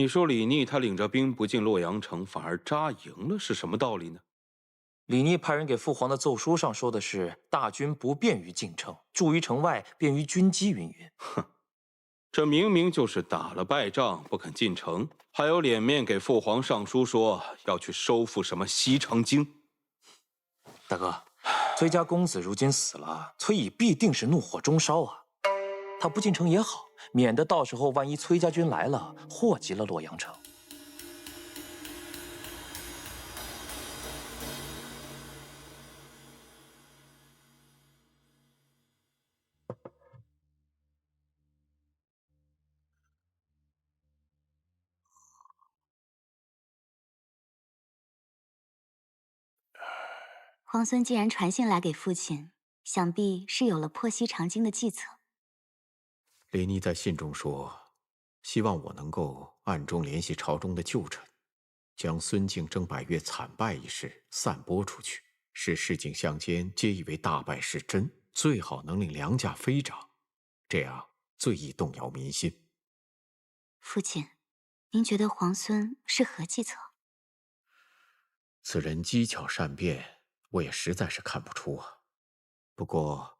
你说李逆他领着兵不进洛阳城，反而扎营了，是什么道理呢？李逆派人给父皇的奏书上说的是大军不便于进城，驻于城外，便于军机云云。这明明就是打了败仗不肯进城，还有脸面给父皇上书说要去收复什么西长京？大哥，崔家公子如今死了，崔乙必定是怒火中烧啊！他不进城也好，免得到时候万一崔家军来了，祸及了洛阳城。皇孙既然传信来给父亲，想必是有了破西长京的计策。李逆在信中说，希望我能够暗中联系朝中的旧臣，将孙敬征百越惨败一事散播出去，使市井乡间皆以为大败是真，最好能令粮价飞涨，这样最易动摇民心。父亲，您觉得皇孙是何计策？此人机巧善变，我也实在是看不出啊。不过，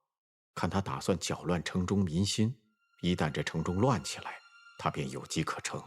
看他打算搅乱城中民心，一旦这城中乱起来，他便有机可乘。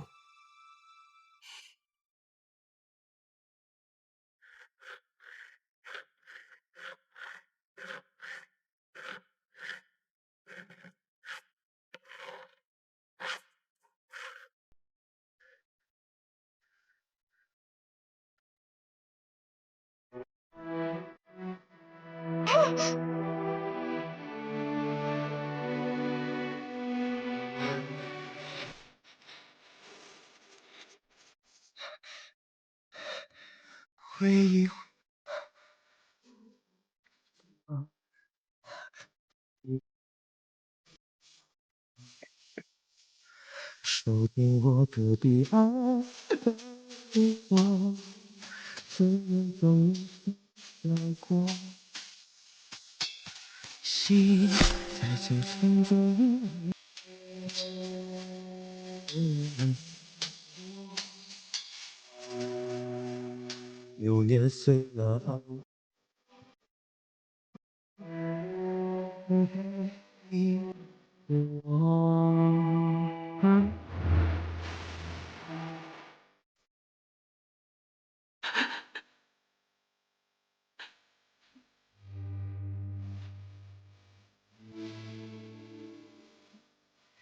回忆。守定我隔壁岸的我，怎能总绕过？心在这城中，流年随了我。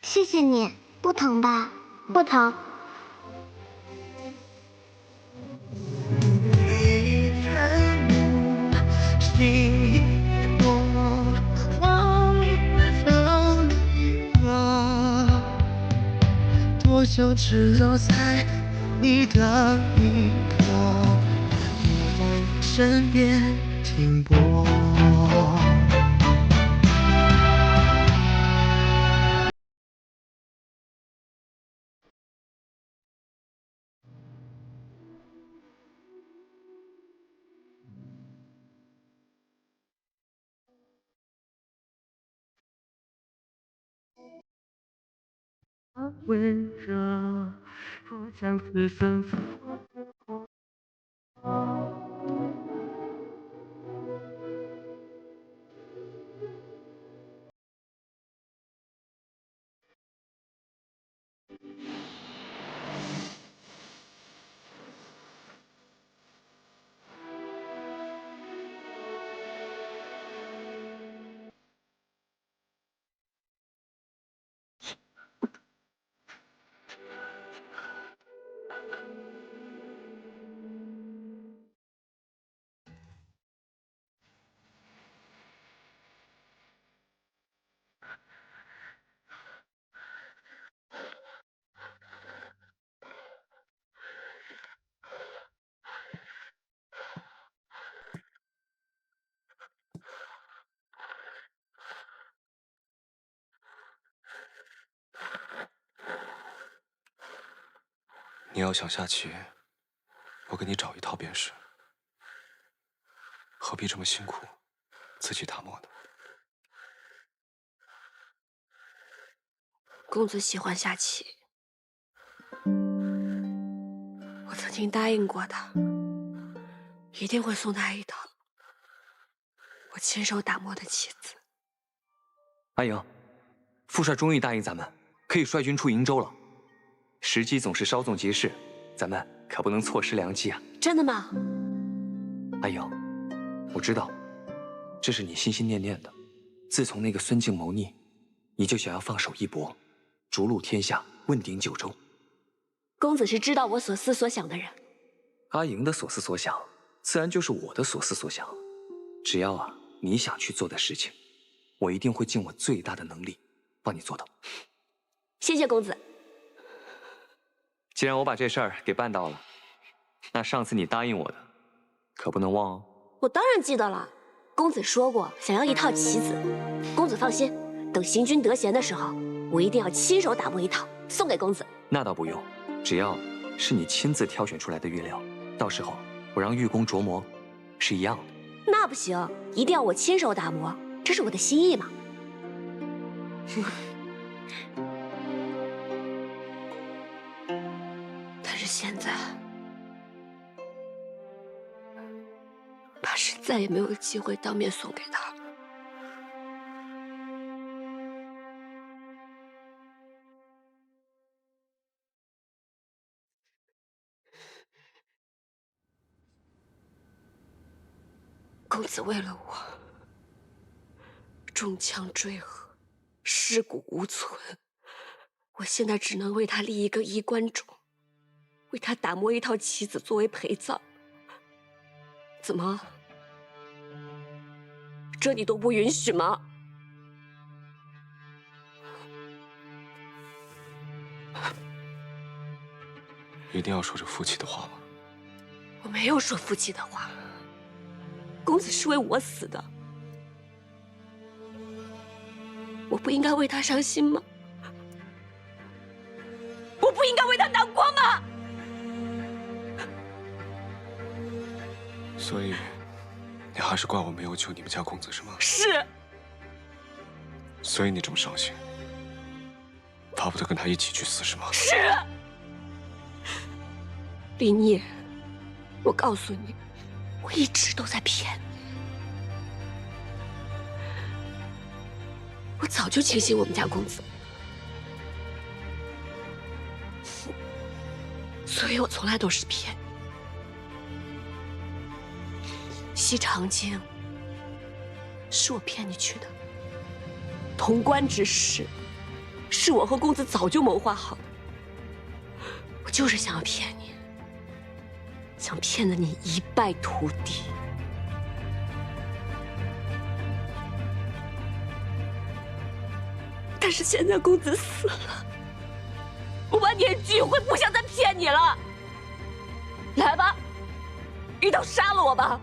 谢谢你，不疼吧？不疼。多久只留在你的一刻，身边停泊。温热，不相思纷纷。你要想下棋，我给你找一套便是，何必这么辛苦，自己打磨的？公子喜欢下棋。我曾经答应过他，一定会送他一套我亲手打磨的棋子。阿莹，副帅终于答应咱们可以率军出瀛州了。时机总是稍纵即逝，咱们可不能错失良机啊！真的吗？阿莹，我知道，这是你心心念念的。自从那个孙敬谋逆，你就想要放手一搏，逐鹿天下，问鼎九州。公子是知道我所思所想的人。阿莹的所思所想，自然就是我的所思所想。只要你想去做的事情，我一定会尽我最大的能力帮你做到。谢谢公子。既然我把这事儿给办到了，那上次你答应我的，可不能忘哦。我当然记得了，公子说过想要一套棋子。公子放心，等行军得闲的时候，我一定要亲手打磨一套送给公子。那倒不用，只要是你亲自挑选出来的玉料，到时候我让玉工琢磨，是一样的。那不行，一定要我亲手打磨，这是我的心意嘛。但是现在，怕是再也没有机会当面送给他了。公子为了我，中枪坠河，尸骨无存。我现在只能为他立一个衣冠冢，为他打磨一套棋子作为陪葬。怎么？这你都不允许吗？一定要说这负气的话吗？我没有说负气的话。公子是为我死的，我不应该为他伤心吗？我不应该为他难过吗？所以，你还是怪我没有救你们家公子是吗？是。所以你这么伤心，巴不得跟他一起去死是吗？是。李聂，我告诉你，我一直都在骗你。我早就轻信我们家公子，所以我从来都是骗你。西长京是我骗你去的，潼关之事是我和公子早就谋划好的。我就是想要骗你，想骗得你一败涂地。但是现在公子死了，我万念俱灰，不想再骗你了。来吧，一刀杀了我吧！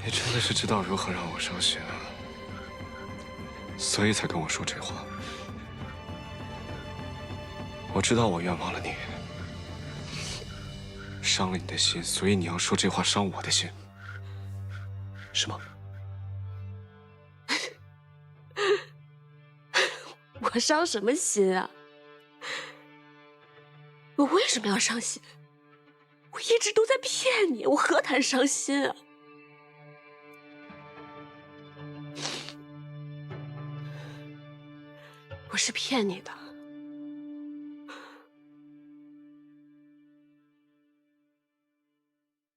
你真的是知道如何让我伤心啊，所以才跟我说这话。我知道我冤枉了你，伤了你的心，所以你要说这话伤我的心，是吗？我伤什么心啊？我为什么要伤心？我一直都在骗你，我何谈伤心啊？我是骗你的。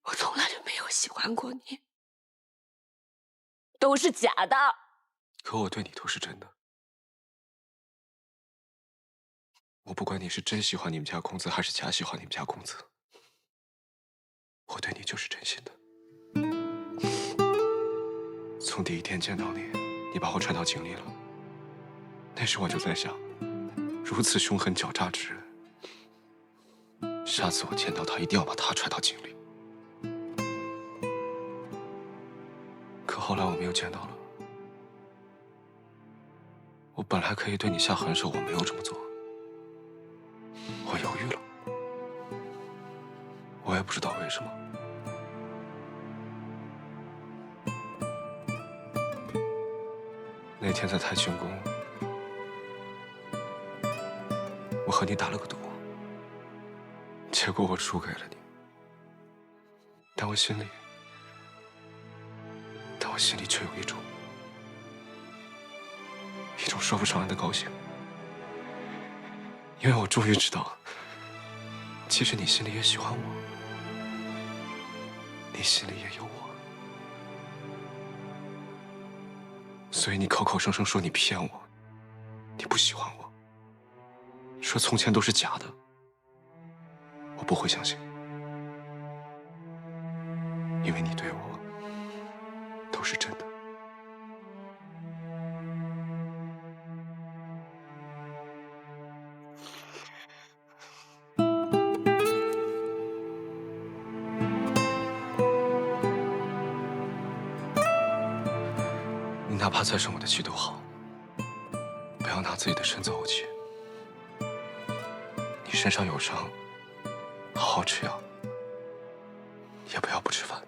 我从来就没有喜欢过你，都是假的。可我对你都是真的。我不管你是真喜欢你们家公子，还是假喜欢你们家公子，我对你就是真心的。从第一天见到你，你把我踹到井里了，那时我就在想，如此凶狠狡诈之人，下次我见到他，一定要把他踹到井里。可后来我没有见到了，我本来可以对你下狠手，我没有这么做，我犹豫了，我也不知道为什么。天在太清宫，我和你打了个赌，结果我输给了你。但我心里却有一种说不上来的高兴，因为我终于知道，其实你心里也喜欢我，你心里也有我。所以你口口声声说你骗我，你不喜欢我，说从前都是假的，我不会相信，因为你对我都是真的。你哪怕再生我的气都好，不要拿自己的身子怄气。你身上有伤，好好吃药，也不要不吃饭。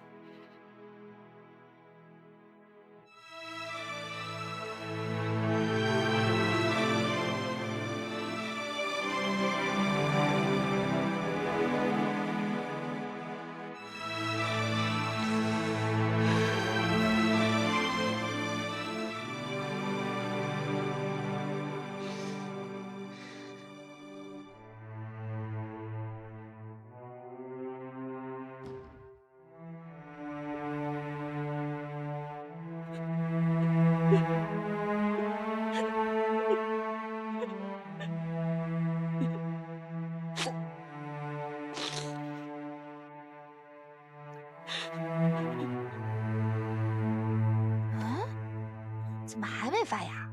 怎么还没发芽？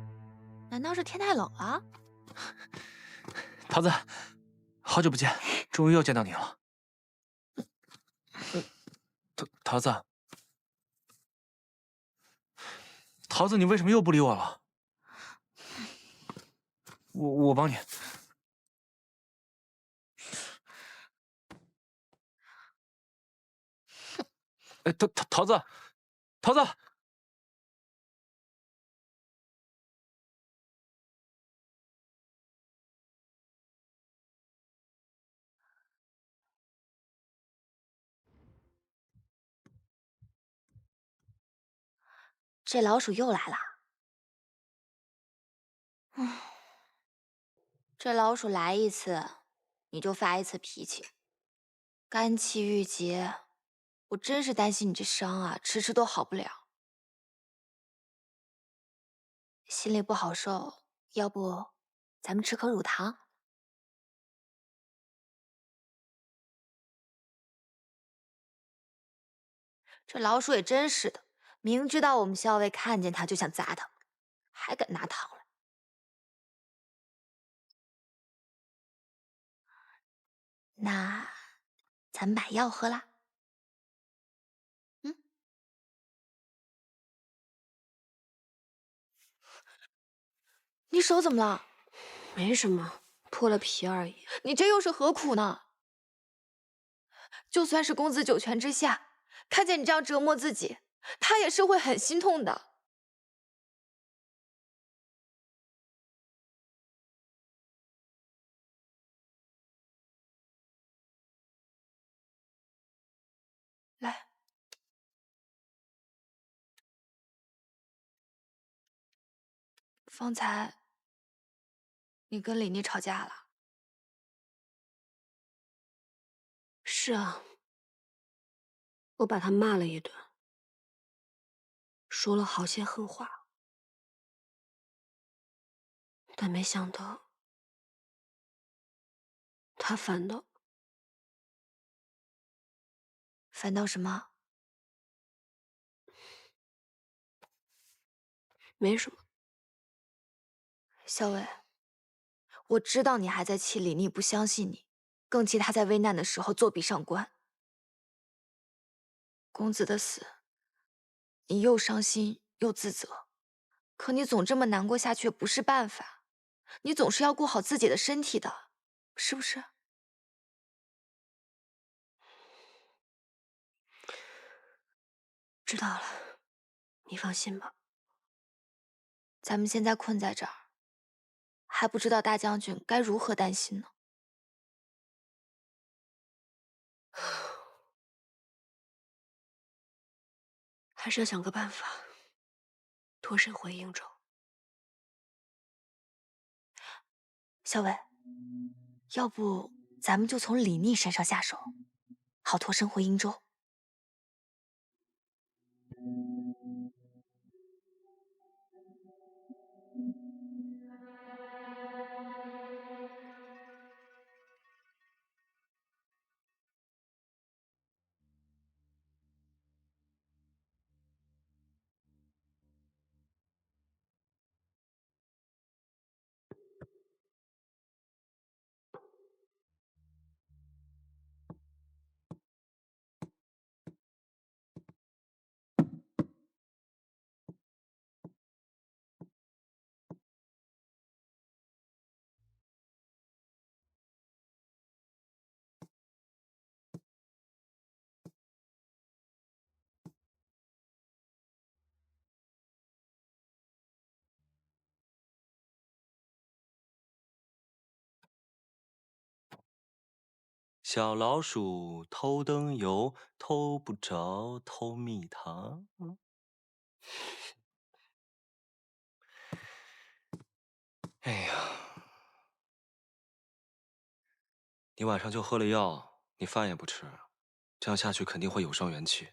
难道是天太冷了？桃子，好久不见，终于又见到你了。桃子，桃子，你为什么又不理我了？我帮你。哎，桃子，桃子。这老鼠又来了。这老鼠来一次，你就发一次脾气，肝气郁结，我真是担心你这伤啊，迟迟都好不了。心里不好受，要不咱们吃颗乳糖？这老鼠也真是的，明知道我们校尉看见它就想砸它，还敢拿糖来。那咱们把药喝了。你手怎么了？没什么，破了皮而已。你这又是何苦呢？就算是公子九泉之下，看见你这样折磨自己，他也是会很心痛的。来，方才你跟李妮吵架了？是啊，我把他骂了一顿，说了好些狠话，但没想到他反倒……反倒什么？没什么。校尉，我知道你还在气李妮不相信你，更气他在危难的时候作壁上观。公子的死，你又伤心又自责，可你总这么难过下去不是办法，你总是要顾好自己的身体的，是不是？知道了，你放心吧。咱们现在困在这儿，还不知道大将军该如何担心呢。还是要想个办法脱身回应州。小伟，要不咱们就从李逆身上下手，好脱身回瀛州。小老鼠偷灯油，偷不着偷蜜糖。哎呀，你晚上就喝了药，你饭也不吃，这样下去肯定会有伤元气。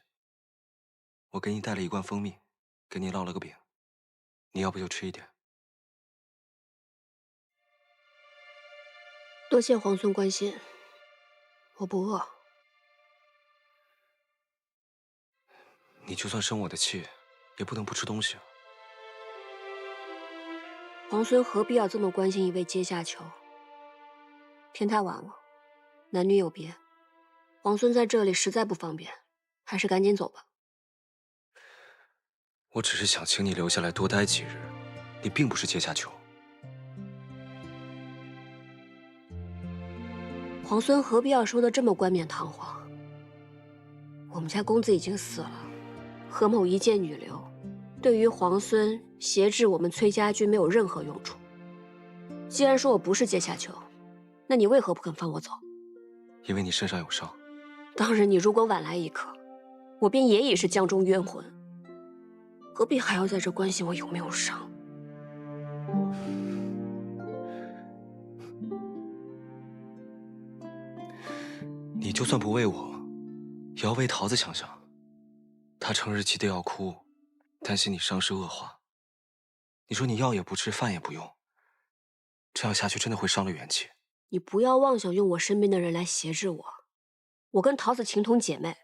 我给你带了一罐蜂蜜，给你烙了个饼，你要不就吃一点。多谢皇孙关心，我不饿。你就算生我的气，也不能不吃东西啊。皇孙何必要这么关心一位阶下囚？天太晚了，男女有别，皇孙在这里实在不方便，还是赶紧走吧。我只是想请你留下来多待几日，你并不是阶下囚。皇孙何必要说的这么冠冕堂皇？我们家公子已经死了，何某一介女流，对于皇孙挟制我们崔家军没有任何用处。既然说我不是阶下囚，那你为何不肯放我走？因为你身上有伤。当日你如果晚来一刻，我便也已是江中冤魂，何必还要在这关心我有没有伤？你就算不为我，也要为桃子想想。她成日急得要哭，担心你伤势恶化。你说你药也不吃，饭也不用，这样下去真的会伤了元气。你不要妄想用我身边的人来挟制我。我跟桃子情同姐妹，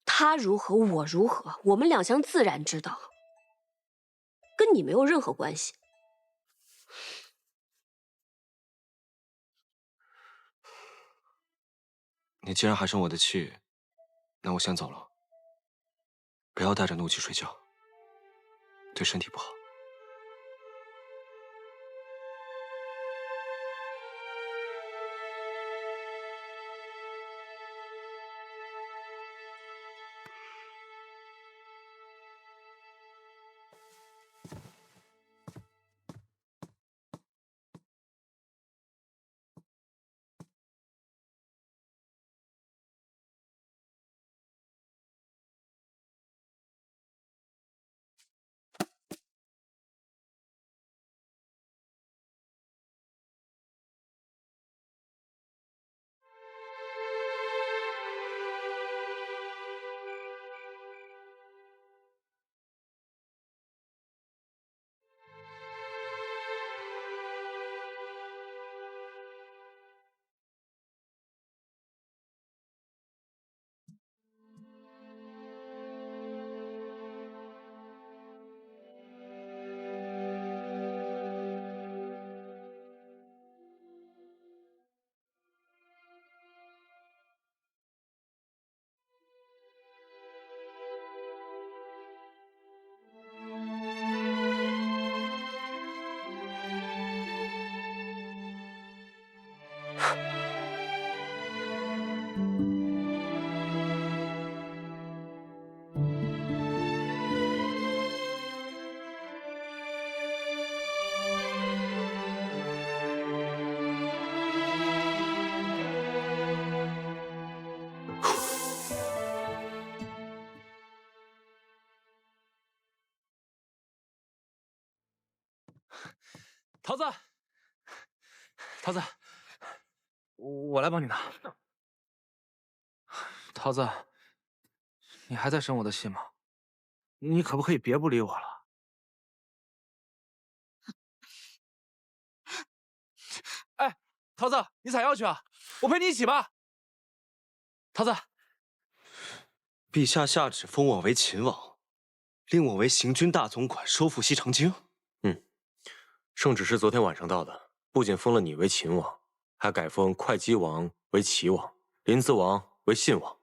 她如何我如何，我们两相自然之道，跟你没有任何关系。你既然还生我的气，那我先走了。不要带着怒气睡觉，对身体不好。桃子，桃子，我来帮你拿。桃子，你还在生我的气吗？你可不可以别不理我了？哎，桃子，你采药去啊，我陪你一起吧。桃子，陛下下旨封我为秦王，令我为行军大总管，收复西长京。圣旨是昨天晚上到的，不仅封了你为秦王，还改封会稽王为齐王，临淄王为信王。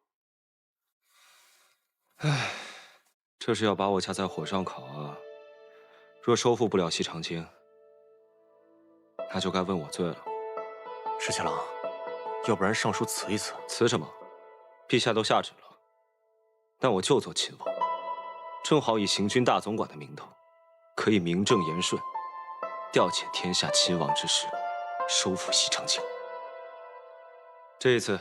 唉，这是要把我架在火上烤啊！若收复不了西长京，那就该问我罪了。石七郎，要不然上书辞一辞？辞什么？陛下都下旨了，但我就做秦王，正好以行军大总管的名头，可以名正言顺调遣天下秦王之师，收复西长京。这一次，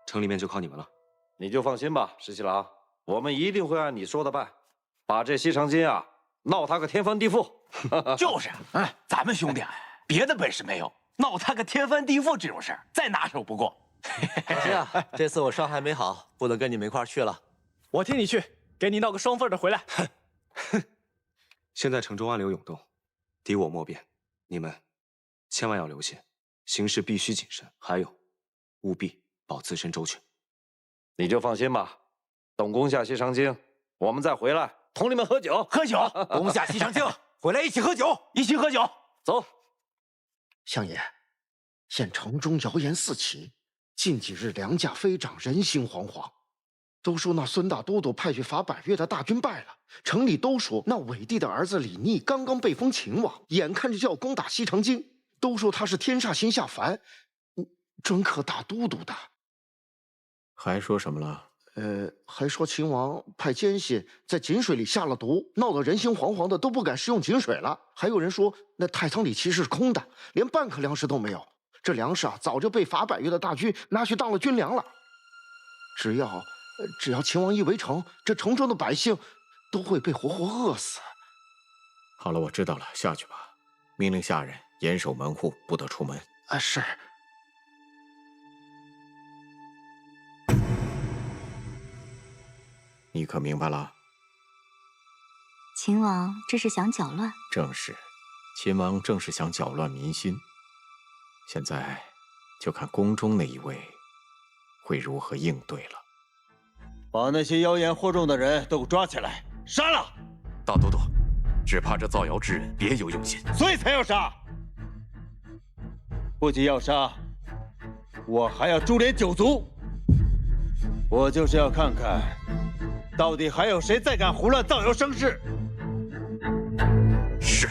城里面就靠你们了。你就放心吧，石七郎，我们一定会按你说的办，把这西长京啊闹他个天翻地覆。就是，咱们兄弟别的本事没有，闹他个天翻地覆这种事儿再拿手不过。是啊，这次我伤还没好，不能跟你们一块儿去了。我替你去，给你闹个双份的回来。现在城中暗流涌动，敌我莫辨，你们千万要留心，行事必须谨慎，还有务必保自身周全。你就放心吧，等攻下西长京，我们再回来同你们喝酒。喝酒，攻下西长京，回来一起喝酒，一起喝酒。走。相爷，现城中谣言四起，近几日粮价飞涨，人心惶惶。都说那孙大都督派去伐百越的大军败了，城里都说那韦帝的儿子李逆刚刚被封秦王，眼看着就要攻打西长京，都说他是天煞星下凡，专克大都督的。还说什么了？还说秦王派奸细在井水里下了毒，闹得人心惶惶的，都不敢食用井水了。还有人说那太仓里其实是空的，连半颗粮食都没有。这粮食啊，早就被伐百越的大军拿去当了军粮了。只要秦王一围城，这城中的百姓都会被活活饿死。好了，我知道了，下去吧。命令下人严守门户，不得出门。是。你可明白了？秦王这是想搅乱？正是，秦王正是想搅乱民心。现在就看宫中那一位会如何应对了。把那些妖言惑众的人都抓起来，杀了！大都督，只怕这造谣之人别有用心，所以才要杀。不仅要杀，我还要株连九族。我就是要看看，到底还有谁再敢胡乱造谣生事。是。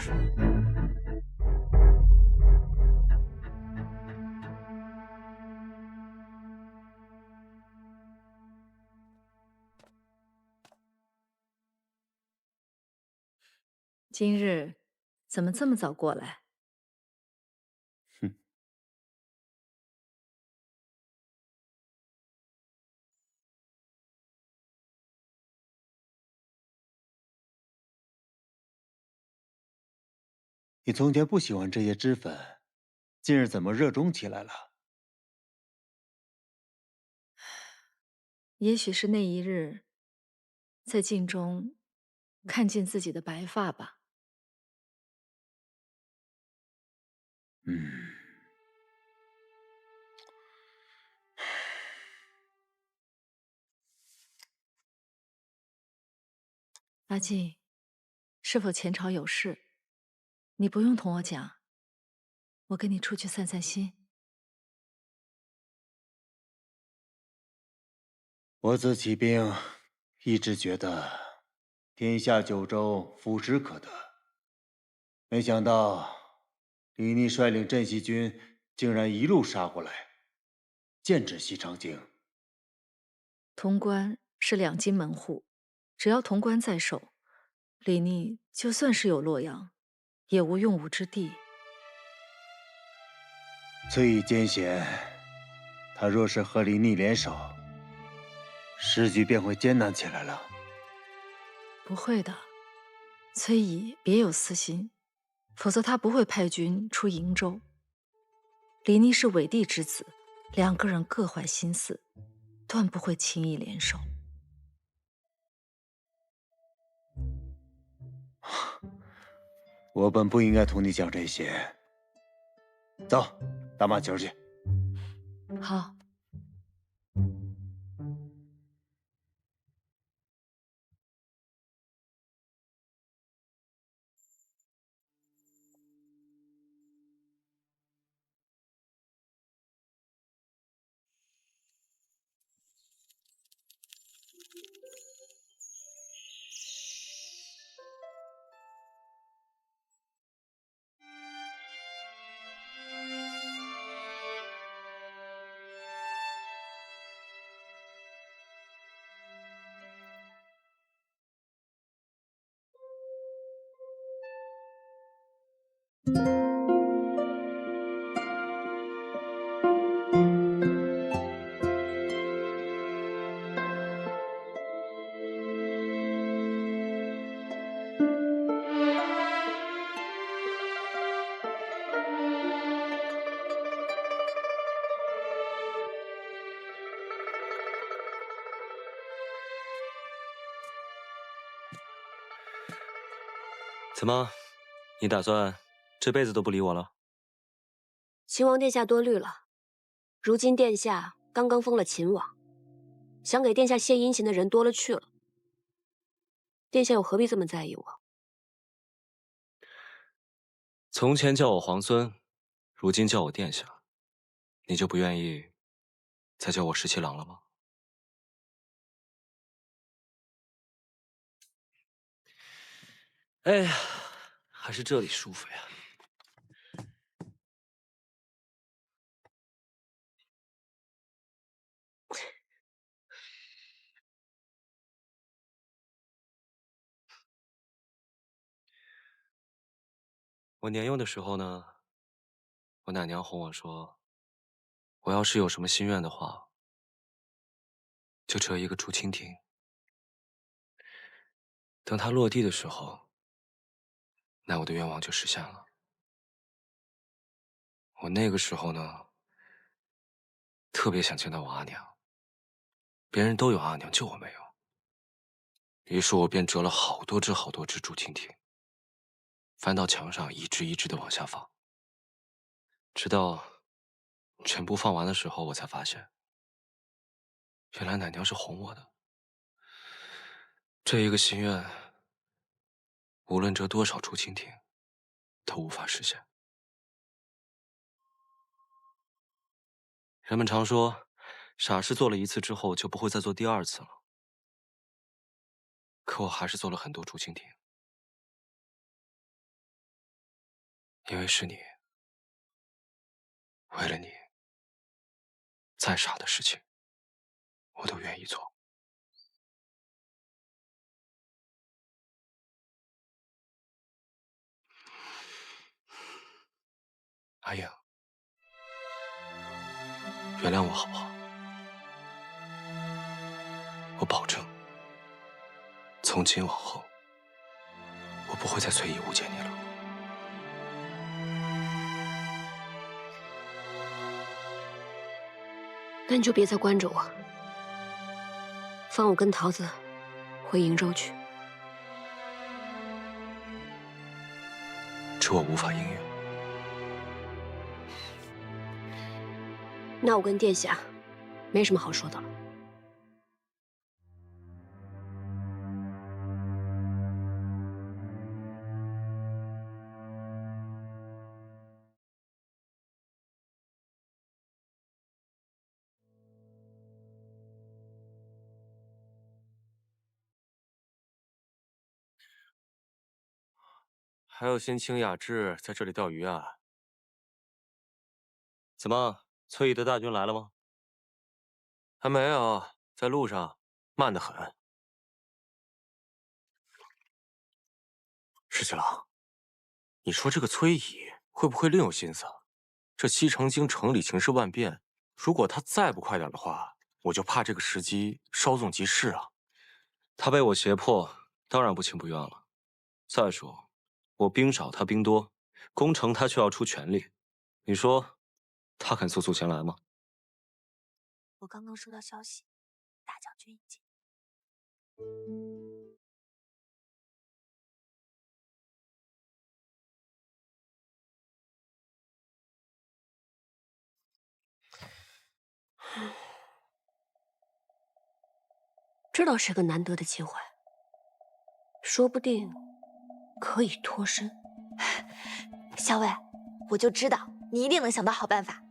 今日怎么这么早过来？哼，你从前不喜欢这些脂粉，今日怎么热衷起来了？也许是那一日，在镜中看见自己的白发吧。阿静，是否前朝有事？你不用同我讲，我跟你出去散散心。我自起兵，一直觉得天下九州腐蚀可得，没想到李逆率领镇西军竟然一路杀过来，剑指西长京。潼关是两京门户，只要潼关在手，李逆就算是有洛阳，也无用武之地。崔乙奸险，他若是和李逆联手，时局便会艰难起来了。不会的，崔乙别有私心，否则他不会派军出瀛州。李逆是伪帝之子，两个人各怀心思，断不会轻易联手。我本不应该同你讲这些。走，打马球去。好。怎么，你打算这辈子都不理我了？秦王殿下多虑了，如今殿下刚刚封了秦王，想给殿下献殷勤的人多了去了。殿下又何必这么在意我？从前叫我皇孙，如今叫我殿下，你就不愿意再叫我十七郎了吗？哎呀，还是这里舒服呀。我年幼的时候呢，我奶娘哄我说，我要是有什么心愿的话，就折一个竹蜻蜓。等它落地的时候，那我的愿望就实现了。我那个时候呢，特别想见到我阿娘，别人都有阿娘，就我没有。于是我便折了好多只竹蜻蜓，翻到墙上，一只一只的往下放，直到全部放完的时候，我才发现，原来奶娘是哄我的。这一个心愿，无论折多少竹蜻蜓，都无法实现。人们常说，傻事做了一次之后，就不会再做第二次了。可我还是做了很多竹蜻蜓，因为是你，为了你，再傻的事情，我都愿意做。阿英，原谅我好不好？我保证，从今往后，我不会再随意误解你了。那你就别再关着我，放我跟桃子回瀛州去。这我无法应允。那我跟殿下没什么好说的了。还有心情雅致在这里钓鱼啊？怎么，崔乙的大军来了吗？还没有，在路上，慢得很。十七郎，你说这个崔乙会不会另有心思？这西城京城里情势万变，如果他再不快点的话，我就怕这个时机稍纵即逝啊。他被我胁迫，当然不情不愿了。再说，我兵少他兵多，工程他却要出全力，你说他肯速速前来吗？我刚刚收到消息，大将军已经。这倒是个难得的机会，说不定可以脱身。校尉，我就知道你一定能想到好办法。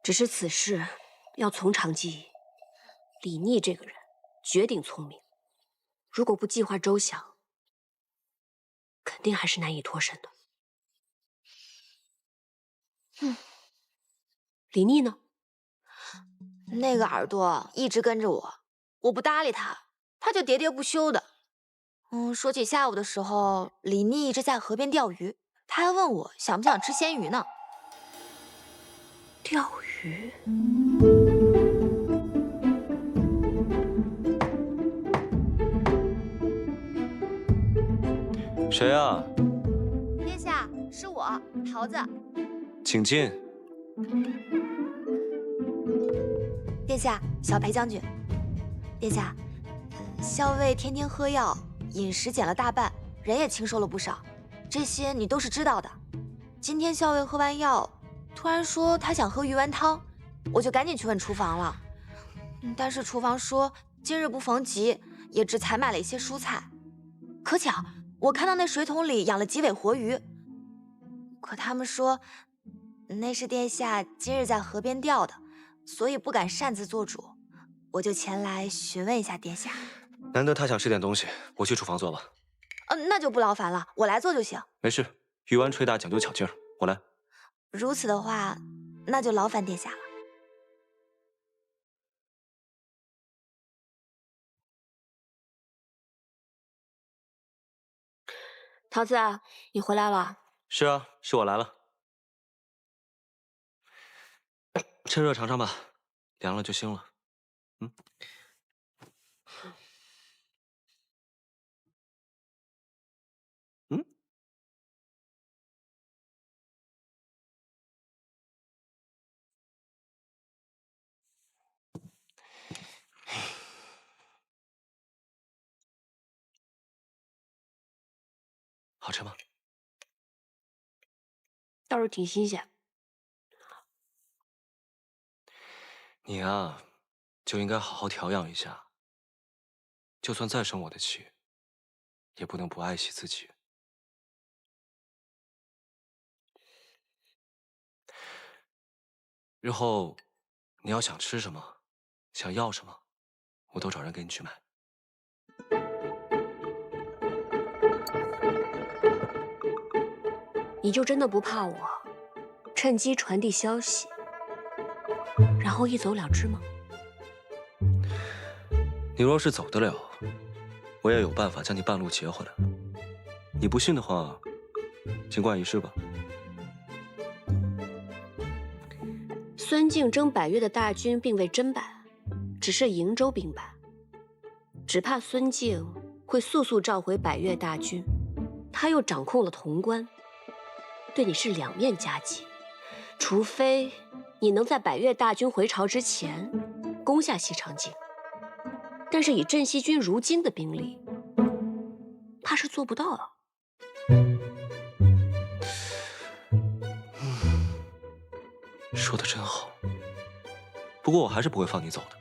只是此事要从长计议。李逆这个人绝顶聪明，如果不计划周详，肯定还是难以脱身的。李逆呢？那个耳朵一直跟着我，我不搭理他，他就喋喋不休的。说起下午的时候，李逆一直在河边钓鱼，他还问我想不想吃鲜鱼呢。钓鱼？谁啊？殿下，是我，桃子。请进。殿下，小裴将军。殿下，校尉天天喝药，饮食减了大半，人也清瘦了不少，这些你都是知道的。今天校尉喝完药，突然说他想喝鱼丸汤，我就赶紧去问厨房了。但是厨房说今日不逢集，也只采买了一些蔬菜。可巧我看到那水桶里养了几尾活鱼，可他们说那是殿下今日在河边钓的，所以不敢擅自做主，我就前来询问一下殿下。难得他想吃点东西，我去厨房做吧。那就不劳烦了，我来做就行。没事，鱼丸捶打讲究巧劲儿，我来。如此的话，那就劳烦殿下了。桃子，你回来了。是啊，是我来了。趁热尝尝吧，凉了就腥了。好吃吗？倒是挺新鲜。你啊，就应该好好调养一下。就算再生我的气，也不能不爱惜自己。日后你要想吃什么，想要什么，我都找人给你去买。你就真的不怕我趁机传递消息，然后一走了之吗？你若是走得了，我也有办法将你半路截回来。你不信的话，尽管一试吧。孙敬征百越的大军并未真败，只是瀛州兵败，只怕孙敬会速速召回百越大军，他又掌控了潼关，对你是两面夹击。除非你能在百越大军回朝之前攻下西长京，但是以镇西军如今的兵力，怕是做不到啊。说的真好，不过我还是不会放你走的。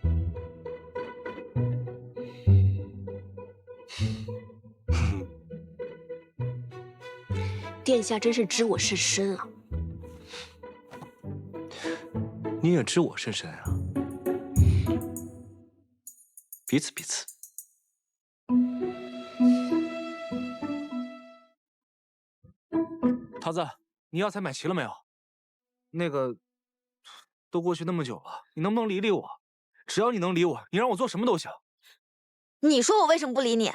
殿下真是知我甚深啊！你也知我甚深啊，彼此彼此。桃子，你药材买齐了没有？那个，都过去那么久了，你能不能理理我？只要你能理我，你让我做什么都行。你说我为什么不理你？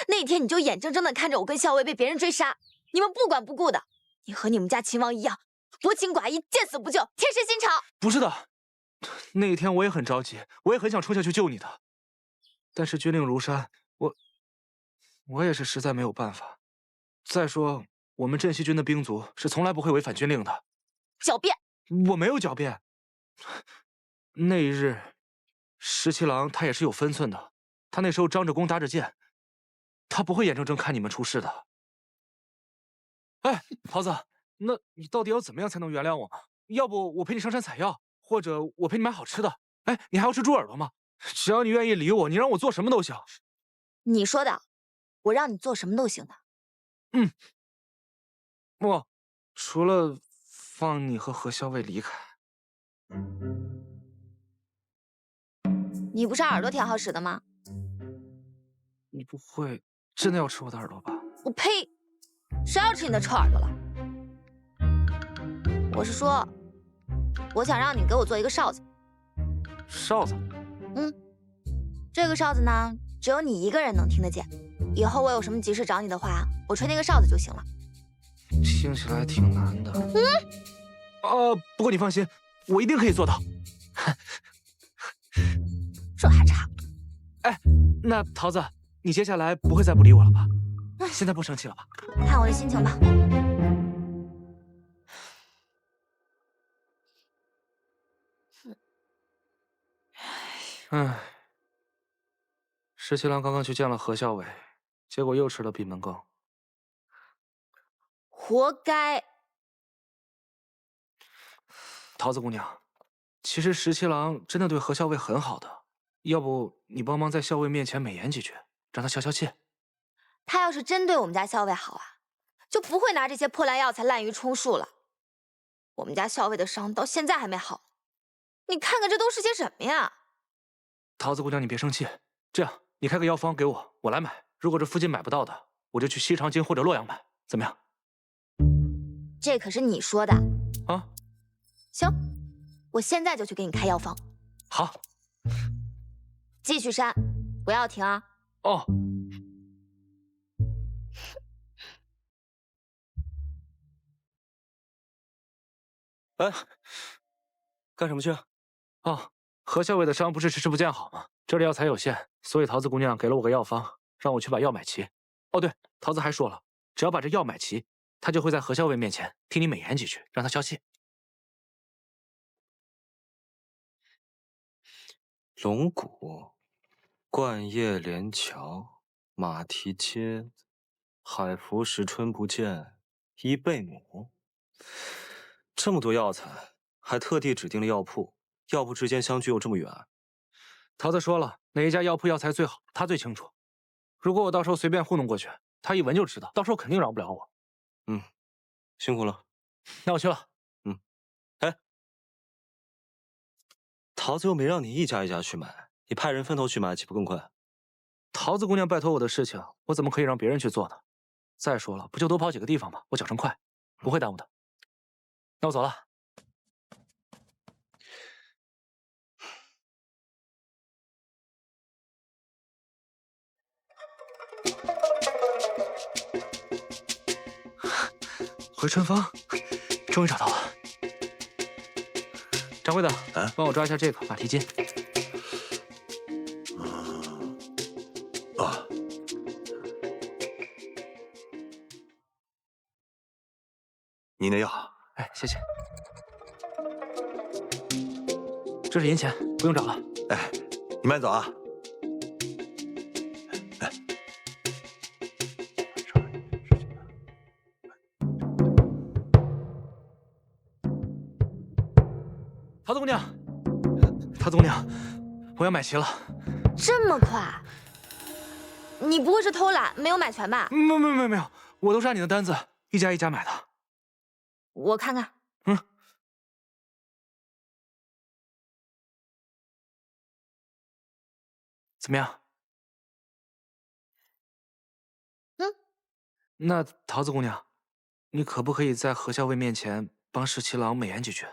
那天你就眼睁睁的看着我跟校尉被别人追杀，你们不管不顾的。你和你们家秦王一样，薄情寡义，见死不救，铁石心肠。不是的，那一天我也很着急，我也很想冲下去救你的，但是军令如山，我也是实在没有办法。再说，我们镇西军的兵卒是从来不会违反军令的。狡辩！我没有狡辩。那一日，十七郎他也是有分寸的，他那时候张着弓搭着箭，他不会眼睁睁看你们出事的。哎，桃子，那你到底要怎么样才能原谅我吗？要不我陪你上山采药，或者我陪你买好吃的。哎，你还要吃猪耳朵吗？只要你愿意理我，你让我做什么都行。你说的，我让你做什么都行的。嗯，我除了放你和何校尉离开。你不是耳朵挺好使的吗？你不会真的要吃我的耳朵吧？我呸！谁要吃你的臭耳朵了？我是说，我想让你给我做一个哨子。哨子？嗯，这个哨子呢，只有你一个人能听得见。以后我有什么急事找你的话，我吹那个哨子就行了。听起来挺难的。不过你放心，我一定可以做到。这还差不多。哎，那桃子，你接下来不会再不理我了吧？现在不生气了吧？看我的心情吧。唉，十七郎刚刚去见了何校尉，结果又吃了闭门羹。活该。桃子姑娘，其实十七郎真的对何校尉很好的，要不你帮忙在校尉面前美言几句，让他消消气。他要是真对我们家校尉好啊，就不会拿这些破烂药材滥竽充数了。我们家校尉的伤到现在还没好，你看看这都是些什么呀？桃子姑娘，你别生气，这样你开个药方给我，我来买。如果这附近买不到的，我就去西长京或者洛阳买，怎么样？这可是你说的啊。行，我现在就去给你开药方。好，继续扇，不要停啊。哦。哎，干什么去？哦，何校尉的伤不是迟迟不见好吗？这里药材有限，所以桃子姑娘给了我个药方，让我去把药买齐。哦，对，桃子还说了，只要把这药买齐，她就会在何校尉面前替你美言几句，让他消气。龙骨、冠叶连桥、马蹄街、海浮时春不见、伊贝母，这么多药材，还特地指定了药铺，药铺之间相距又这么远。桃子说了，哪一家药铺药材最好，他最清楚。如果我到时候随便糊弄过去，他一闻就知道，到时候肯定饶不了我。嗯，辛苦了。那我去了。嗯，哎，桃子又没让你一家一家去买，你派人分头去买，岂不更快？桃子姑娘拜托我的事情，我怎么可以让别人去做呢？再说了，不就多跑几个地方吗？我脚程快，不会耽误的。那我走了。回春芳，终于找到了。掌柜的，帮我抓一下这个马蹄筋。啊，您的药。哎，谢谢。这是银钱，不用找了。哎，你慢走啊。桃子姑娘，桃子姑娘，我要买齐了。这么快？你不会是偷懒没有买全吧？没有，我都是按你的单子一家一家买的。我看看。嗯。怎么样？嗯。那桃子姑娘，你可不可以在何校尉面前帮十七郎美言几句？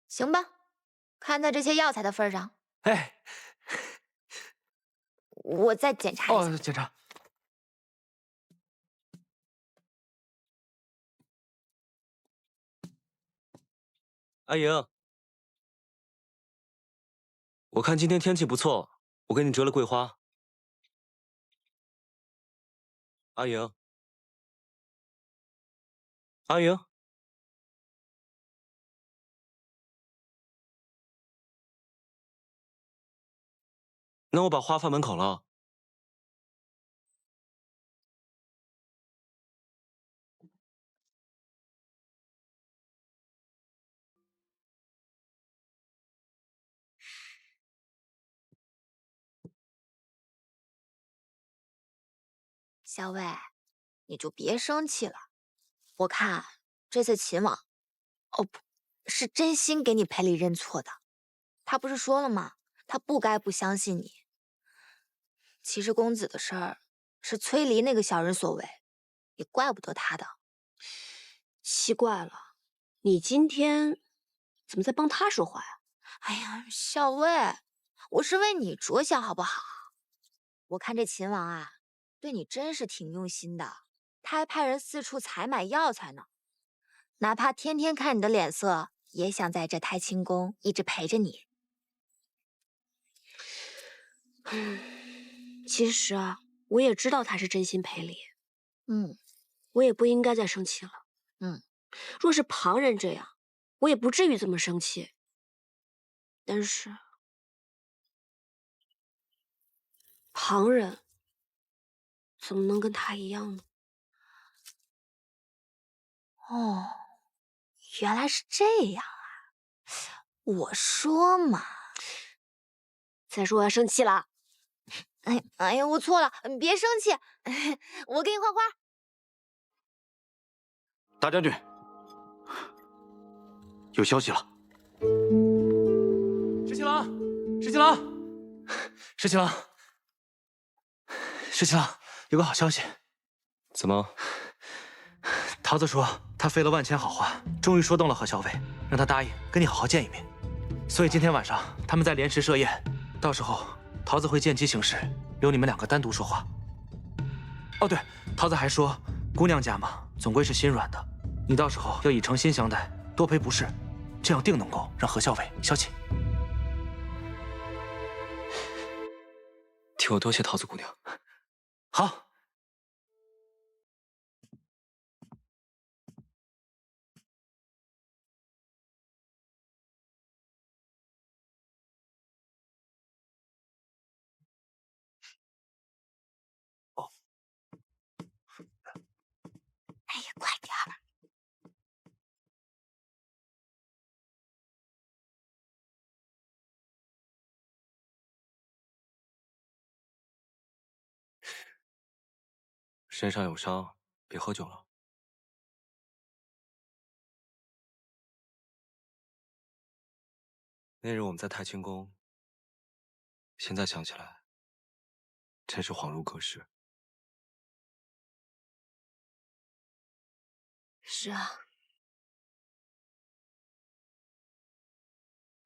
行吧，看在这些药材的份上。哎，我再检查一下。哦，检查。阿莹，我看今天天气不错，我给你折了桂花。阿莹。阿莹，那我把花放门口了。小伟，你就别生气了。我看这次秦王，哦不，是真心给你赔礼认错的。他不是说了吗？他不该不相信你。其实公子的事儿是崔离那个小人所为，也怪不得他的。奇怪了，你今天怎么在帮他说话呀？哎呀，小魏，我是为你着想，好不好？我看这秦王啊，对你真是挺用心的，他还派人四处采买药材呢。哪怕天天看你的脸色，也想在这太清宫一直陪着你。其实啊，我也知道他是真心赔礼。嗯，我也不应该再生气了。若是旁人这样，我也不至于这么生气。但是旁人怎么能跟他一样呢？哦，原来是这样啊！我说嘛，再说我要生气了。哎呀，我错了，你别生气，我给你画画。大将军，有消息了。石七郎，石七郎，石七郎，石七郎，有个好消息。怎么？桃子说他费了万千好话，终于说动了何小伟，让他答应跟你好好见一面。所以今天晚上他们在莲池设宴，到时候桃子会见机行事，留你们两个单独说话。哦对，桃子还说，姑娘家嘛，总归是心软的，你到时候要以诚心相待，多赔不是，这样定能够让何小伟消气。替我多谢桃子姑娘。好。哎呀，快点儿！身上有伤，别喝酒了。那日我们在太清宫，现在想起来，真是恍如隔世。是啊，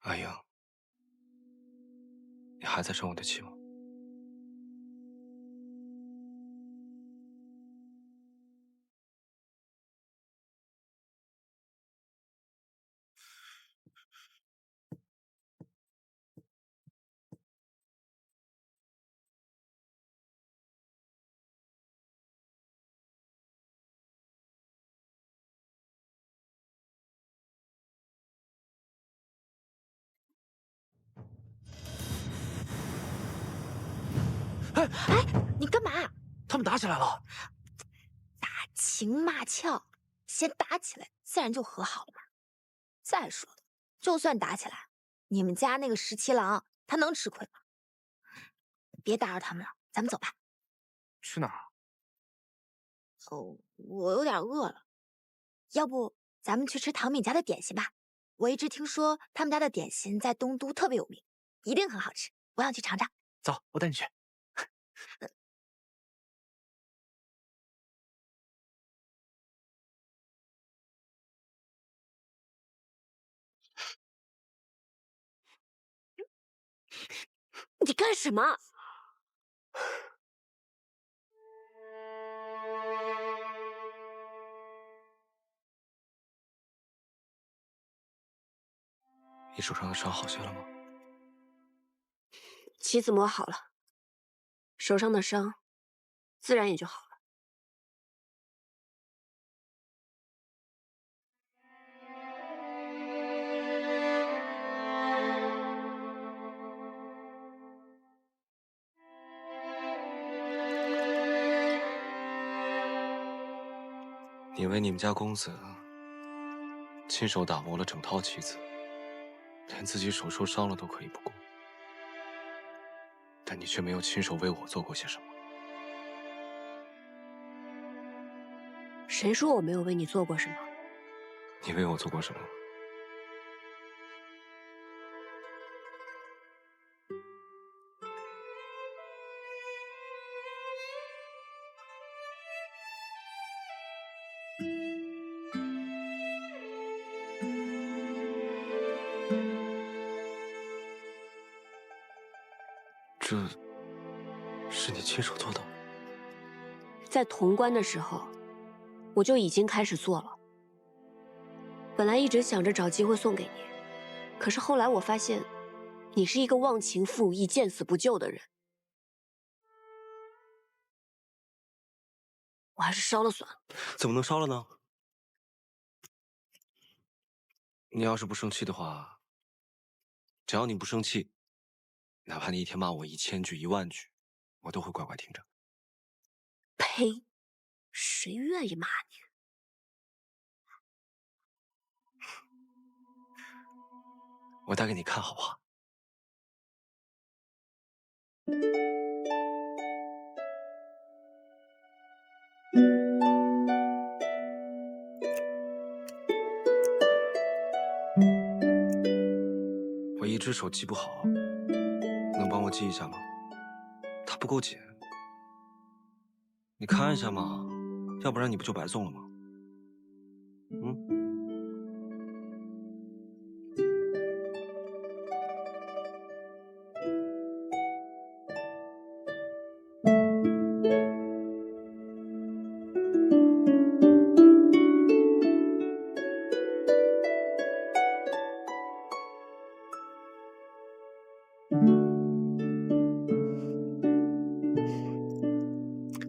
阿英，你还在生我的气吗？哎，你干嘛？他们打起来了。打情骂俏，先打起来，自然就和好了嘛。再说了，就算打起来，你们家那个十七郎他能吃亏吗？别打扰他们了，咱们走吧。去哪儿？哦，我有点饿了，要不咱们去吃唐敏家的点心吧？我一直听说他们家的点心在东都特别有名，一定很好吃，我想去尝尝。走，我带你去。你干什么？你手上的伤好些了吗？棋子磨好了，手上的伤自然也就好了。你为你们家公子亲手打磨了整套棋子，连自己手受伤了都可以不顾，但你却没有亲手为我做过些什么。谁说我没有为你做过什么？你为我做过什么？这是你亲手做的？在潼关的时候，我就已经开始做了。本来一直想着找机会送给你，可是后来我发现，你是一个忘情负义、见死不救的人，我还是烧了算了。怎么能烧了呢？你要是不生气的话，只要你不生气，哪怕你一天骂我1000句、10000句，我都会乖乖听着。呸！谁愿意骂你？我打给你看好不好？我一只手记不好，能帮我记一下吗？它不够紧，你看一下嘛，要不然你不就白送了吗？嗯。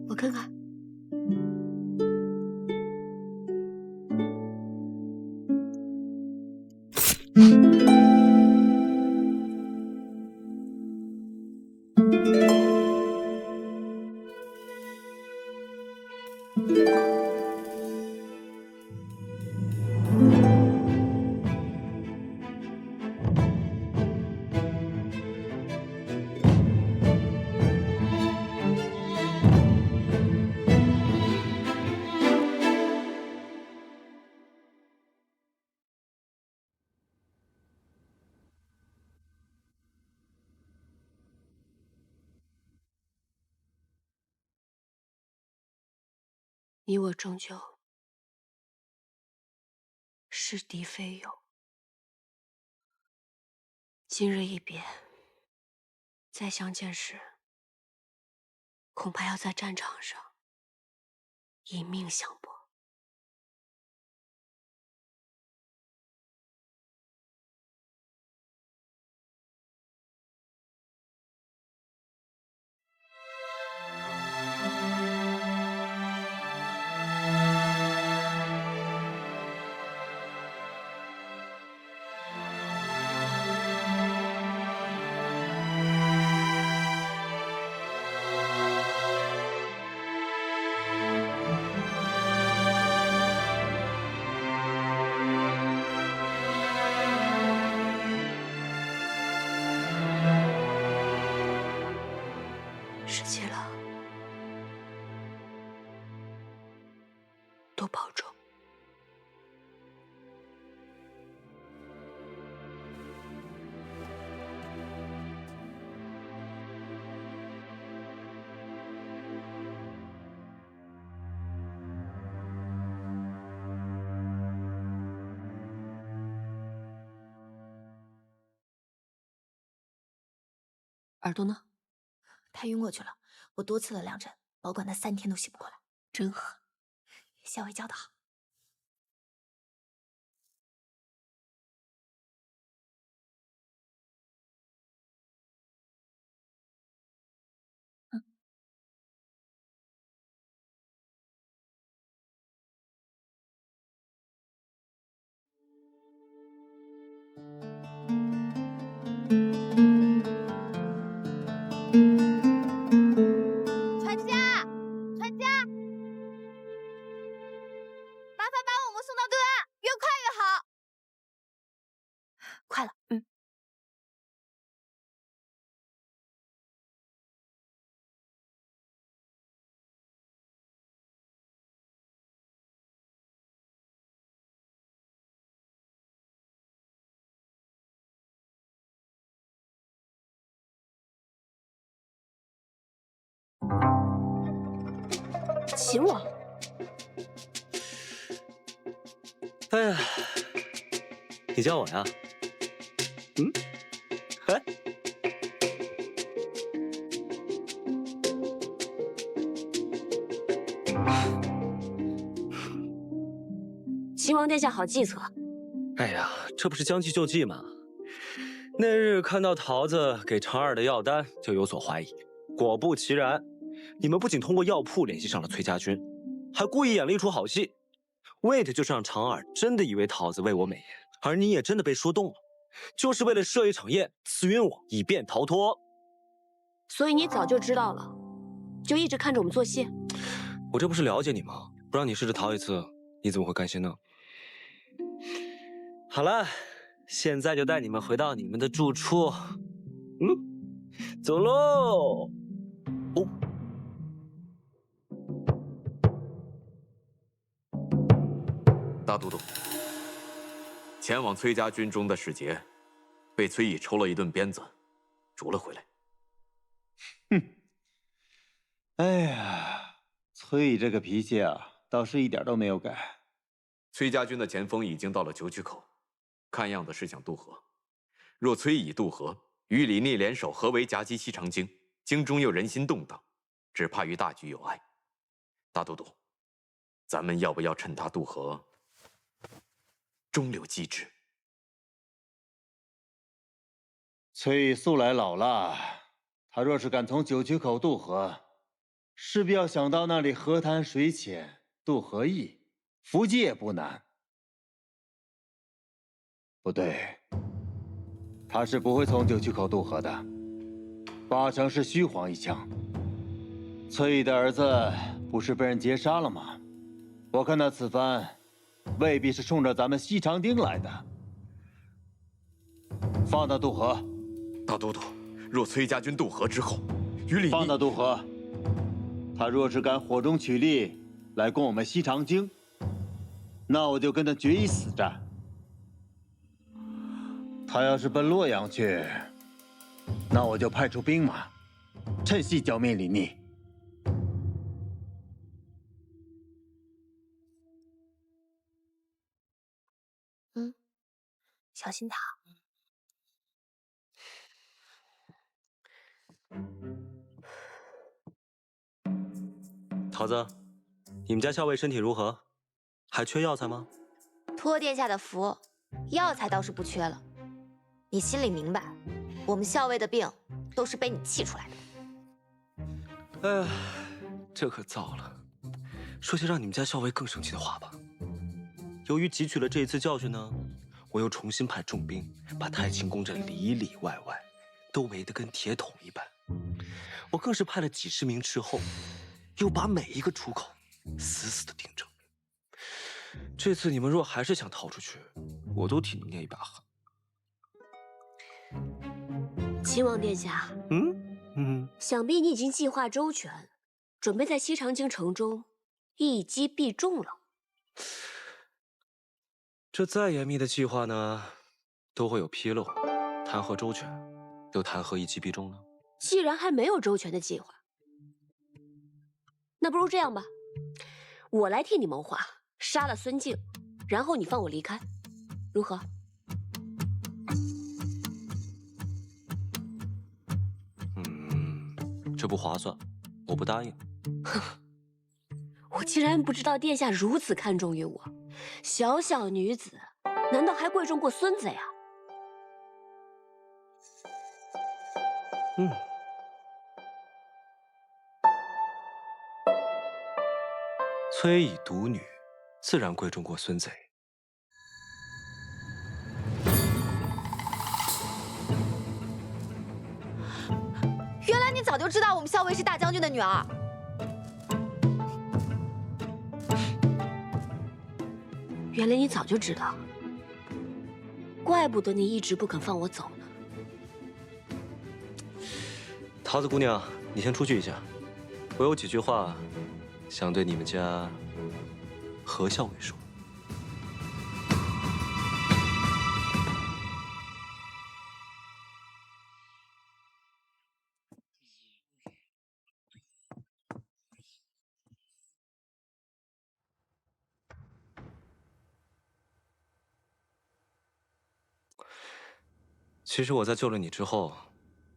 我看看。你我终究是敌非友，今日一别，再相见时，恐怕要在战场上以命相搏。失去了，多保重。耳朵呢？他晕过去了，我多刺了2针，保管他3天都醒不过来。真狠！校尉教得好。传家，传家！秦王，哎呀，你叫我呀？哎，秦王殿下好计策。哎呀，这不是将计就计吗？那日看到桃子给常二的药单，就有所怀疑。果不其然，你们不仅通过药铺联系上了崔家军，还故意演了一出好戏，为的就是让常二真的以为桃子为我美颜，而你也真的被说动了，就是为了设一场宴，刺晕我，以便逃脱。所以你早就知道了，就一直看着我们做戏。我这不是了解你吗？不让你试着逃一次，你怎么会甘心呢？好了，现在就带你们回到你们的住处。走喽！哦，大都督，前往崔家军中的使节，被崔乙抽了一顿鞭子，逐了回来。哎呀，崔乙这个脾气啊，倒是一点都没有改。崔家军的前锋已经到了九曲口，看样子是想渡河。若崔乙渡河，与李逆联手合围夹击西长京，京中又人心动荡，只怕与大局有碍。大都督，咱们要不要趁他渡河，中流击之？崔乙素来老辣，他若是敢从九曲口渡河，势必要想到那里河滩水浅，渡河易，伏击也不难。不对，他是不会从九曲口渡河的，八成是虚晃一枪。崔乙的儿子不是被人劫杀了吗？我看他此番未必是冲着咱们西长丁来的。放他渡河。大都督，若崔家军渡河之后，与李逆放他渡河。他若是敢火中取栗来攻我们西长京，那我就跟他决一死战。他要是奔洛阳去，那我就派出兵马，趁隙剿灭李逆。小心他。桃子，你们家校尉身体如何？还缺药材吗？托殿下的福，药材倒是不缺了。你心里明白，我们校尉的病都是被你气出来的。哎呀，这可糟了！说些让你们家校尉更生气的话吧。由于汲取了这一次教训呢，我又重新派重兵把太清宫这里里外外都围得跟铁桶一般。我更是派了几十名斥候，又把每一个出口死死的盯着。这次你们若还是想逃出去，我都替你捏一把汗。秦王殿下，想必你已经计划周全，准备在西长京城中一击必中了。这再严密的计划呢，都会有纰漏，谈何周全，又谈何一击必中呢？既然还没有周全的计划，那不如这样吧，我来替你谋划，杀了孙敬，然后你放我离开，如何？这不划算，我不答应。我竟然不知道殿下如此看重于我，小小女子，难道还贵重过孙子呀？崔乙独女，自然贵重过孙贼。原来你早就知道我们校尉是大将军的女儿。原来你早就知道，怪不得你一直不肯放我走呢。桃子姑娘，你先出去一下，我有几句话想对你们家何校尉说。其实我在救了你之后，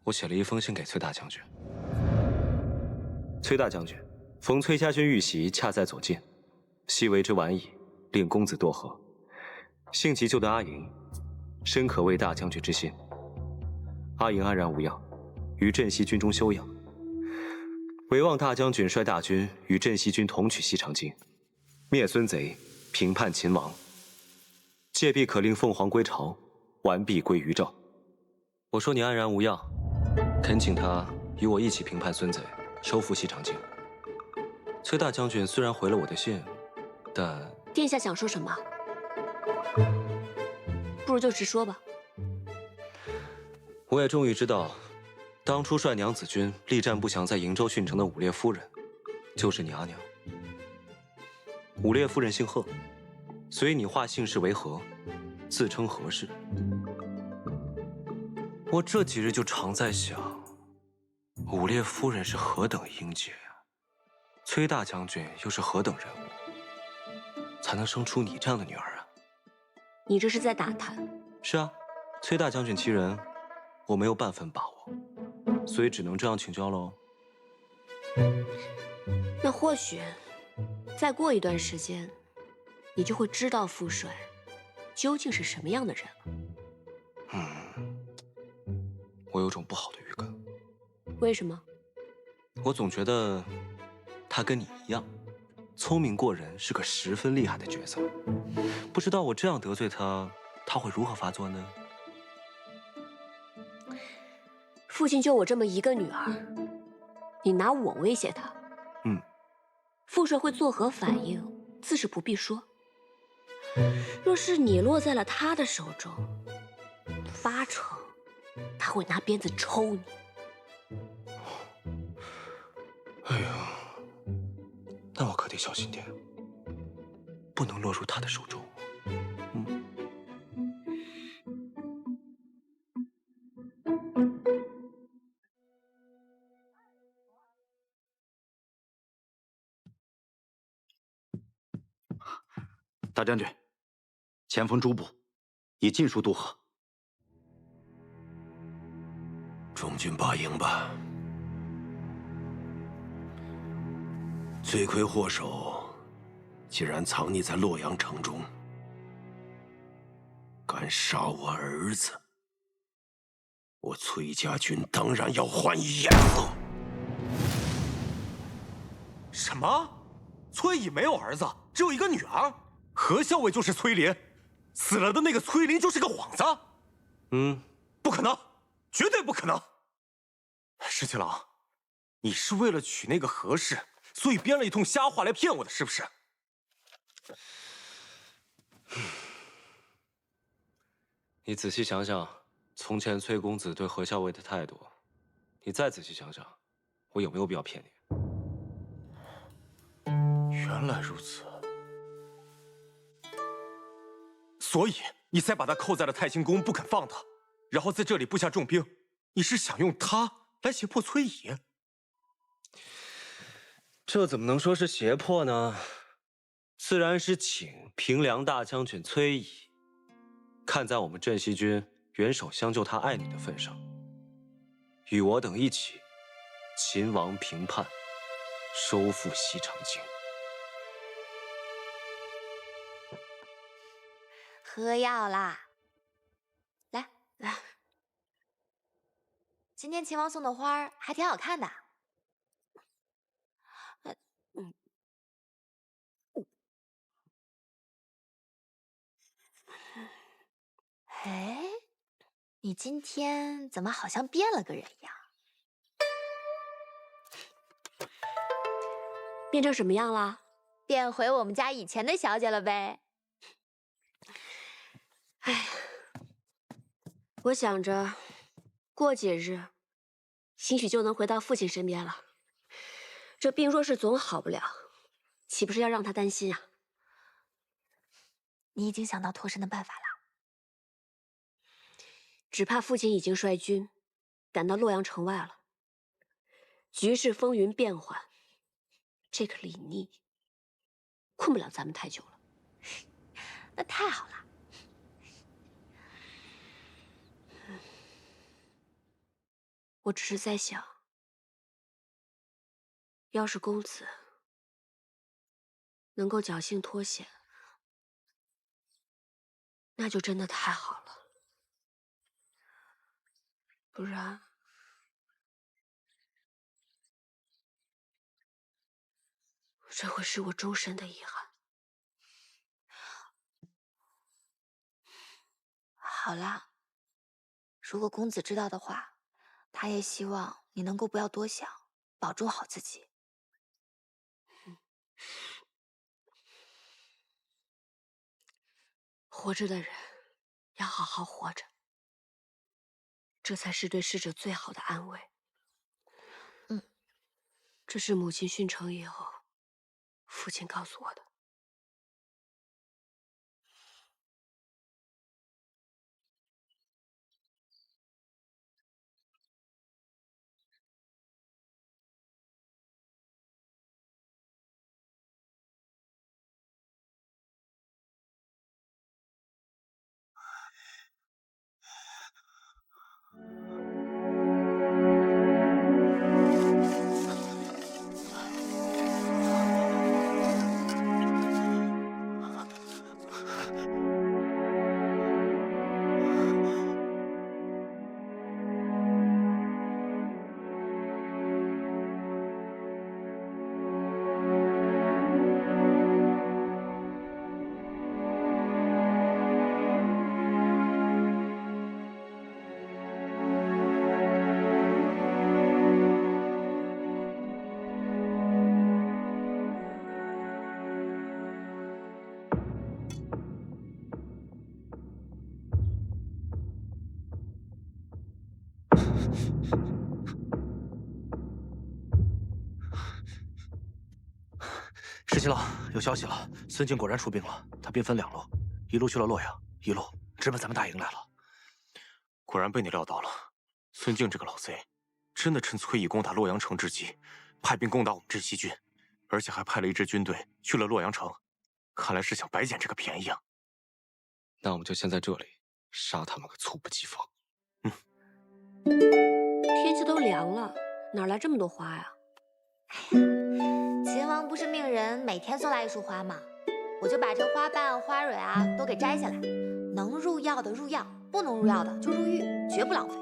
我写了一封信给崔大将军。崔大将军，逢崔家军遇袭，恰在左近，昔为之晚矣，令公子堕河。幸其救得阿银，深可为大将军之心。阿银安然无恙，于镇西军中休养。唯望大将军率大军与镇西军同取西长京，灭孙贼，平叛秦王。届必可令凤凰归巢，完璧归于赵。我说你安然无恙，恳请他与我一起平叛孙贼，收复西长京。崔大将军虽然回了我的信，但殿下想说什么？不如就直说吧。我也终于知道，当初率娘子军力战不降在瀛州郡城的武烈夫人，就是你阿娘。武烈夫人姓贺，所以你化姓氏为何，自称何氏。我这几日就常在想，武烈夫人是何等英杰呀，崔大将军又是何等人物，才能生出你这样的女儿啊？你这是在打探？是啊，崔大将军其人，我没有半分把握，所以只能这样请教喽。那或许再过一段时间，你就会知道傅帅究竟是什么样的人了。我有种不好的预感。为什么？我总觉得他跟你一样，聪明过人，是个十分厉害的角色。不知道我这样得罪他，他会如何发作呢？父亲就我这么一个女儿，你拿我威胁他，傅帅会作何反应，自是不必说。若是你落在了他的手中，八成他会拿鞭子抽你。哎呀，那我可得小心点，不能落入他的手中。大将军，前锋诸部已尽数渡河。中军罢营吧。罪魁祸首竟然藏匿在洛阳城中，敢杀我儿子，我崔家军当然要还以颜色。什么？崔乙没有儿子，只有一个女儿？何校尉就是崔林，死了的那个崔林就是个幌子。不可能，绝对不可能！石七郎，你是为了娶那个何氏，所以编了一通瞎话来骗我的，是不是？你仔细想想，从前崔公子对何校尉的态度，你再仔细想想，我有没有必要骗你？原来如此，所以你才把他扣在了太清宫，不肯放他，然后在这里布下重兵。你是想用他来胁迫崔乙？这怎么能说是胁迫呢？自然是请平凉大将军崔乙，看在我们镇西军元首相救他爱女的份上，与我等一起秦王平叛，收复西长京。喝药啦！来来，今天秦王送的花还挺好看的。哎，你今天怎么好像变了个人一样？变成什么样了？变回我们家以前的小姐了呗。哎呀，我想着过几日，兴许就能回到父亲身边了。这病若是总好不了，岂不是要让他担心啊？你已经想到脱身的办法了？只怕父亲已经率军赶到洛阳城外了，局势风云变幻，这个李逆困不了咱们太久了。那太好了。我只是在想，要是公子能够侥幸脱险，那就真的太好了。不然，这会是我终身的遗憾。好啦，如果公子知道的话，他也希望你能够不要多想，保重好自己。活着的人要好好活着，这才是对逝者最好的安慰。这是母亲殉城以后，父亲告诉我的。石七郎，有消息了，孙敬果然出兵了，他兵分2路，一路去了洛阳，一路直奔咱们大营来了。果然被你料到了，孙敬这个老贼，真的趁崔乙攻打洛阳城之机，派兵攻打我们镇西军，而且还派了一支军队去了洛阳城，看来是想白捡这个便宜啊。那我们就先在这里杀他们个猝不及防。天气都凉了，哪来这么多花呀？秦王不是命人每天送来一束花吗？我就把这花瓣、花蕊啊都给摘下来，能入药的入药，不能入药的就入浴，绝不浪费。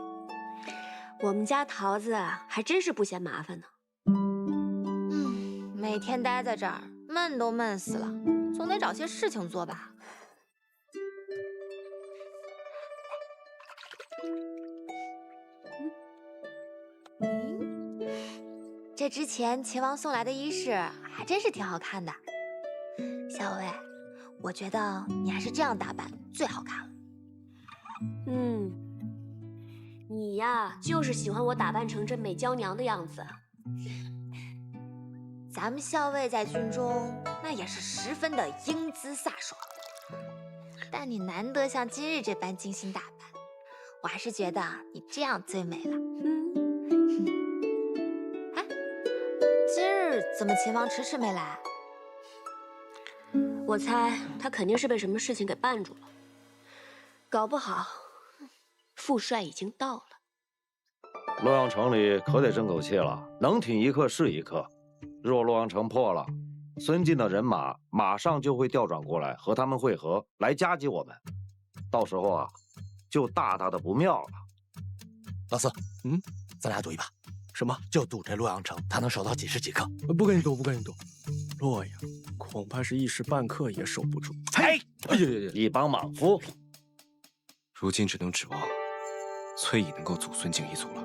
我们家桃子还真是不嫌麻烦呢。每天待在这儿，闷都闷死了，总得找些事情做吧。这之前秦王送来的衣饰还真是挺好看的。小薇，我觉得你还是这样打扮最好看了。你呀，就是喜欢我打扮成这美娇娘的样子。咱们校尉在军中那也是十分的英姿飒爽，但你难得像今日这般精心打扮，我还是觉得你这样最美了。今日怎么秦王迟迟没来？我猜他肯定是被什么事情给绊住了，搞不好副帅已经到了。洛阳城里可得争口气了，能挺一刻是一刻。若洛阳城破了，孙敬的人马马上就会调转过来和他们会合，来夹击我们。到时候啊，就大大的不妙了。老四，咱俩赌一把。什么？就赌这洛阳城，他能守到几时几刻？不跟你赌，不跟你赌。洛阳恐怕是一时半刻也守不住。嘿，一帮莽夫！如今只能指望崔乙能够阻孙敬一卒了。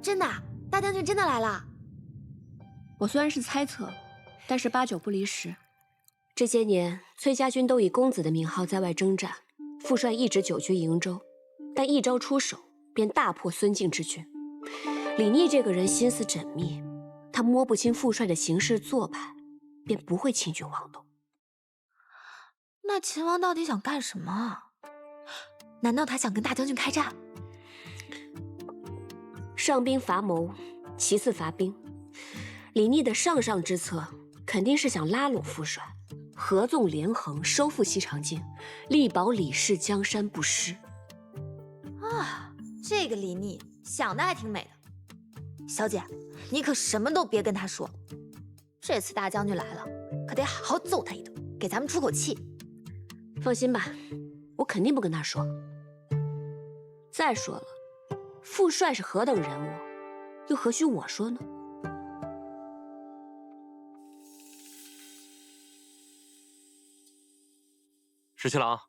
真的，大将军真的来了。我虽然是猜测，但是8、9不离十。这些年，崔家军都以公子的名号在外征战，副帅一直久居营州，但一招出手便大破孙敬之军。李逆这个人心思缜密，他摸不清副帅的行事做派，便不会轻举妄动。那秦王到底想干什么啊？难道他想跟大将军开战？上兵伐谋，其次伐兵。李逆的上上之策肯定是想拉拢副帅，合纵连横，收复西长京，力保李氏江山不失。啊，这个李逆想的还挺美的。小姐，你可什么都别跟他说。这次大将军来了，可得好好揍他一顿，给咱们出口气。放心吧，我肯定不跟他说。再说了，副帅是何等人物，又何须我说呢？十七郎，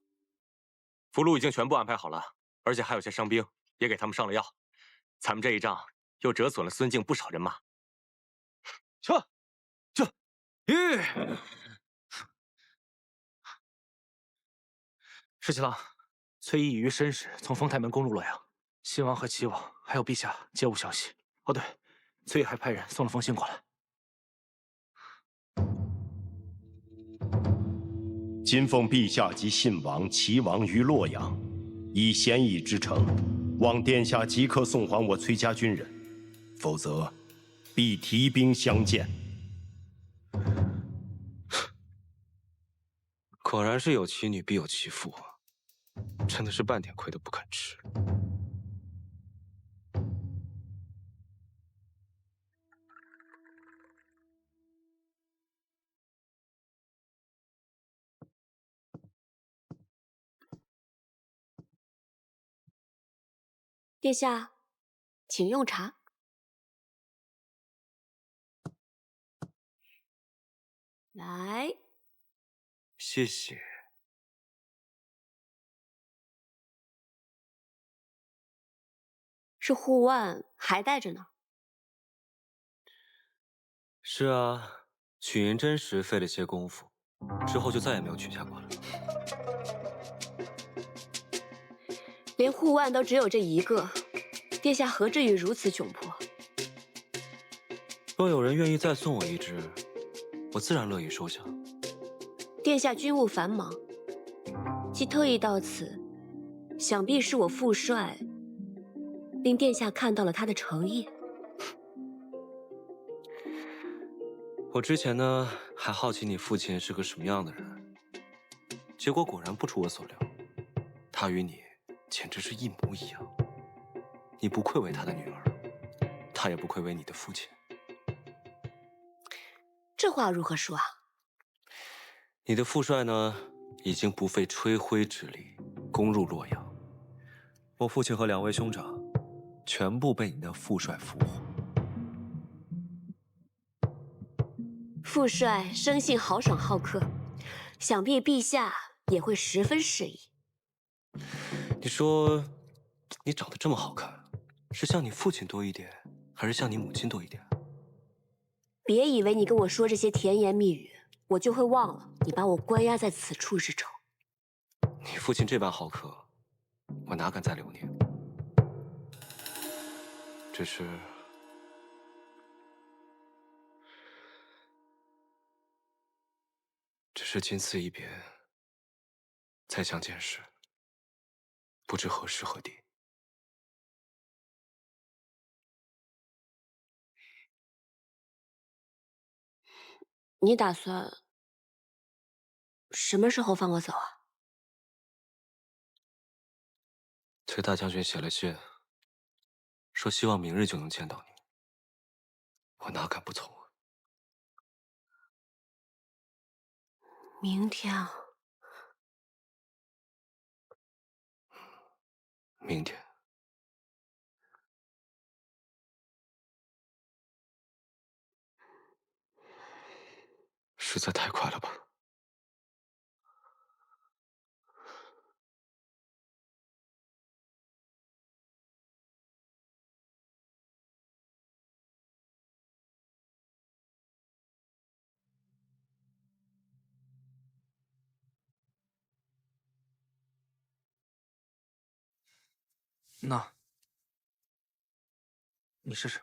俘虏已经全部安排好了，而且还有些伤兵也给他们上了药。咱们这一仗又折损了孙敬不少人马。撤！十七郎，崔毅于申时从丰台门攻入洛阳，新王和齐王还有陛下皆无消息。哦对，崔毅还派人送了封信过来。今奉陛下及信王、齐王于洛阳，以咸邑之城，望殿下即刻送还我崔家军人，否则必提兵相见。果然是有其女必有其父，真的是半点亏都不肯吃。殿下，请用茶。来，谢谢。是护腕还带着呢。是啊，取银针时费了些功夫，之后就再也没有取下过了。连护腕都只有这一个，殿下何至于如此窘迫？若有人愿意再送我一只，我自然乐意收下。殿下军务繁忙，既特意到此，想必是我父帅令殿下看到了他的诚意。我之前呢，还好奇你父亲是个什么样的人，结果果然不出我所料，他与你简直是一模一样。你不愧为他的女儿，他也不愧为你的父亲。这话如何说啊？你的父帅呢，已经不费吹灰之力攻入洛阳，我父亲和2位兄长全部被你的父帅俘获。父帅生性豪爽好客，想必陛下也会十分适宜。你说，你长得这么好看，是像你父亲多一点，还是像你母亲多一点？别以为你跟我说这些甜言蜜语，我就会忘了你把我关押在此处之仇。你父亲这般好客，我哪敢再留念？只是仅此一别，再相见时，不知何时何地。你打算什么时候放我走啊？崔大将军写了信，说希望明日就能见到你，我哪敢不从啊？明天啊？明天。实在太快了吧？那，你试试。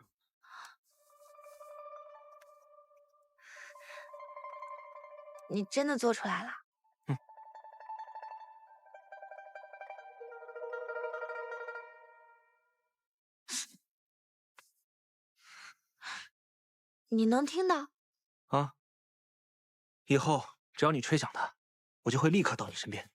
你真的做出来了？嗯，你能听到？啊，以后只要你吹响它，我就会立刻到你身边。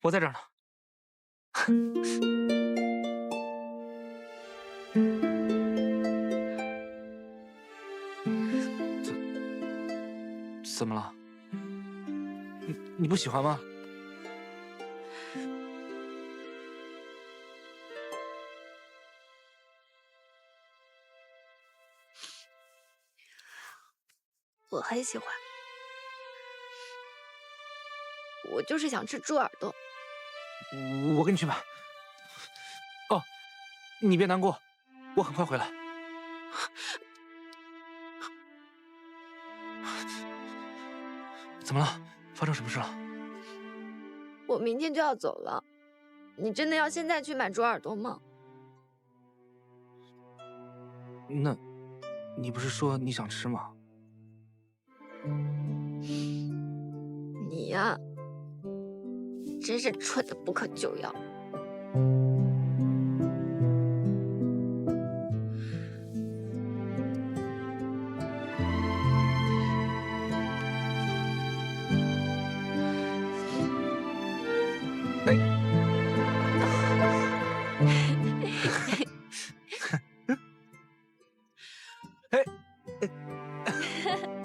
我在这儿呢。怎么了？你不喜欢吗？我很喜欢，我就是想吃猪耳朵。我跟你去买。哦，你别难过，我很快回来。怎么了？发生什么事了？我明天就要走了，你真的要现在去买猪耳朵吗？那，你不是说你想吃吗？你呀，真是蠢的不可救药。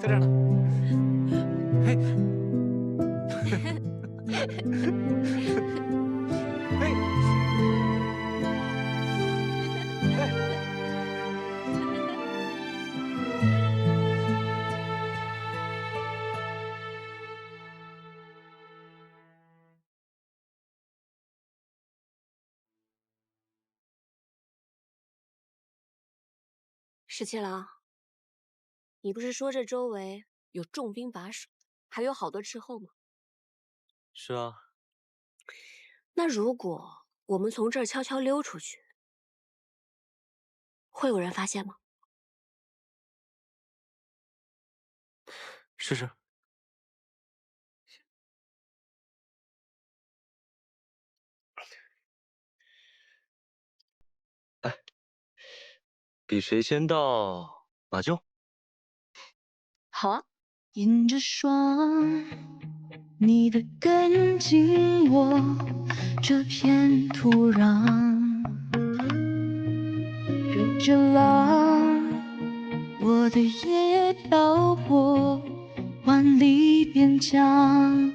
在这儿呢。嘿，嘿，十七郎，你不是说这周围有重兵把守，还有好多斥候吗？是啊。那如果我们从这儿悄悄溜出去，会有人发现吗？试试。比谁先到马厩。好啊。迎着霜，你的根紧握这片土壤，跟着浪，我的夜漂泊万里边疆，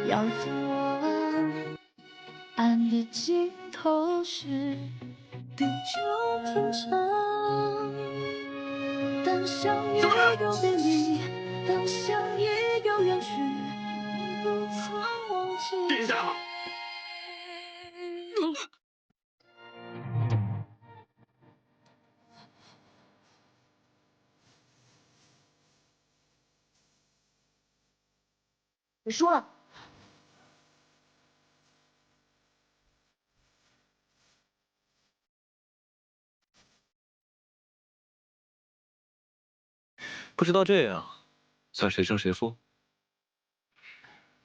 要做岸的尽头是地久天长。当相遇又别离，当相依又远去，你不曾忘记。殿下。你输了。不知道这样算谁胜谁负？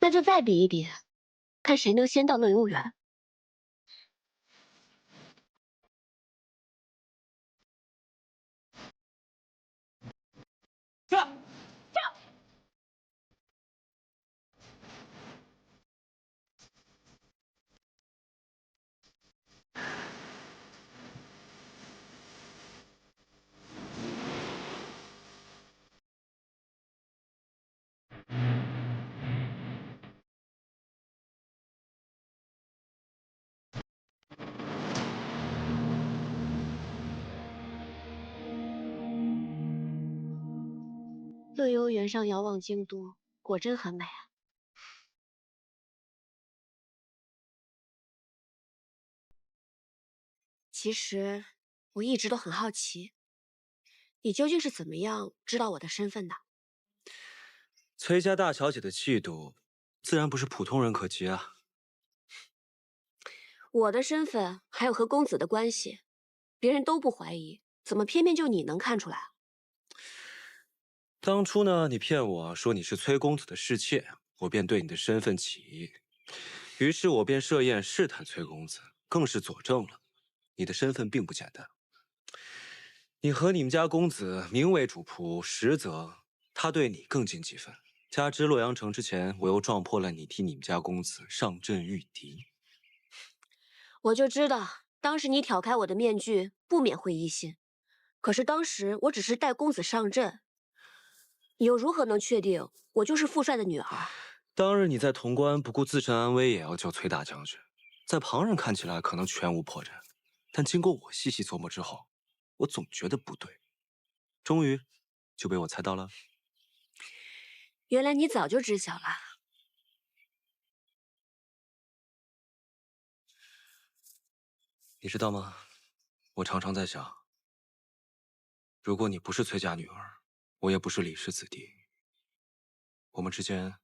那就再比一比，看谁能先到乐游园。乐游原上遥望京都，果真很美啊。其实我一直都很好奇，你究竟是怎么样知道我的身份的？崔家大小姐的气度，自然不是普通人可及啊。我的身份还有和公子的关系，别人都不怀疑，怎么偏偏就你能看出来啊？当初呢，你骗我说你是崔公子的侍妾，我便对你的身份起疑，于是我便设宴试探崔公子，更是佐证了你的身份并不简单。你和你们家公子名为主仆，实则他对你更尽几分。加之洛阳城之前，我又撞破了你替你们家公子上阵御敌。我就知道，当时你挑开我的面具，不免会疑心。可是当时我只是带公子上阵，你又如何能确定我就是父帅的女儿？当日你在潼关不顾自身安危，也要救崔大将军，在旁人看起来可能全无破绽，但经过我细细琢磨之后，我总觉得不对，终于就被我猜到了。原来你早就知晓了。你知道吗？我常常在想，如果你不是崔家女儿，我也不是李氏子弟，我们之间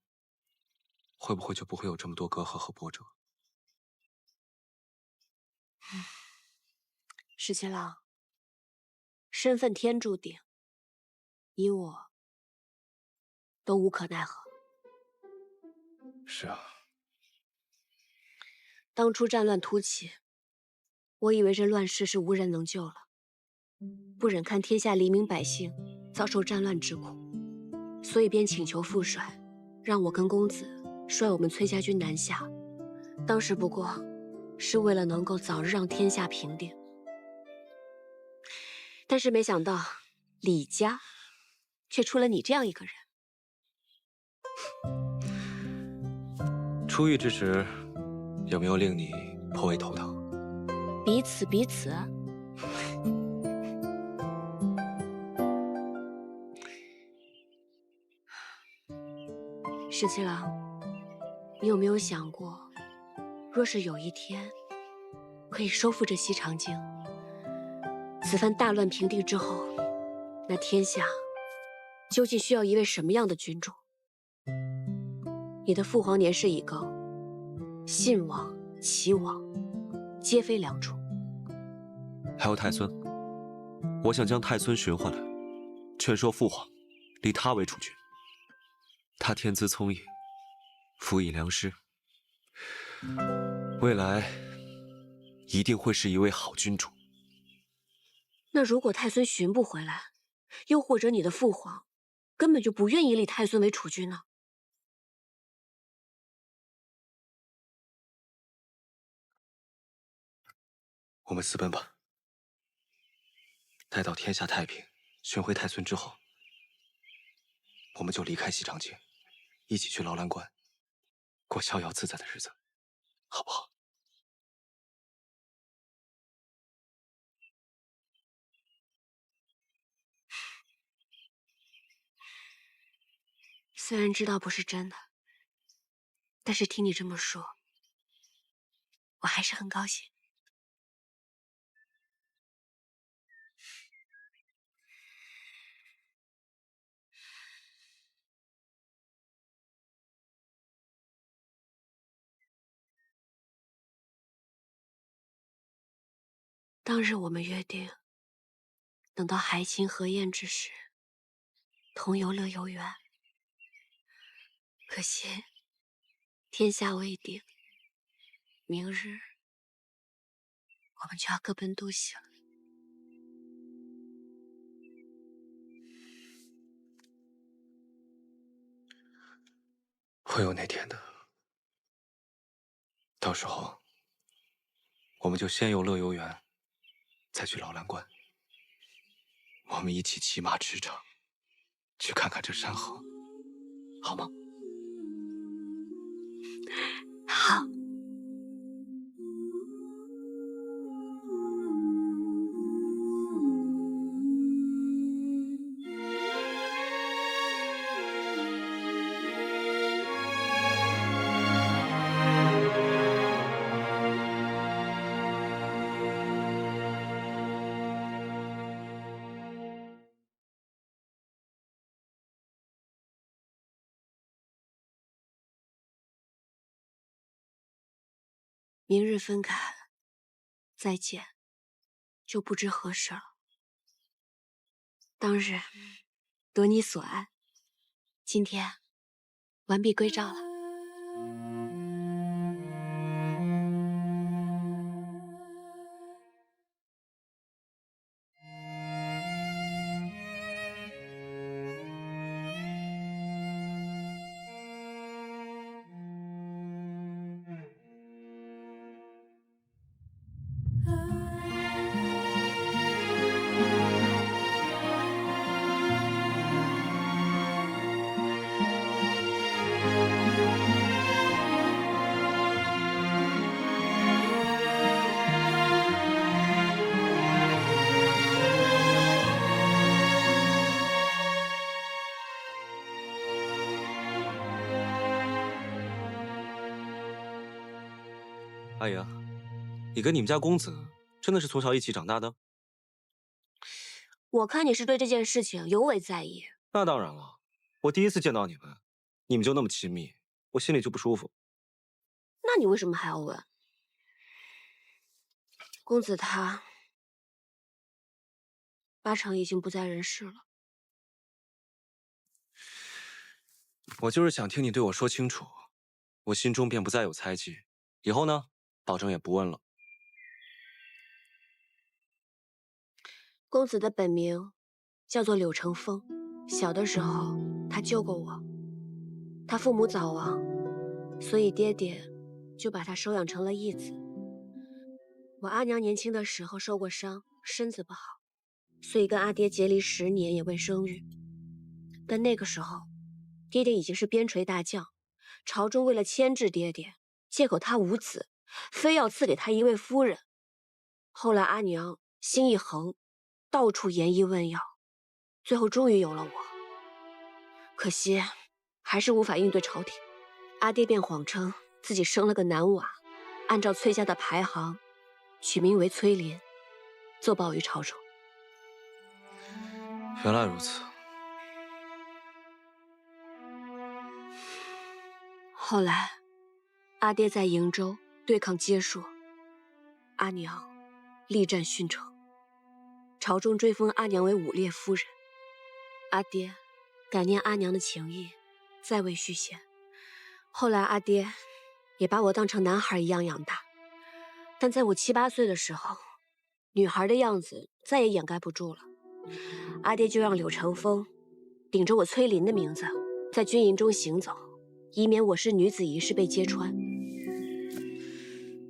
会不会就不会有这么多隔阂和波折？十七郎，身份天注定，你我都无可奈何。是啊，当初战乱突起，我以为这乱世是无人能救了，不忍看天下黎民百姓遭受战乱之苦，所以便请求父帅，让我跟公子率我们崔家军南下。当时不过是为了能够早日让天下平定，但是没想到李家却出了你这样一个人。出狱之时，有没有令你颇为头疼？彼此彼此。十七郎，你有没有想过，若是有一天可以收复这西长京，此番大乱平定之后，那天下究竟需要一位什么样的君主？你的父皇年事已高，信王、齐王皆非良主。还有太孙，我想将太孙寻回来，劝说父皇立他为储君。他天资聪颖，辅以良师，未来一定会是一位好君主。那如果太孙寻不回来，又或者你的父皇根本就不愿意立太孙为储君呢？我们私奔吧。待到天下太平，寻回太孙之后，我们就离开西长京，一起去劳兰关，过逍遥自在的日子，好不好？虽然知道不是真的，但是听你这么说，我还是很高兴。当日我们约定，等到海清河晏之时，同游乐游园。可惜天下未定，明日我们就要各奔东西了。会有那天的。到时候，我们就先游乐游园，再去劳兰关。我们一起骑马驰骋，去看看这山河，好吗？好。明日分开，再见，就不知何时了。当日，夺你所爱。今天完璧归赵了。阿爷，你跟你们家公子真的是从小一起长大的？我看你是对这件事情尤为在意。那当然了，我第一次见到你们，你们就那么亲密，我心里就不舒服。那你为什么还要问？公子他八成已经不在人世了。我就是想听你对我说清楚，我心中便不再有猜忌。以后呢，保证也不问了。公子的本名叫做柳成风，小的时候他救过我。他父母早亡，所以爹爹就把他收养成了义子。我阿娘年轻的时候受过伤，身子不好，所以跟阿爹结离10年也未生育。但那个时候，爹爹已经是边陲大将，朝中为了牵制爹爹，借口他无子，非要赐给他一位夫人。后来阿娘心一横，到处研医问药，最后终于有了我。可惜还是无法应对朝廷，阿爹便谎称自己生了个男娃，按照崔家的排行，取名为崔林，奏报于朝中。原来如此。后来，阿爹在瀛州对抗接硕，阿娘力战殉城，朝中追封阿娘为武烈夫人。阿爹感念阿娘的情谊，再未续弦。后来阿爹也把我当成男孩一样养大，但在我7、8岁的时候，女孩的样子再也掩盖不住了。阿爹就让柳成风顶着我崔林的名字，在军营中行走，以免我是女子一事被揭穿。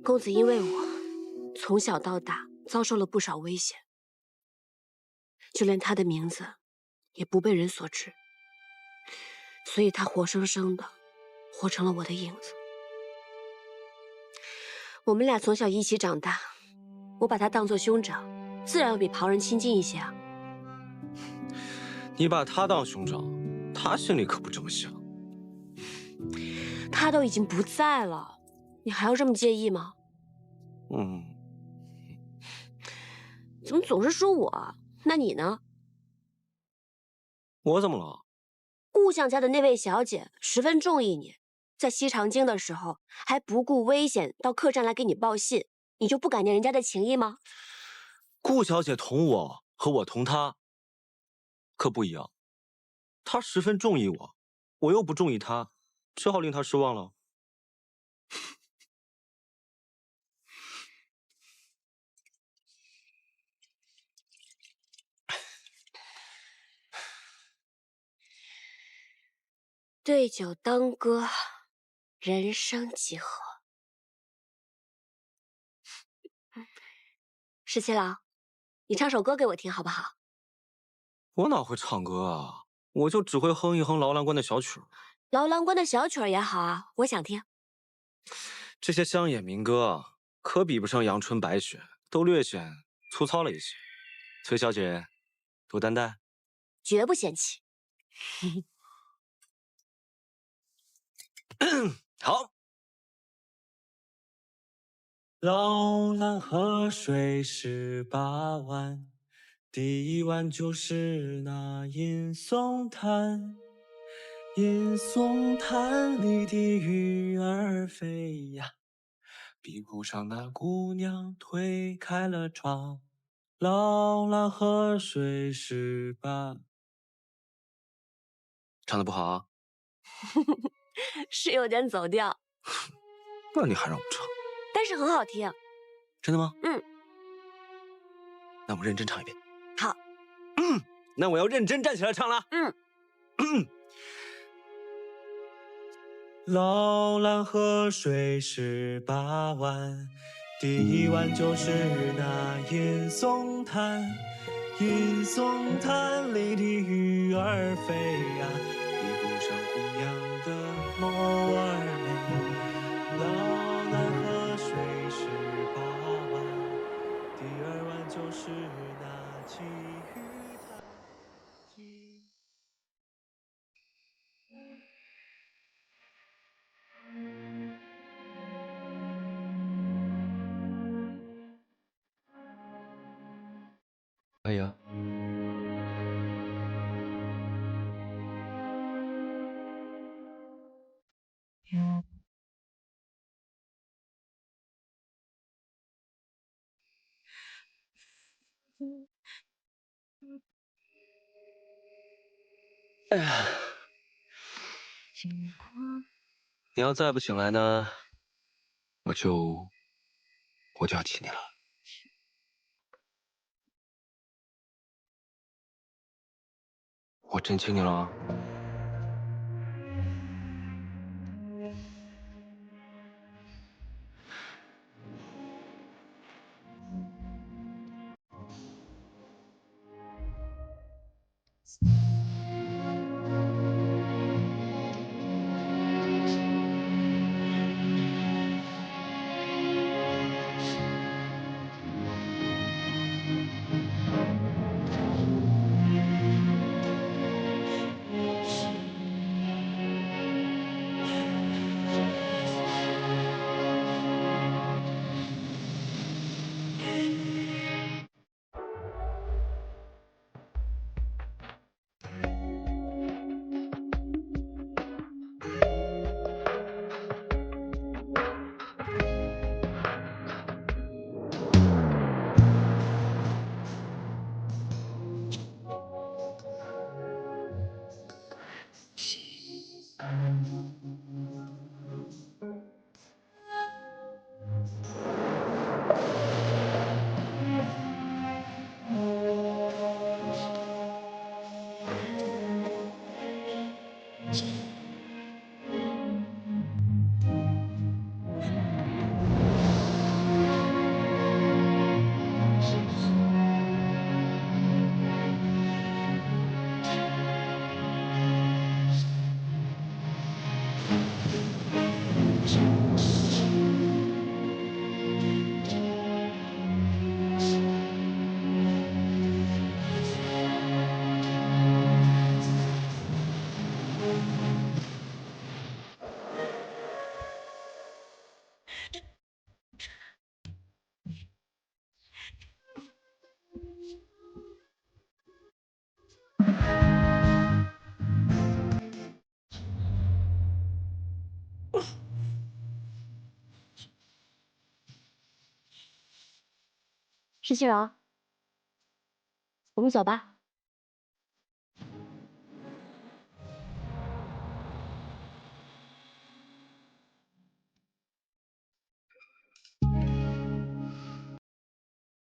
公子因为我从小到大遭受了不少危险，就连他的名字也不被人所知，所以他活生生的活成了我的影子。我们俩从小一起长大，我把他当作兄长，自然要比旁人亲近一些啊。你把他当兄长，他心里可不这么想。他都已经不在了，你还要这么介意吗？怎么总是说我？那你呢？我怎么了？顾相家的那位小姐十分中意你，在西长京的时候还不顾危险到客栈来给你报信，你就不感念人家的情谊吗？顾小姐同我和我同她可不一样，她十分中意我，我又不中意她，只好令她失望了。对酒当歌，人生几何？十七郎，你唱首歌给我听好不好？我哪会唱歌啊？我就只会哼一哼劳兰关的小曲儿。劳兰关的小曲儿也好啊，我想听。这些乡野民歌可比不上阳春白雪，都略显粗糙了一些。崔小姐，多担待。绝不嫌弃。好。劳兰河水18弯，第一弯就是那银松潭。银松潭里的鱼儿飞呀，碧湖上那姑娘推开了窗。劳兰河水18唱的不好啊？是有点走调，那你还让我唱？但是很好听。真的吗？嗯。那我认真唱一遍。好。那我要认真站起来唱了。老兰河水18弯，第一弯就是那银松滩。银松滩里的鱼儿飞呀，比不上红娘的眸儿美。老兰河水18弯，第二弯就是那鲫鱼滩。可以啊。哎呀，你要再不醒来呢，我就要亲你了。我真亲你了啊！石欣柔，我们走吧。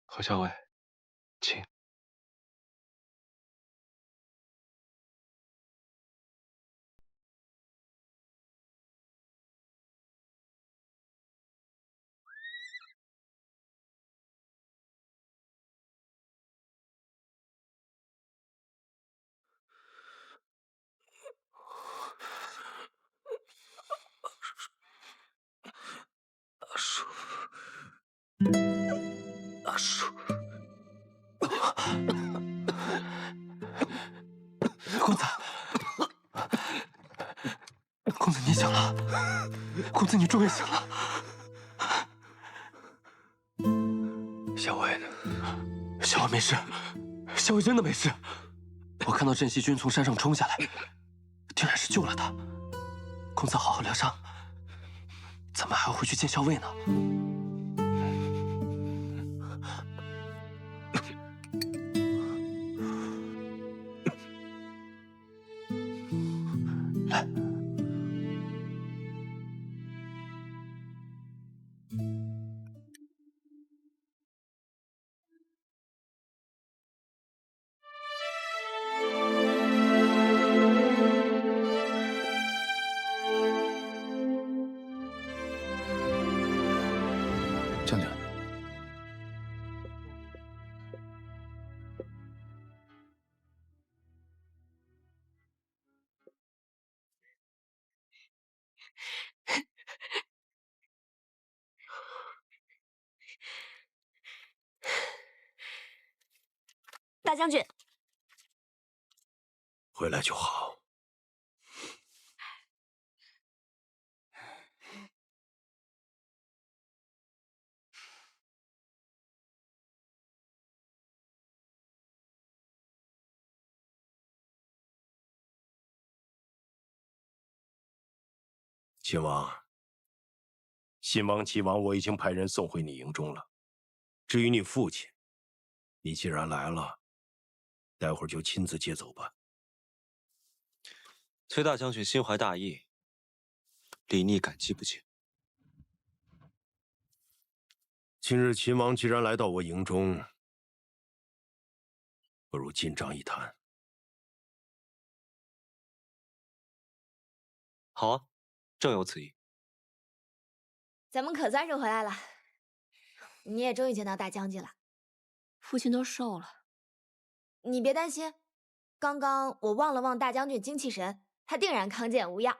何校尉，请。阿叔，公子，公子你醒了，公子你终于醒了。校尉，校尉没事，校尉真的没事。我看到镇西军从山上冲下来，竟然是救了他。公子好好疗伤，咱们还要回去见校尉呢。大将军，回来就好。秦王，信王、齐王，我已经派人送回你营中了。至于你父亲，你既然来了，待会儿就亲自接走吧。崔大将军心怀大义，李逆感激不尽。今日秦王既然来到我营中，不如进帐一谈。好啊，正有此意。咱们可算是回来了，你也终于见到大将军了。父亲都瘦了，你别担心，刚刚我望了望大将军精气神，他定然康健无恙。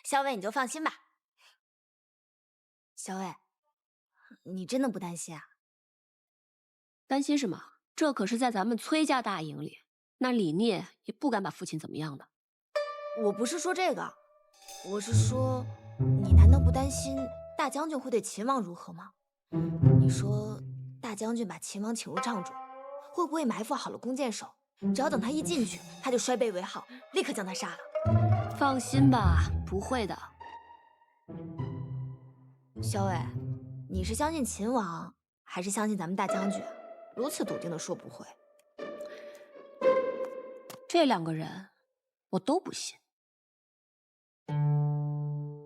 校尉你就放心吧。校尉，你真的不担心啊？担心什么？这可是在咱们崔家大营里，那李聂也不敢把父亲怎么样的。我不是说这个，我是说，你难道不担心大将军会对秦王如何吗？你说大将军把秦王请入帐中，会不会埋伏好了弓箭手？只要等他一进去，他就摔背为号，立刻将他杀了。放心吧，不会的。校尉，你是相信秦王，还是相信咱们大将军？如此笃定的说不会，这两个人我都不信。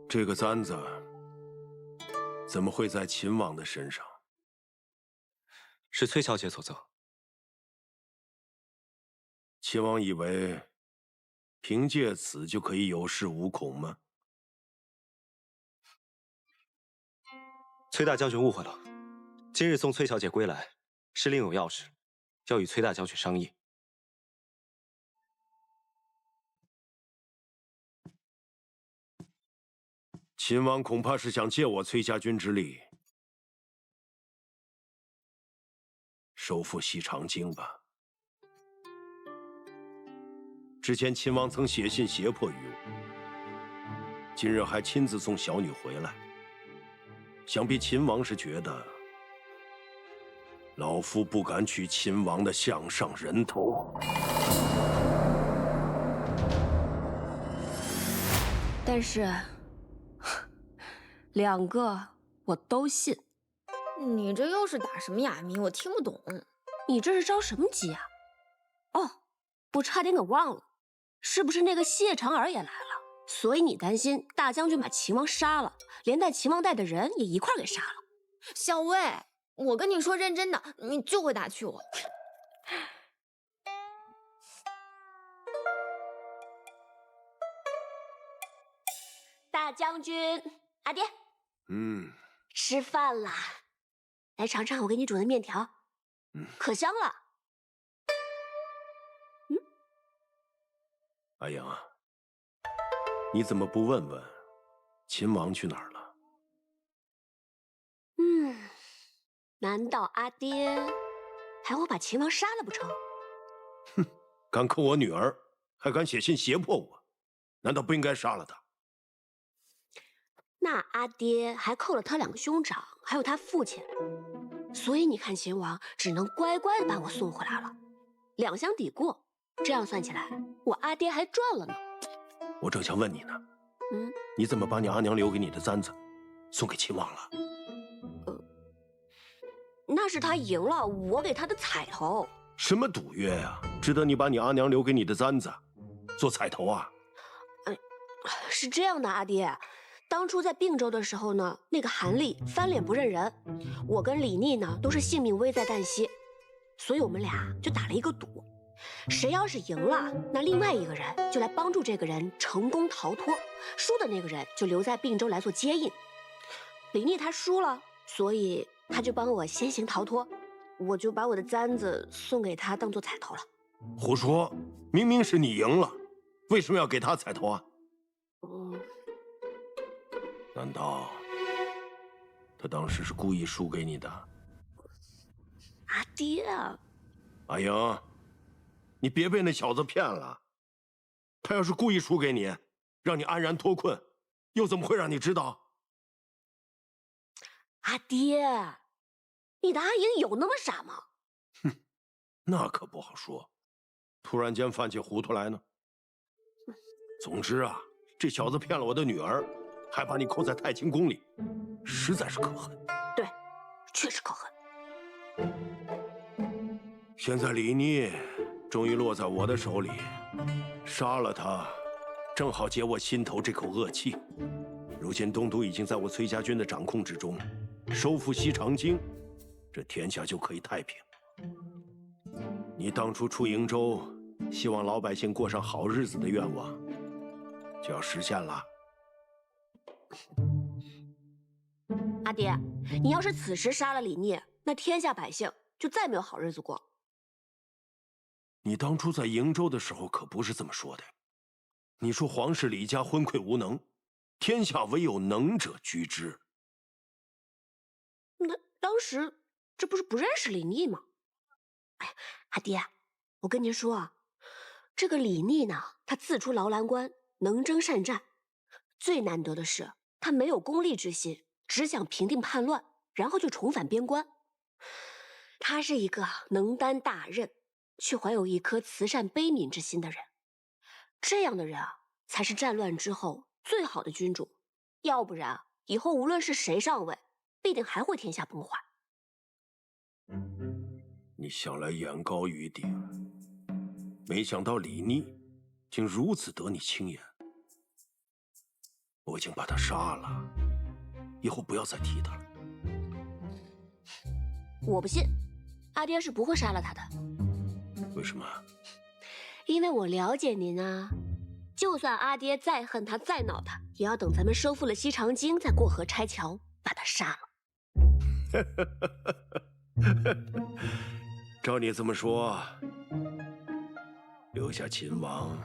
这个簪子怎么会在秦王的身上？是崔小姐所赠。秦王以为凭借此就可以有恃无恐吗？崔大将军误会了，今日送崔小姐归来，是另有要事，要与崔大将军商议。秦王恐怕是想借我崔家军之力，收复西长京吧。之前秦王曾写信胁迫于我，今日还亲自送小女回来，想必秦王是觉得老夫不敢取秦王的项上人头。但是两个我都信。你这又是打什么哑谜？我听不懂。你这是着什么急啊？哦，我差点给忘了，是不是那个谢长儿也来了？所以你担心大将军把秦王杀了，连带秦王带的人也一块给杀了。校尉，我跟你说认真的，你就会打趣我。大将军，阿爹，吃饭啦！来尝尝我给你煮的面条，可香了。阿阳啊，你怎么不问问秦王去哪儿了？难道阿爹还会把秦王杀了不成？哼，敢扣我女儿，还敢写信胁迫我，难道不应该杀了他？那阿爹还扣了他两个兄长，还有他父亲，所以你看秦王只能乖乖的把我送回来了，两相抵过，这样算起来，我阿爹还赚了呢。我正想问你呢，你怎么把你阿娘留给你的簪子送给秦王了？那是他赢了，我给他的彩头。什么赌约呀？值得你把你阿娘留给你的簪子做彩头啊？是这样的，阿爹。当初在并州的时候呢，那个韩立翻脸不认人，我跟李逆呢都是性命危在旦夕，所以我们俩就打了一个赌，谁要是赢了，那另外一个人就来帮助这个人成功逃脱，输的那个人就留在并州来做接应。李逆他输了，所以他就帮我先行逃脱，我就把我的簪子送给他当做彩头了。胡说，明明是你赢了，为什么要给他彩头啊？难道他当时是故意输给你的？阿爹，阿莹，你别被那小子骗了。他要是故意输给你，让你安然脱困，又怎么会让你知道？阿爹，你的阿莹有那么傻吗？那可不好说，突然间犯起糊涂来呢。总之啊，这小子骗了我的女儿，还把你扣在太清宫里，实在是可恨。对，确实可恨。现在李逆终于落在我的手里，杀了他，正好解我心头这口恶气。如今东都已经在我崔家军的掌控之中，收复西长京，这天下就可以太平。你当初出瀛州，希望老百姓过上好日子的愿望，就要实现了。阿爹，你要是此时杀了李逆，那天下百姓就再没有好日子过。你当初在瀛州的时候可不是这么说的，你说皇室李家昏聩无能，天下唯有能者居之。那当时这不是不认识李逆吗？哎呀，阿爹，我跟您说啊，这个李逆呢，他自出劳兰关，能征善战，最难得的是他没有功利之心，只想平定叛乱，然后就重返边关。他是一个能担大任，却怀有一颗慈善悲悯之心的人。这样的人啊，才是战乱之后最好的君主。要不然，以后无论是谁上位，必定还会天下崩坏。你向来眼高于顶，没想到李逆竟如此得你青眼。我已经把他杀了，以后不要再提他了。我不信，阿爹是不会杀了他的。为什么？因为我了解您啊，就算阿爹再恨他再恼他，也要等咱们收复了西长京，再过河拆桥，把他杀了。照你这么说，留下秦王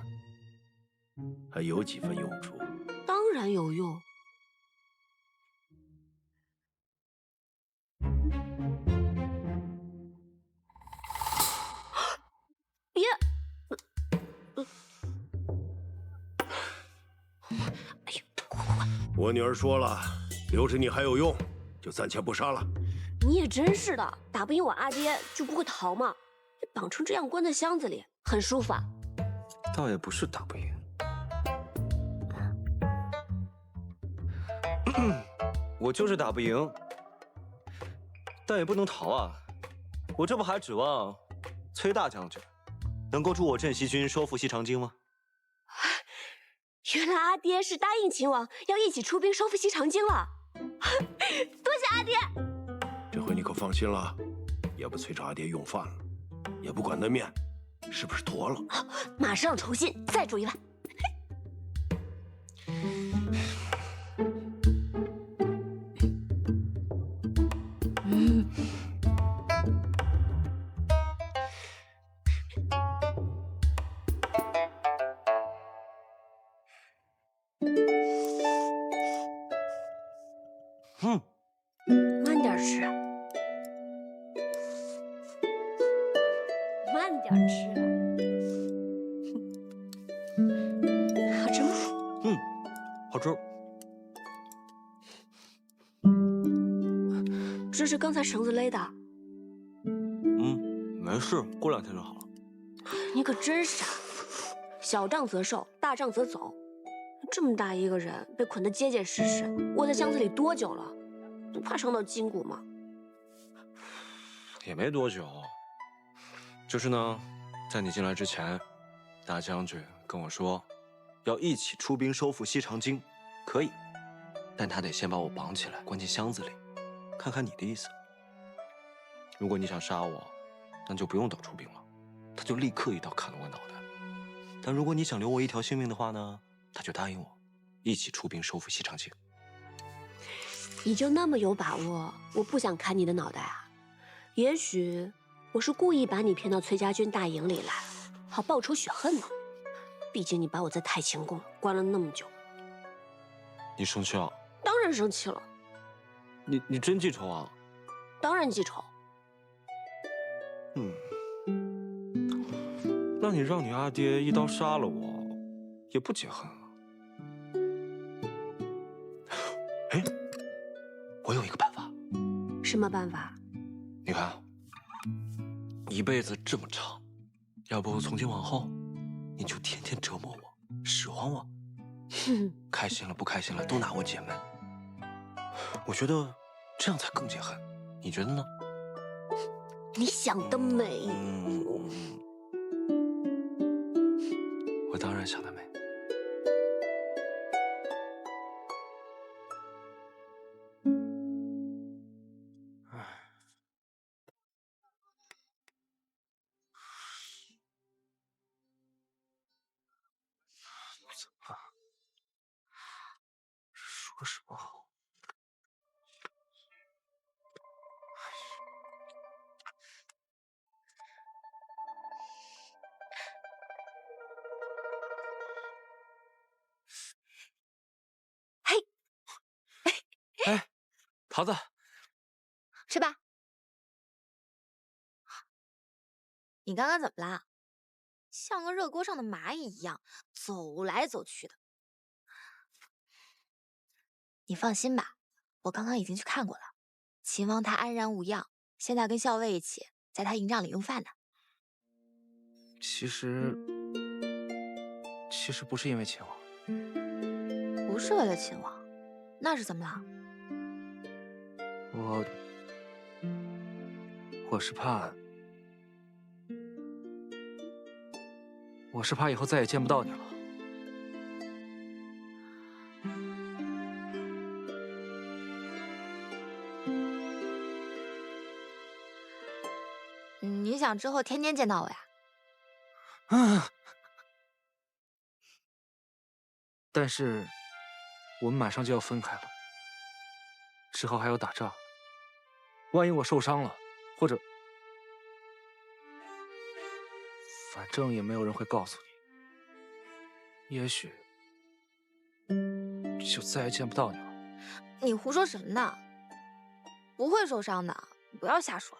还有几分用处？当然有用。别！哎呦，快！我女儿说了，留着你还有用，就暂且不杀了。你也真是的，打不赢我阿爹就不会逃嘛。绑成这样关在箱子里，很舒服啊。倒也不是打不赢，我就是打不赢，但也不能逃啊。我这不还指望崔大将军能够助我镇西军收复西长京吗？原来阿爹是答应秦王要一起出兵收复西长京了，多谢阿爹。这回你可放心了，也不催着阿爹用饭了，也不管那面是不是坨了。马上酬信，再煮一碗。慢点吃，慢点吃。好吃吗？好吃。这是刚才绳子勒的。没事，过2天就好了。你可真傻，小仗则受，大仗则走。这么大一个人被捆得结结实实，窝在箱子里多久了？不怕伤到筋骨吗？也没多久，就是呢，在你进来之前，大将军跟我说，要一起出兵收复西长京，可以，但他得先把我绑起来，关进箱子里，看看你的意思。如果你想杀我，那就不用等出兵了，他就立刻一刀砍了我脑袋。但如果你想留我一条性命的话呢，他就答应我，一起出兵收复西长京。你就那么有把握？我不想砍你的脑袋啊！也许我是故意把你骗到崔家军大营里来，好报仇雪恨呢。毕竟你把我在太清宫关了那么久。你生气了？当然生气了，你真记仇啊？当然记仇。那你让你阿爹一刀杀了我，也不解恨啊。哎，我有一个办法。什么办法？你看，一辈子这么长，要不从今往后，你就天天折磨我，使唤我，开心了不开心了都拿我解闷。我觉得这样才更解恨，你觉得呢？你想得美。我当然想得美。说什么好？哎，桃子，吃吧。你刚刚怎么啦？像个热锅上的蚂蚁一样走来走去的。你放心吧，我刚刚已经去看过了，秦王他安然无恙，现在跟校尉一起在他营帐里用饭呢。其实不是因为秦王，不是为了秦王，那是怎么了？我是怕以后再也见不到你了。你想之后天天见到我呀？但是我们马上就要分开了，之后还要打仗，万一我受伤了，或者反正也没有人会告诉你，也许就再也见不到你了。你胡说什么呢？不会受伤的，不要瞎说。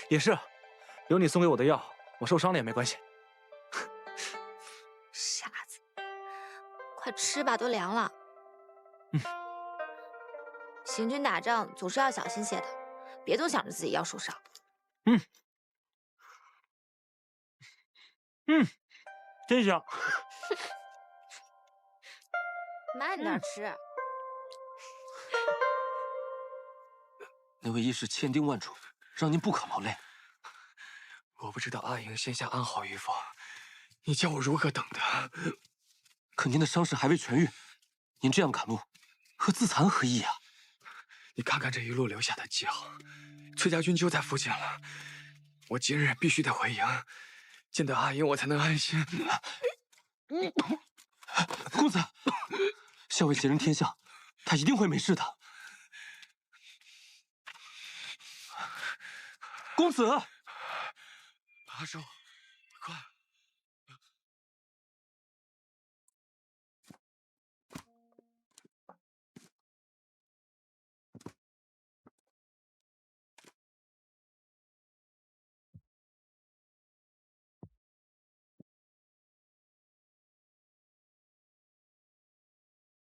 也是，有你送给我的药，我受伤了也没关系。傻子，快吃吧，都凉了。行军打仗总是要小心些的，别总想着自己要受伤。真香。慢点吃。那位医师千叮万嘱，让您不可劳累。我不知道阿莹现下安好与否，你叫我如何等他？可您的伤势还未痊愈，您这样赶路，和自残何异啊？你看看这一路留下的记号，崔家军就在附近了。我今日必须得回营，见到阿莹我才能安心。公子，校尉杰人天相，他一定会没事的。公子，阿寿，快！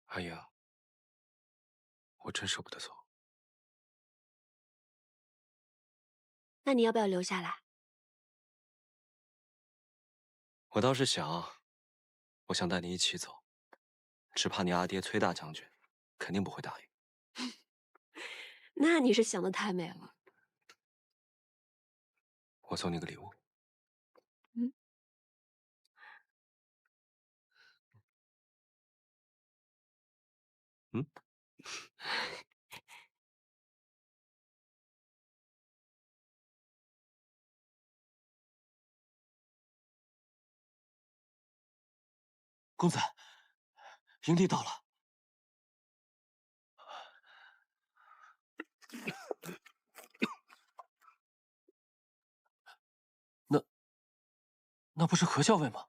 阿莹，我真舍不得走。那你要不要留下来？我倒是想，我想带你一起走，只怕你阿爹崔大将军肯定不会答应。那你是想的太美了。我送你个礼物。公子，营地到了。那不是何校尉吗？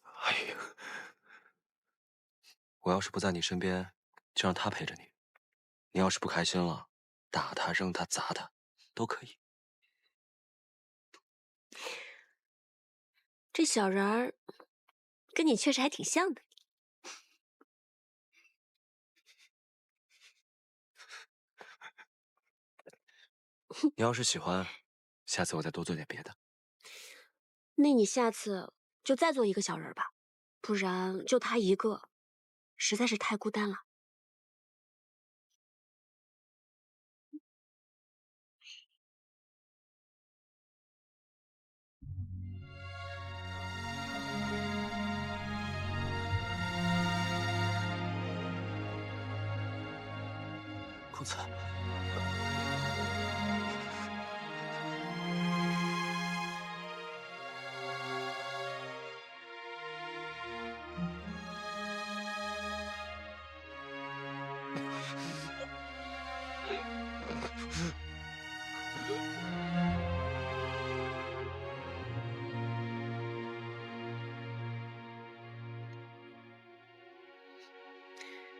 哎呀，我要是不在你身边，就让他陪着你。你要是不开心了，打他、扔他、砸他，都可以。这小人儿跟你确实还挺像的。你要是喜欢，下次我再多做点别的。那你下次就再做一个小人儿吧，不然就他一个，实在是太孤单了。公子，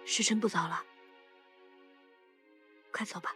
时辰不早了，快走吧。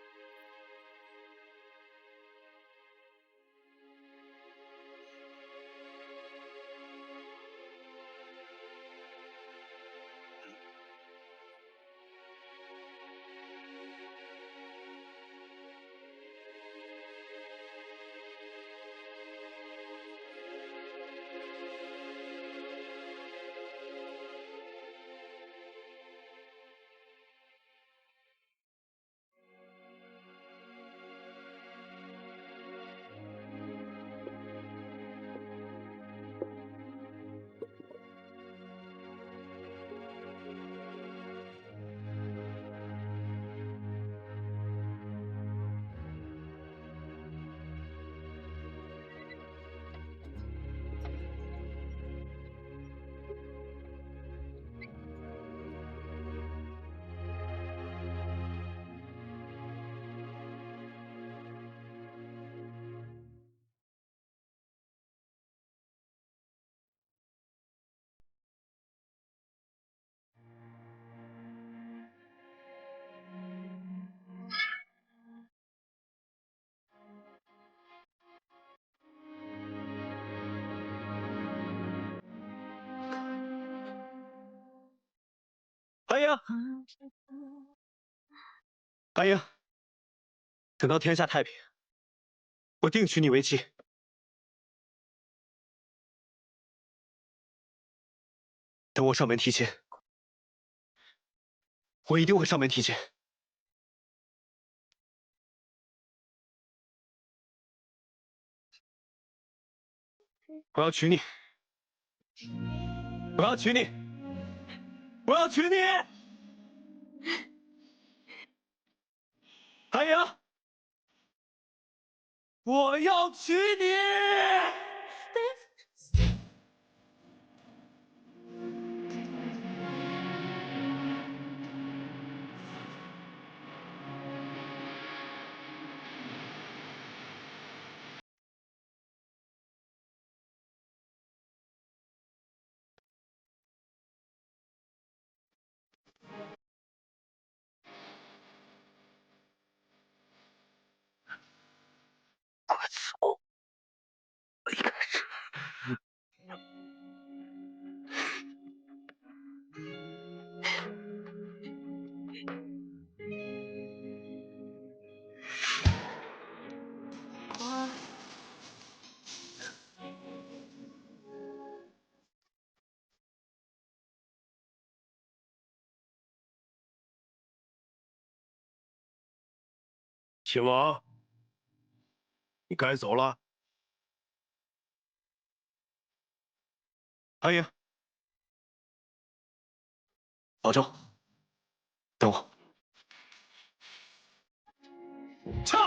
韩英，韩英，等到天下太平，我定娶你为妻。等我上门提亲，我一定会上门提亲。我要娶你，我要娶你，我要娶你！韩英，我要娶你！我操！一开始。亲王，你该走了。韩英，保重，等我。撤！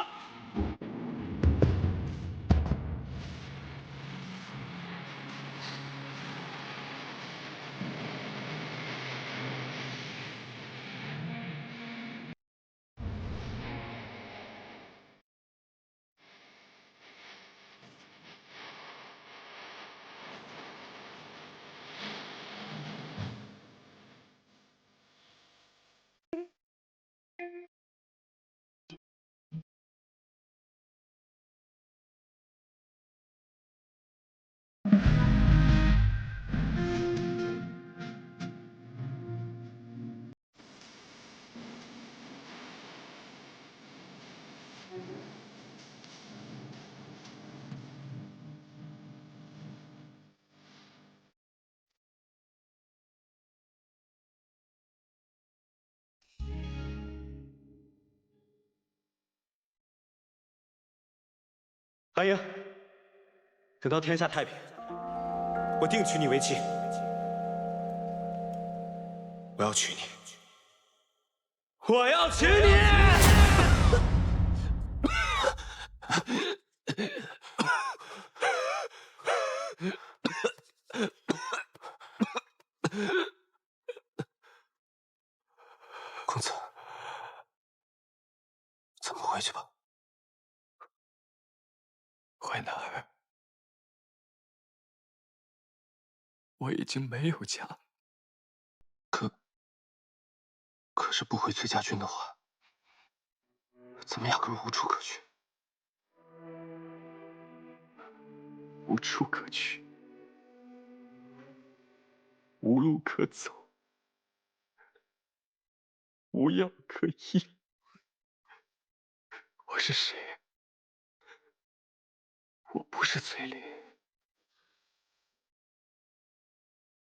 阿英，等到天下太平，我定娶你为妻。我要娶你，我要娶你！公子，咱们回去吧。回哪儿？我已经没有家了。可是不回崔家军的话，咱们压根无处可去。无处可去，无路可走，无药可医。我是谁？我不是崔林。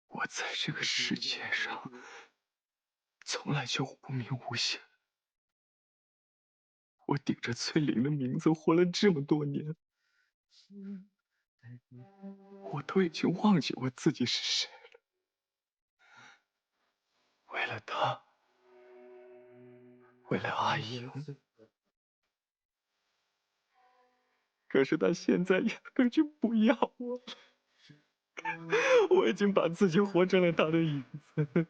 我在这个世界上从来就无名无姓。我顶着崔林的名字活了这么多年，我都已经忘记我自己是谁了。为了他，为了阿莹，可是他现在压根就不要我了。我已经把自己活成了他的影子，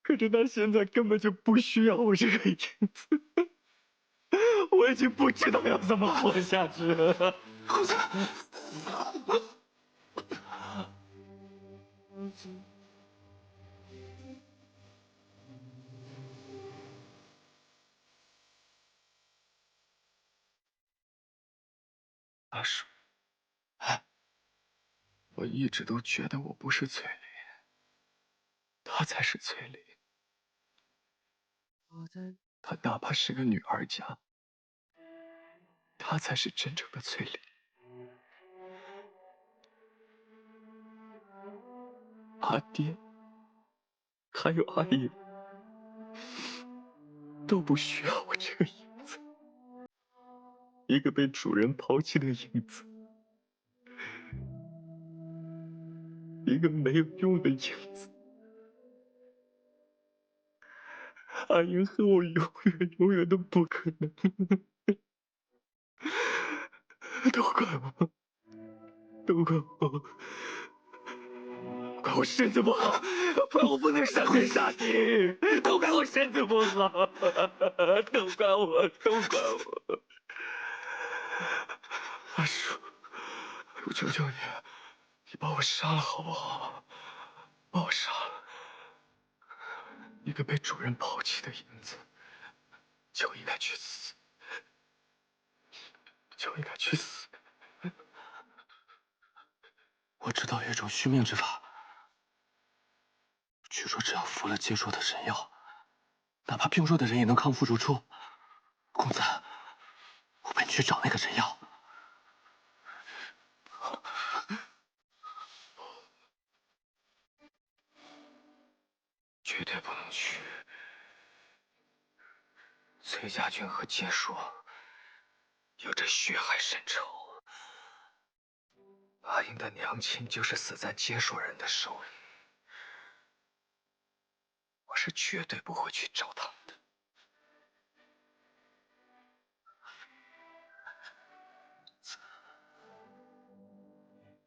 可是他现在根本就不需要我这个影子。我已经不知道要怎么活下去了。公子，阿叔，我一直都觉得我不是崔林，她才是崔林。她哪怕是个女儿家，她才是真正的崔林。阿爹，还有阿爷，都不需要我这个影子，一个被主人抛弃的影子，一个没有用的影子。阿英和我永远都不可能。都怪我，都怪我，怪我身子不好，怪我不能上天下地，都怪我身子不好，都怪我，都怪我。阿叔，我求求你，你把我杀了好不好？把我杀了，一个被主人抛弃的影子，就应该去死，就应该去死。我知道有一种续命之法，据说只要服了结说的神药，哪怕病弱的人也能康复如初。公子，我陪你去找那个神药。绝对不能去。崔家军和结说有着血海深仇，阿英的娘亲就是死在结说人的手里。我是绝对不会去找他们的。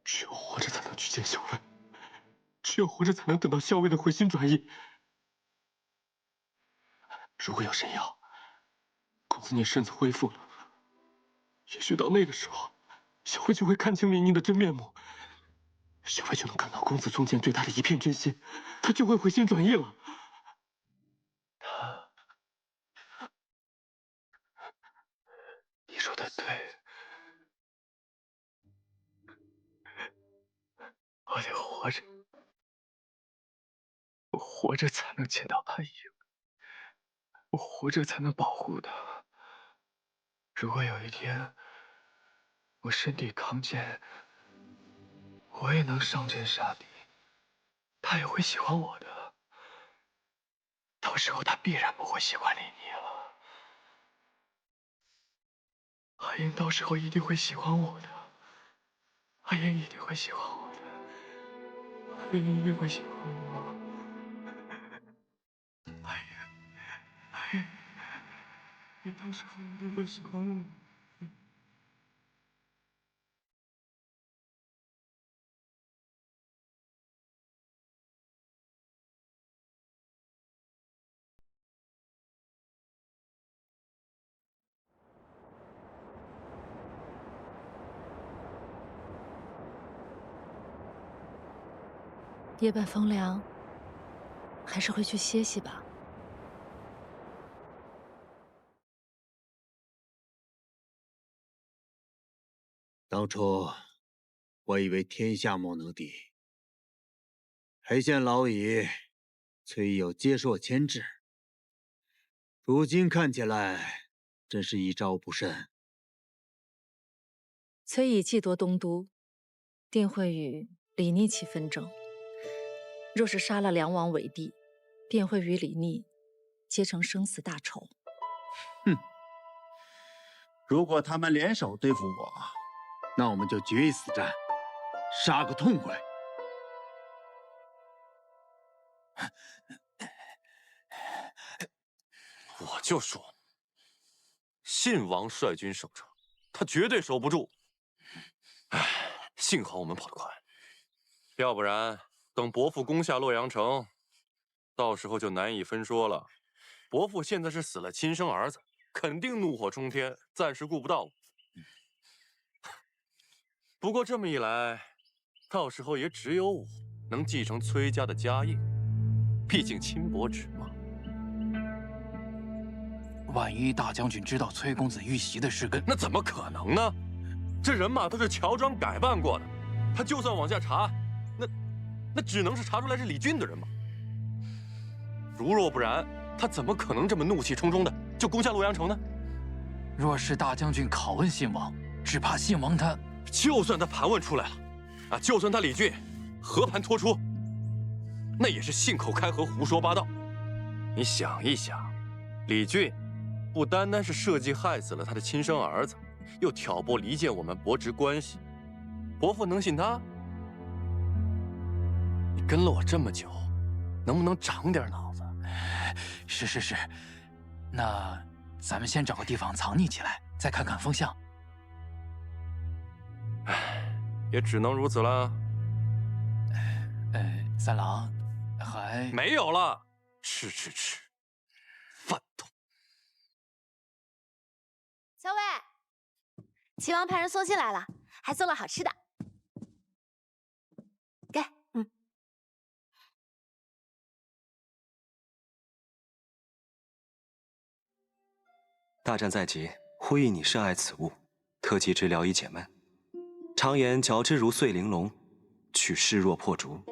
只有活着才能去见校尉，只有活着才能等到校尉的回心转意。如果有神药，公子你身子恢复了，也许到那个时候，校尉就会看清林妮的真面目，校尉就能感到公子从前对他的一片真心，他就会回心转意了。他的对，我得活着，我活着才能见到阿英，我活着才能保护她。如果有一天我身体康健，我也能上阵杀敌，她也会喜欢我的。到时候她必然不会喜欢李妮了。阿英到时候一定会喜欢我的，阿英一定会喜欢我的，阿英一定会喜欢我。阿英，阿英，你到时候一定会喜欢我。夜半风凉，还是回去歇息吧。当初我以为天下莫能敌，黑县老矣，崔有接受牵制，如今看起来真是一招不慎。崔乙既夺东都，定会与李逆起纷争。若是杀了梁王为帝，便会与李逆结成生死大仇。哼！如果他们联手对付我，那我们就决一死战，杀个痛快。我就说，信王率军守城，他绝对守不住。唉，幸好我们跑得快，要不然等伯父攻下洛阳城，到时候就难以分说了。伯父现在是死了亲生儿子，肯定怒火冲天，暂时顾不到我。不过这么一来，到时候也只有我能继承崔家的家业，毕竟亲伯侄嘛。万一大将军知道崔公子遇袭的事根，那怎么可能呢？这人马都是乔装改扮过的，他就算往下查，那只能是查出来是李俊的人马。如若不然，他怎么可能这么怒气冲冲的就攻下洛阳城呢？若是大将军拷问信王，只怕信王他……就算他盘问出来了，就算他李俊和盘托出，那也是信口开河、胡说八道。你想一想，李俊不单单是设计害死了他的亲生儿子，又挑拨离间我们伯侄关系，伯父能信他？你跟了我这么久，能不能长点脑子？是，那咱们先找个地方藏匿起来，再看看风向。也只能如此了。三郎，还没有了，吃，饭桶。小伟，齐王派人送信来了，还送了好吃的。给，大战在即，呼吁你深爱此物，特寄之疗以解闷。常言嚼之如碎玲珑，取势若破竹，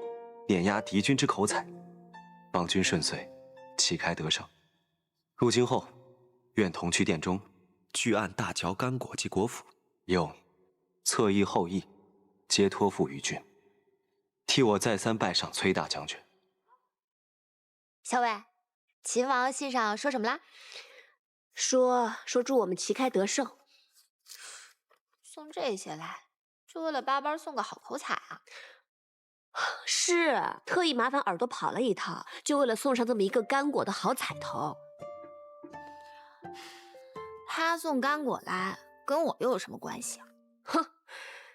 碾压敌军之口采，邦军顺遂，旗开得胜。入京后，愿同去殿中，具案大嚼干果及果脯，又侧议后议，皆托付于君。替我再三拜赏崔大将军。小伟，秦王信上说什么啦？说祝我们旗开得胜。送这些来，就为了巴巴送个好口彩啊？是，特意麻烦耳朵跑了一趟，就为了送上这么一个干果的好彩头。他送干果来，跟我又有什么关系啊？哼，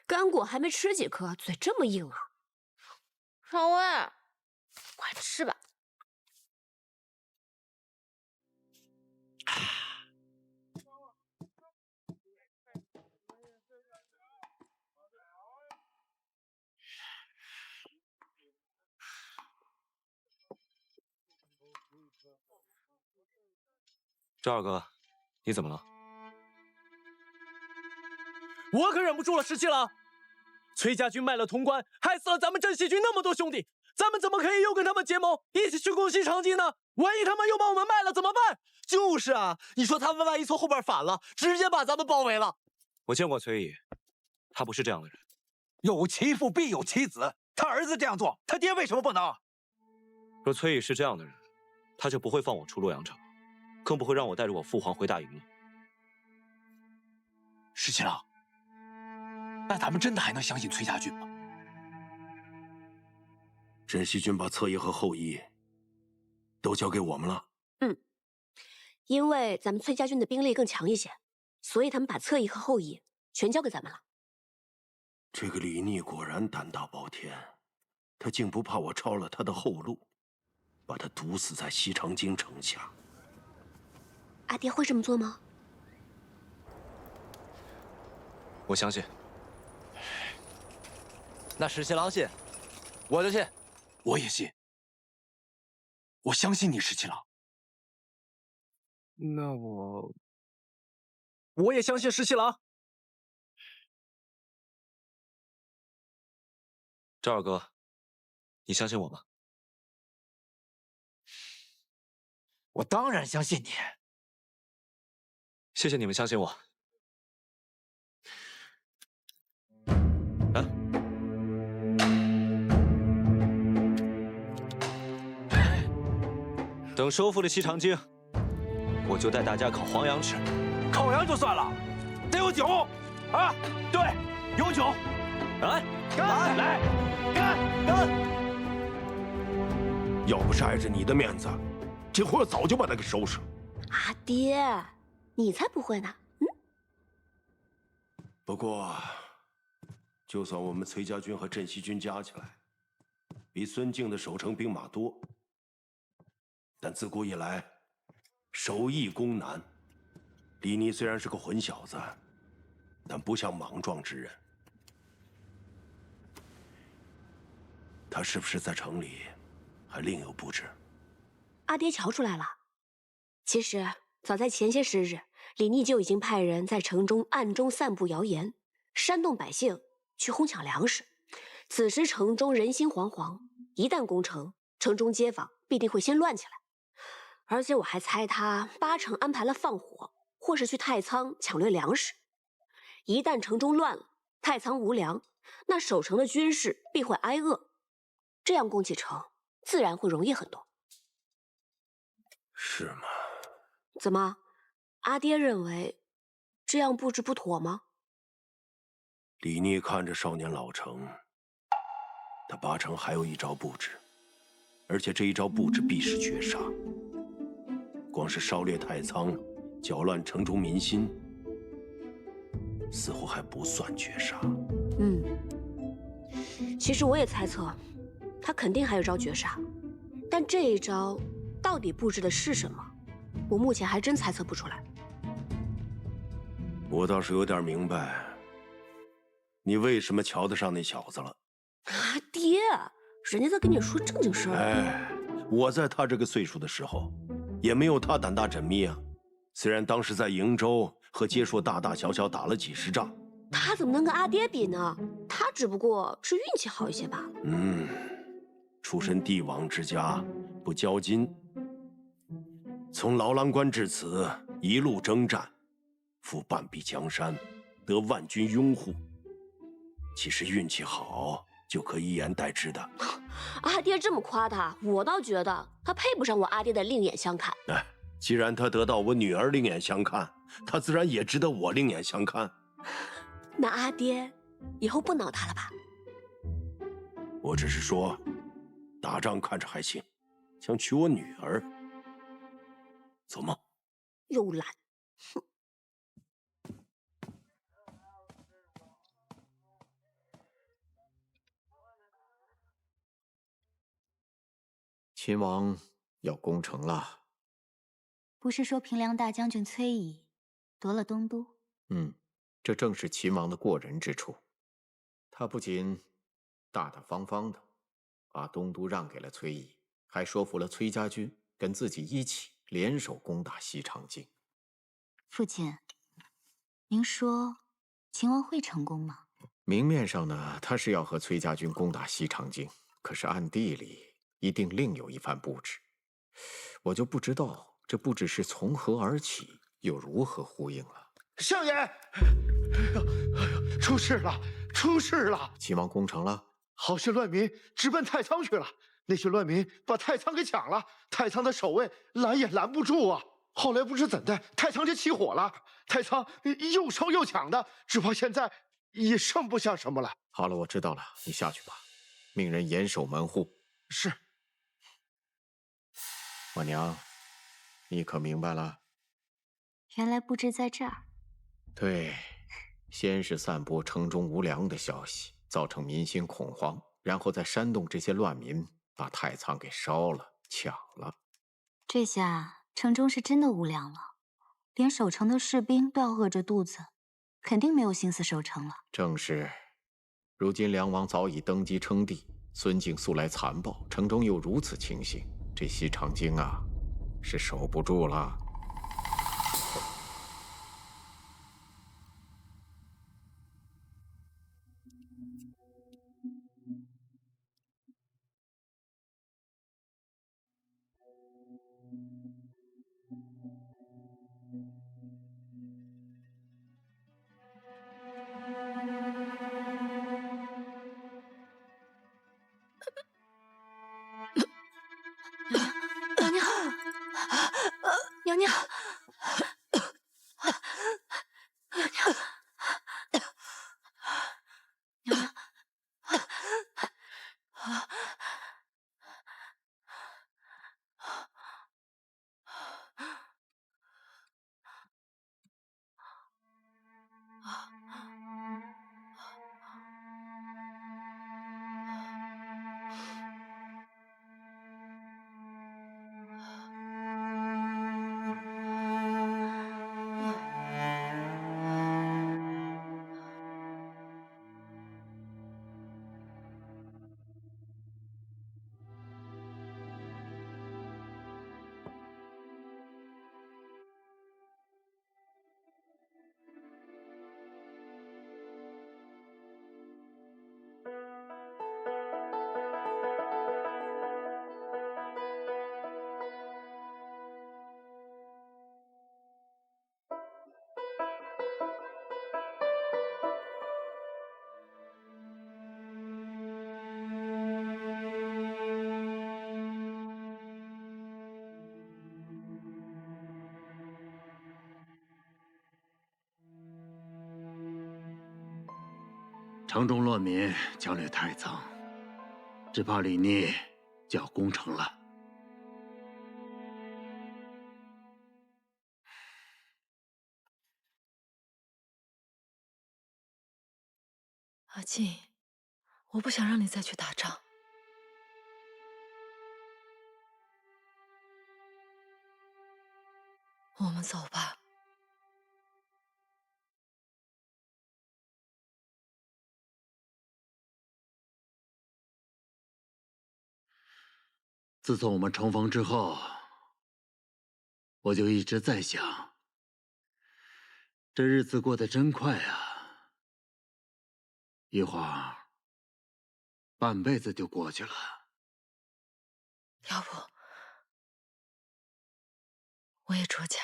干果还没吃几颗，嘴这么硬啊！少威，快吃吧。赵二哥，你怎么了？我可忍不住了，石七郎。崔家军卖了潼关，害死了咱们镇西军那么多兄弟，咱们怎么可以又跟他们结盟，一起去攻西长津呢？万一他们又把我们卖了怎么办？就是啊，你说他们万一从后边反了，直接把咱们包围了。我见过崔乙，他不是这样的人。有其父必有其子，他儿子这样做，他爹为什么不能？若崔乙是这样的人，他就不会放我出洛阳城，更不会让我带着我父皇回大营了。石七郎，那咱们真的还能相信崔家军吗？镇西军把侧翼和后翼都交给我们了。因为咱们崔家军的兵力更强一些，所以他们把侧翼和后翼全交给咱们了。这个李逆果然胆大包天，他竟不怕我抄了他的后路，把他毒死在西长京城下。阿爹会这么做吗？我相信。那石七郎信，我就信，我也信，我相信你，石七郎。那我也相信石七郎。赵二哥，你相信我吗？我当然相信你。谢谢你们相信我。啊！等收复了西长京，我就带大家烤黄羊吃。烤羊就算了，得有酒啊！对，有酒。来，干！来，干！要不是碍着你的面子，这回我早就把他给收拾了。阿爹，你才不会呢。不过，就算我们崔家军和镇西军加起来，比孙敬的守城兵马多，但自古以来，守易攻难。李逆虽然是个混小子，但不像莽撞之人。他是不是在城里还另有布置？阿爹瞧出来了。其实早在前些时日，李逆就已经派人在城中暗中散布谣言，煽动百姓去哄抢粮食。此时城中人心惶惶，一旦攻城，城中街坊必定会先乱起来。而且我还猜他八成安排了放火，或是去太仓抢掠粮食。一旦城中乱了，太仓无粮，那守城的军士必会挨饿，这样攻起城自然会容易很多。是吗？怎么，阿爹认为这样布置不妥吗？李逆看着少年老成，他八成还有一招布置，而且这一招布置必是绝杀。光是烧掠太仓，搅乱城中民心，似乎还不算绝杀。其实我也猜测，他肯定还有招绝杀，但这一招到底布置的是什么，我目前还真猜测不出来。我倒是有点明白，你为什么瞧得上那小子了。阿爹，人家在跟你说正经事儿。哎，我在他这个岁数的时候，也没有他胆大缜密啊。虽然当时在瀛州和结硕大大小小打了几十仗，他怎么能跟阿爹比呢？他只不过是运气好一些罢了。出身帝王之家，不骄矜，从劳郎关至此一路征战，负半壁江山，得万军拥护。其实运气好就可以一言代之的。阿爹这么夸他，我倒觉得他配不上我阿爹的另眼相看。哎，既然他得到我女儿另眼相看，他自然也值得我另眼相看。那阿爹以后不挠他了吧？我只是说，打仗看着还行，想娶我女儿，做梦。又懒，哼。秦王要攻城了。不是说平凉大将军崔乙夺了东都？这正是秦王的过人之处。他不仅大大方方的把东都让给了崔乙，还说服了崔家军跟自己一起联手攻打西长京。父亲，您说秦王会成功吗？明面上呢，他是要和崔家军攻打西长京，可是暗地里一定另有一番布置。我就不知道这布置是从何而起，又如何呼应了。相爷，出事了，出事了！秦王攻城了，好些乱民直奔太仓去了。那些乱民把太仓给抢了，太仓的守卫拦也拦不住啊。后来不知怎的，太仓就起火了，太仓又烧又抢的，只怕现在也剩不下什么了。好了，我知道了，你下去吧，命人严守门户。是。我娘，你可明白了？原来布置在这儿。对，先是散播城中无粮的消息，造成民心恐慌，然后再煽动这些乱民把太仓给烧了、抢了。这下城中是真的无粮了，连守城的士兵都要饿着肚子，肯定没有心思守城了。正是，如今梁王早已登基称帝，孙敬素来残暴，城中又如此情形，这西长京啊，是守不住了。娘娘，城中乱民强掠太仓，只怕李逆就要攻城了。阿静，我不想让你再去打仗。我们走吧。自从我们重逢之后，我就一直在想，这日子过得真快啊，一会儿半辈子就过去了。要不，我也出嫁，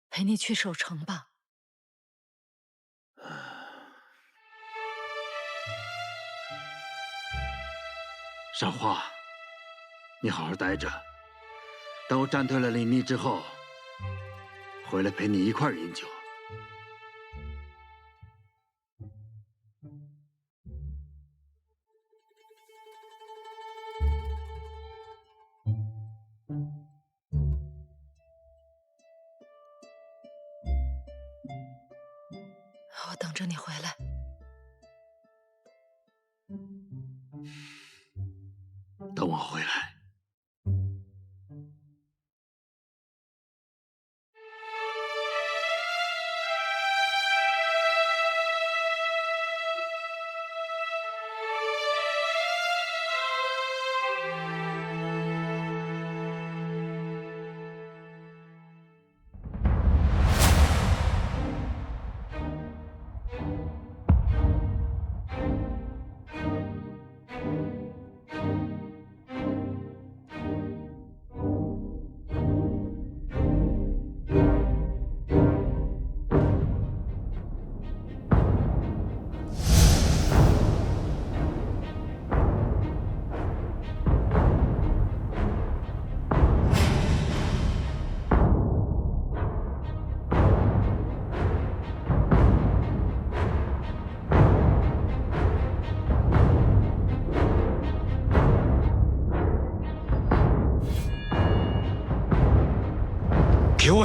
陪你去守城吧。少华，你好好待着，等我战退了李逆之后，回来陪你一块儿饮酒。我等着你回来。等我回来。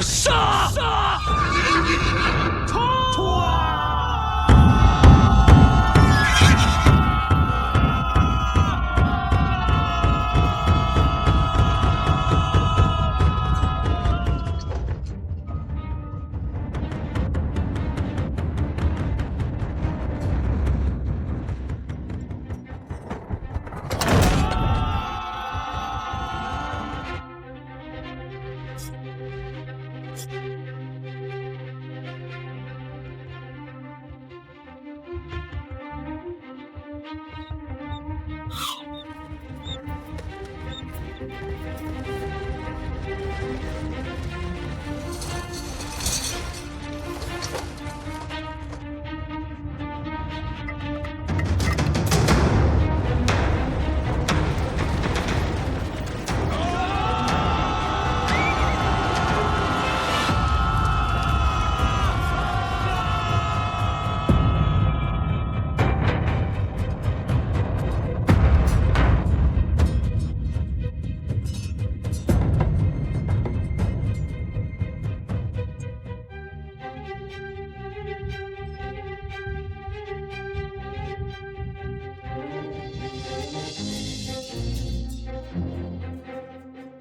我杀！冲！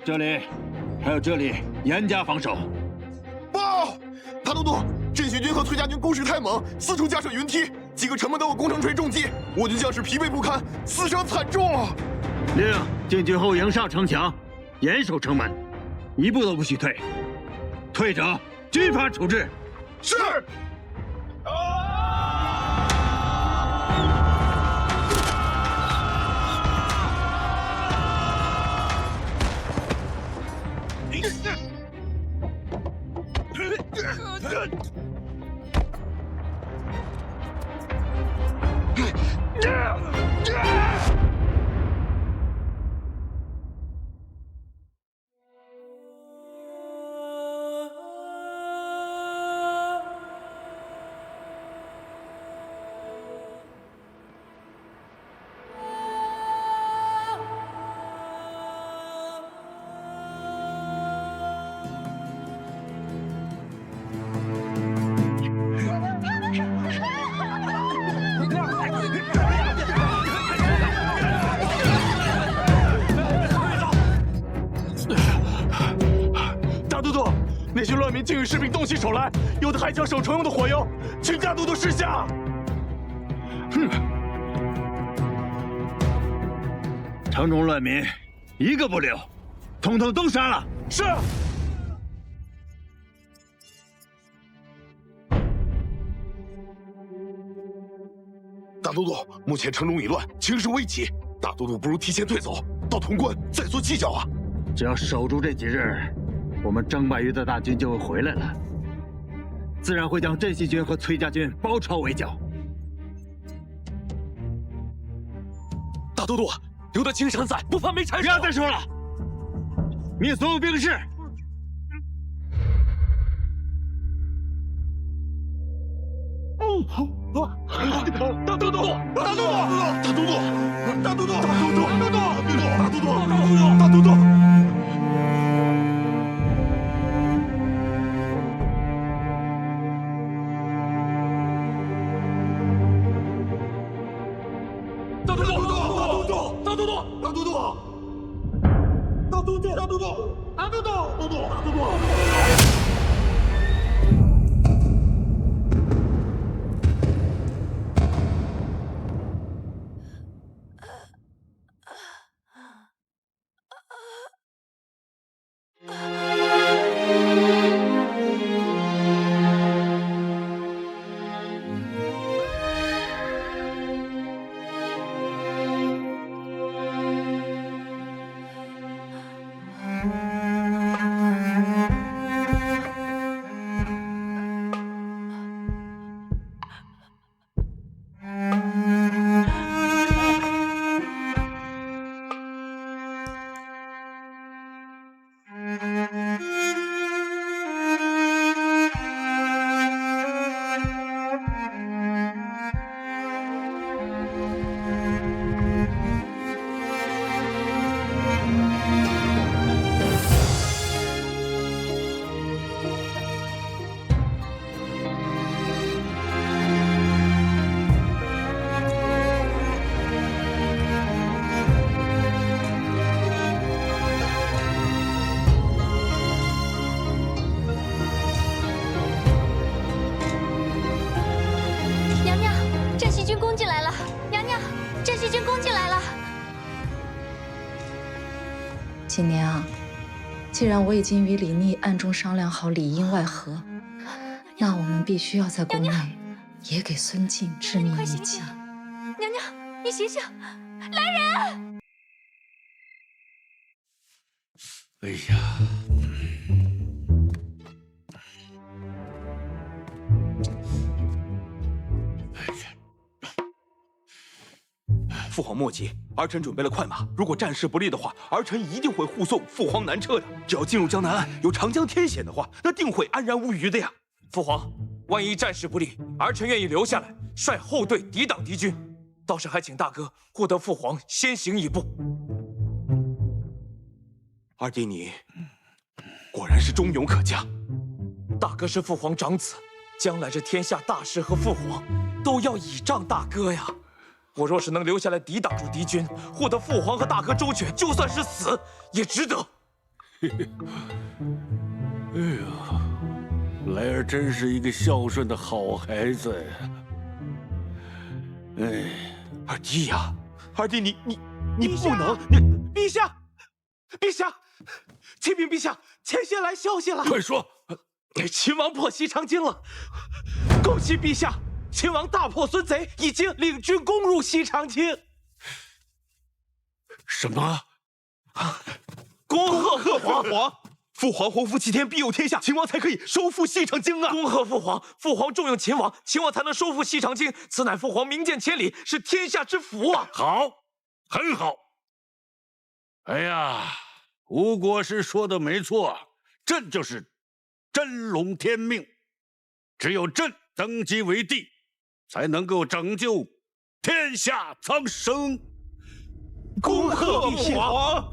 这里，还有这里，严加防守。报，大都督，镇西军和崔家军攻势太猛，四处架设云梯，几个城门都有工程锤重击，我军将士疲惫不堪，死伤惨重啊！令进军后营上城墙，严守城门，一步都不许退。退者军法处置。是。那些乱民竟与士兵动起手来，有的还将手重用的火药，请大都督示下。哼！城中乱民一个不留，统统都杀了。是。大都督，目前城中已乱，情势危急，大都督不如提前退走，到潼关再做计较啊。只要守住这几日，我们张百余的大军就会回来了，自然会将镇西军和崔家军包抄围剿。大都督，留得青山在，不怕没柴烧。不要再说了，灭所有兵士。大都督，大都督，大都督，大都督，大都督，大都督，大都督，大都督。大都督，大都督，大都督，大都督，大都督，大都督，大都督，大都督。锦年啊，既然我已经与李逆暗中商量好里应外合，那我们必须要在宫内也给孙静致命一击。娘娘，你醒醒，来人！哎呀，父皇莫急，儿臣准备了快马，如果战事不利的话，儿臣一定会护送父皇南撤的。只要进入江南岸，有长江天险的话，那定会安然无虞的呀。父皇，万一战事不利，儿臣愿意留下来，率后队抵挡敌军。到时还请大哥护得父皇先行一步。二弟你果然是忠勇可嘉，大哥是父皇长子，将来这天下大事和父皇都要倚仗大哥呀。我若是能留下来抵挡住敌军，护得父皇和大哥周全，就算是死也值得。哎呀，莱儿真是一个孝顺的好孩子呀！哎，二弟呀，二弟你不能，陛下，陛下，启禀陛下，前线来消息了。快说，秦王破西长京了，恭喜陛下！秦王大破孙贼，已经领军攻入西长京。什么？恭贺父皇！父皇洪福齐天，必有天下，秦王才可以收复西长京啊！恭贺父皇！父皇重用秦王，秦王才能收复西长京，此乃父皇明鉴千里，是天下之福啊！好，很好。哎呀，吴国师说的没错，朕就是真龙天命，只有朕登基为帝，才能够拯救天下苍生。恭贺父皇！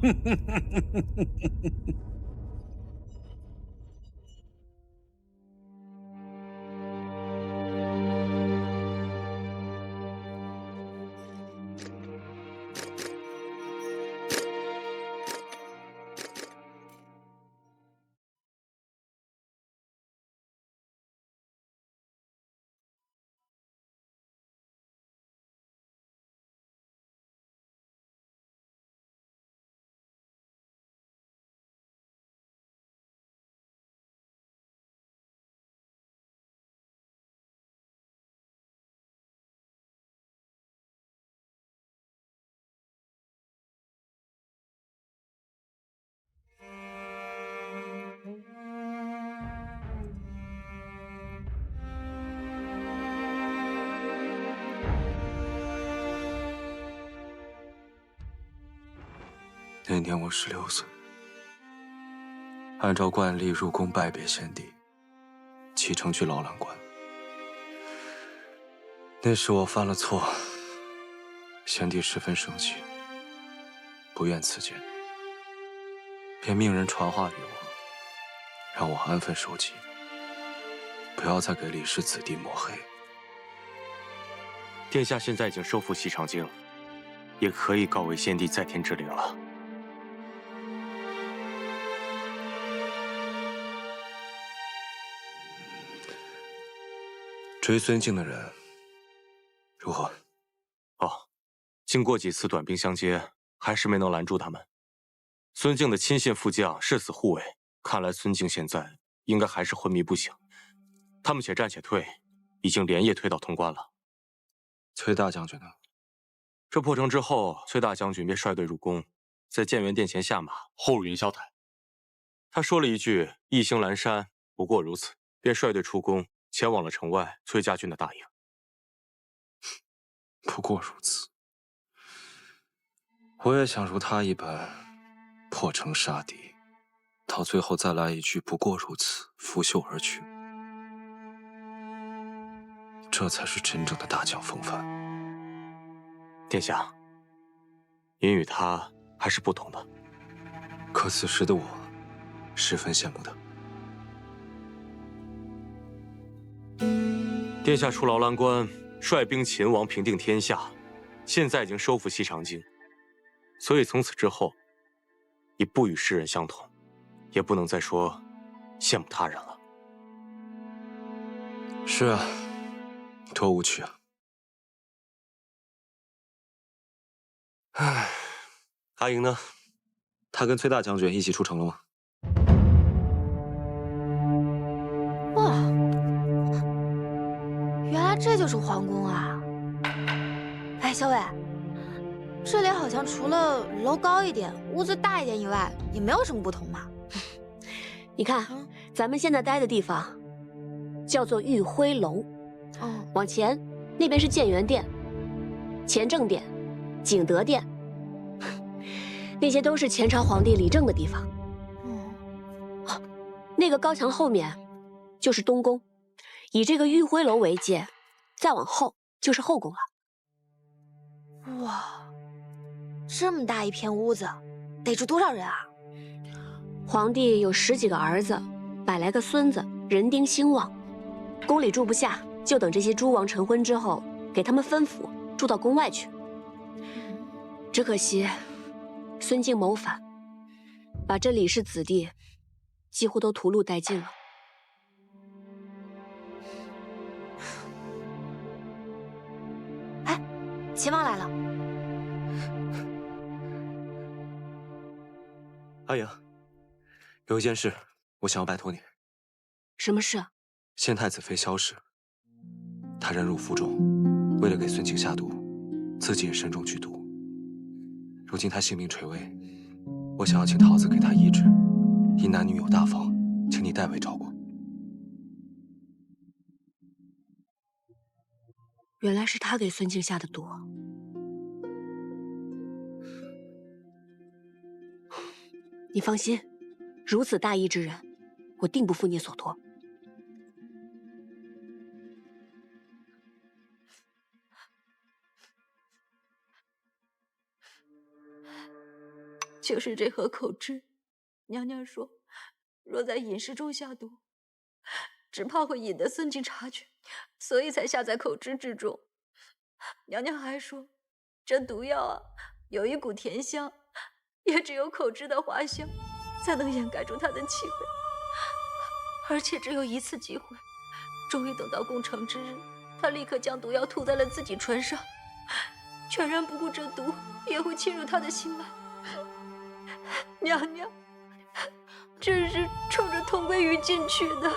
那年我16岁，按照惯例入宫拜别先帝，启程去劳兰关。那时我犯了错，先帝十分生气，不愿赐见，便命人传话于我，让我安分守己，不要再给李氏子弟抹黑。殿下现在已经收复西长京了，也可以告为先帝在天之灵了。追孙敬的人如何？哦，经过几次短兵相接，还是没能拦住他们。孙敬的亲信副将誓死护卫，看来孙敬现在应该还是昏迷不醒。他们且战且退，已经连夜退到潼关了。崔大将军呢？这破城之后，崔大将军便率队入宫，在建元殿前下马，后入云霄台。他说了一句“一行阑珊”，不过如此，便率队出宫，前往了城外崔家军的大营。不过如此，我也想如他一般破城杀敌，到最后再来一句“不过如此”，拂袖而去。这才是真正的大将风范。殿下，您与他还是不同的。可此时的我，十分羡慕他。殿下出劳兰关，率兵秦王平定天下，现在已经收复西长京，所以从此之后，已不与世人相同，也不能再说羡慕他人了。是啊，多无趣啊！唉，阿莹呢？他跟崔大将军一起出城了吗？哇，原来这就是皇宫啊！哎，小伟，这里好像除了楼高一点、屋子大一点以外，也没有什么不同嘛。你看，咱们现在待的地方叫做玉辉楼。往前那边是建元殿、乾正殿、景德殿，那些都是前朝皇帝理政的地方。那个高墙后面就是东宫，以这个玉辉楼为界，再往后就是后宫了。哇，这么大一片屋子，得住多少人啊？皇帝有10几个儿子，100来个孙子，人丁兴旺，宫里住不下，就等这些诸王成婚之后，给他们分府，住到宫外去。只可惜，孙敬谋反，把这李氏子弟几乎都屠戮殆尽了。哎，秦王来了。阿莹，有一件事我想要拜托你。什么事？县太子妃萧氏，她忍辱负重，为了给孙敬下毒，自己也身中剧毒。如今她性命垂危，我想要请桃子给她医治，因男女有大方，请你代为照顾。原来是他给孙敬下的毒。你放心，如此大义之人，我定不负你所托。就是这盒口汁，娘娘说，若在饮食中下毒，只怕会引得孙敬察觉，所以才下在口汁之中。娘娘还说，这毒药啊，有一股甜香，也只有口汁的花香，才能掩盖住它的气味。而且只有一次机会，终于等到攻城之日，他立刻将毒药涂在了自己唇上，全然不顾这毒也会侵入他的心脉。娘娘，这是冲着佟归于进去的。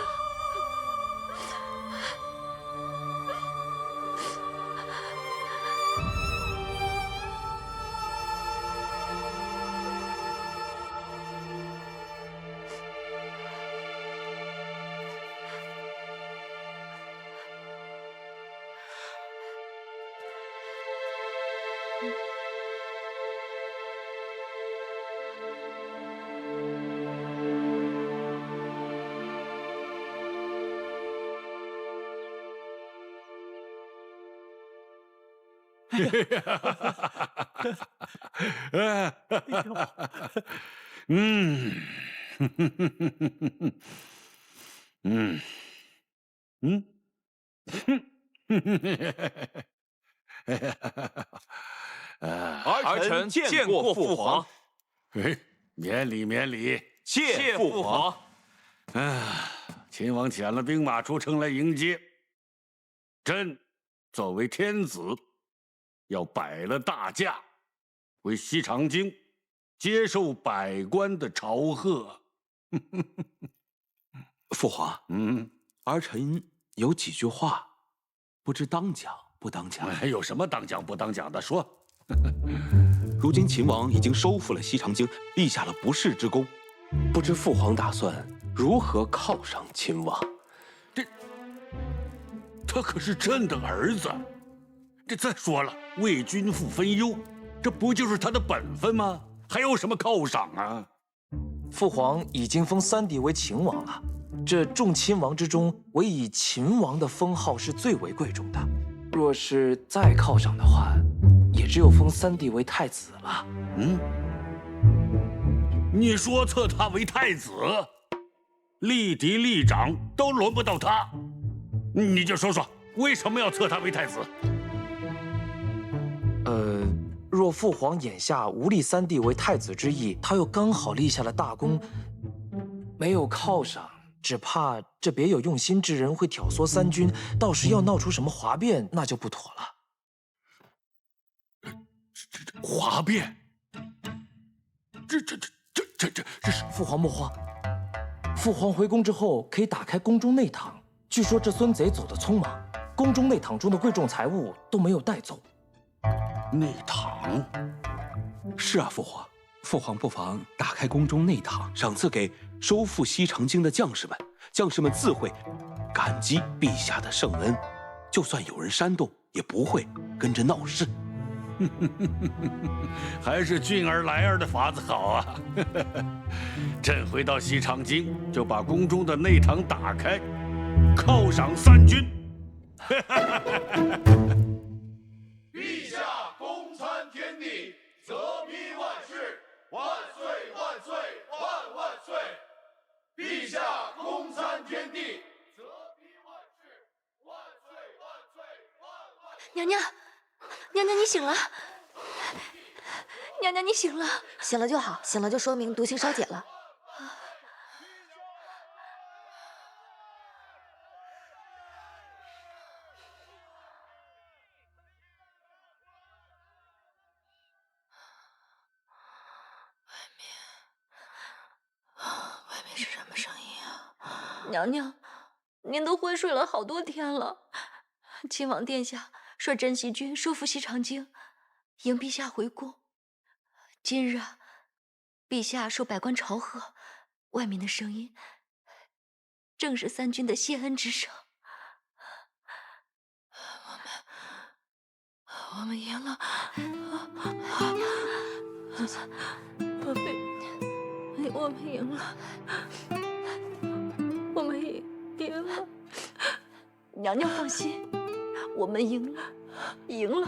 儿臣见过父皇。免礼免礼，谢父皇。秦王遣了兵马出城来迎接。朕作为天子，要摆了大驾，为西长京接受百官的朝贺。父皇，儿臣有几句话，不知当讲不当讲。有什么当讲不当讲的？说。如今秦王已经收复了西长京，立下了不世之功，不知父皇打算如何犒赏秦王？他可是朕的儿子。再说了，为君父分忧，这不就是他的本分吗？还有什么犒赏啊？父皇已经封3弟为秦王了，这众亲王之中，唯以秦王的封号是最为贵重的。若是再犒赏的话，也只有封3弟为太子了。你说册他为太子，立嫡立长都轮不到他，你就说说为什么要册他为太子？若父皇眼下无立3弟为太子之意，他又刚好立下了大功，没有犒赏，只怕这别有用心之人会挑唆3军，到时要闹出什么哗变，那就不妥了。哗变？这是父皇莫慌。父皇回宫之后可以打开宫中内堂，据说这孙贼走得匆忙，宫中内堂中的贵重财物都没有带走。内堂？是啊，父皇。父皇不妨打开宫中内堂，赏赐给收复西长京的将士们，将士们自会感激陛下的圣恩，就算有人煽动，也不会跟着闹事。还是俊儿来儿的法子好啊！朕回到西长京，就把宫中的内堂打开，犒赏三军。陛下公参天地，泽披万世，万岁万岁万万岁！陛下公参天地，泽披万世，万岁万岁万万岁！娘娘，娘娘你醒了，娘娘你醒了，醒了就好，醒了就说明毒性稍解了。外面是什么声音啊？娘娘，您都昏睡了好多天了。亲王殿下率镇西军收复西长京，迎陛下回宫。今日啊，陛下受百官朝贺，外面的声音正是三军的谢恩之声。我们赢了，我们赢了，我们赢了。娘娘放心，我们赢了，赢了。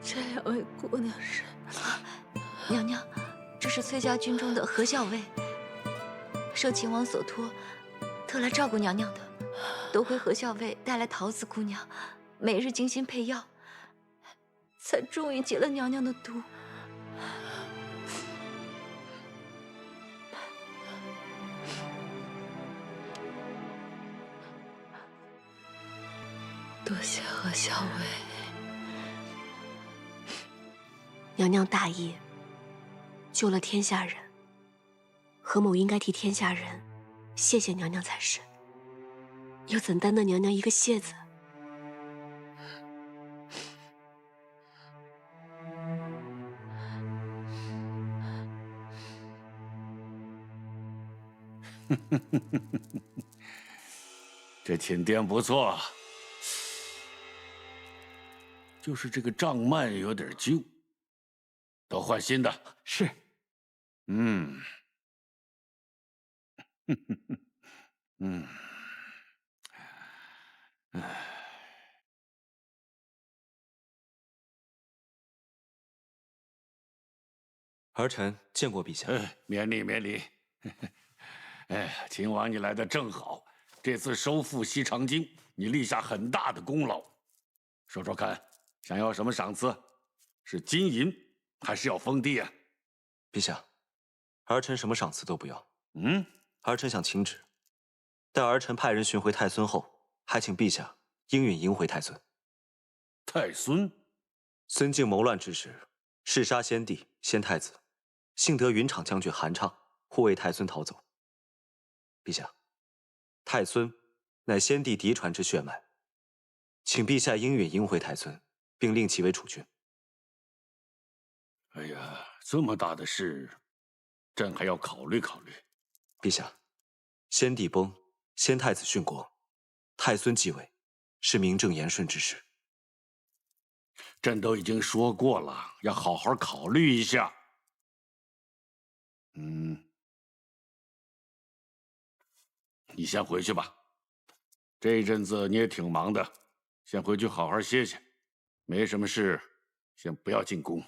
这两位姑娘是？娘娘，这是崔家军中的何校尉，受秦王所托，特来照顾娘娘的。多亏何校尉带来桃子姑娘，每日精心配药，才终于解了娘娘的毒。多谢何校尉。娘娘大义，救了天下人，何某应该替天下人谢谢娘娘才是，又怎担得娘娘一个谢字？这寝殿不错，就是这个帐幔有点旧，都换新的。是。嗯。嗯。儿臣见过陛下。免礼免礼。哎，秦王你来的正好，这次收复西长京，你立下很大的功劳。说说看，想要什么赏赐？是金银，还是要封地啊？陛下，儿臣什么赏赐都不要。嗯，儿臣想请旨，待儿臣派人寻回太孙后，还请陛下应允迎回太孙。太孙？孙敬谋乱之时，弑杀先帝、先太子，幸得云长将军韩畅护卫太孙逃走。陛下，太孙乃先帝嫡传之血脉，请陛下应允迎回太孙，并令其为储君。哎呀，这么大的事，朕还要考虑考虑。陛下，先帝崩，先太子殉国，太孙继位，是名正言顺之事。朕都已经说过了，要好好考虑一下。你先回去吧，这一阵子你也挺忙的，先回去好好歇歇。没什么事，先不要进宫。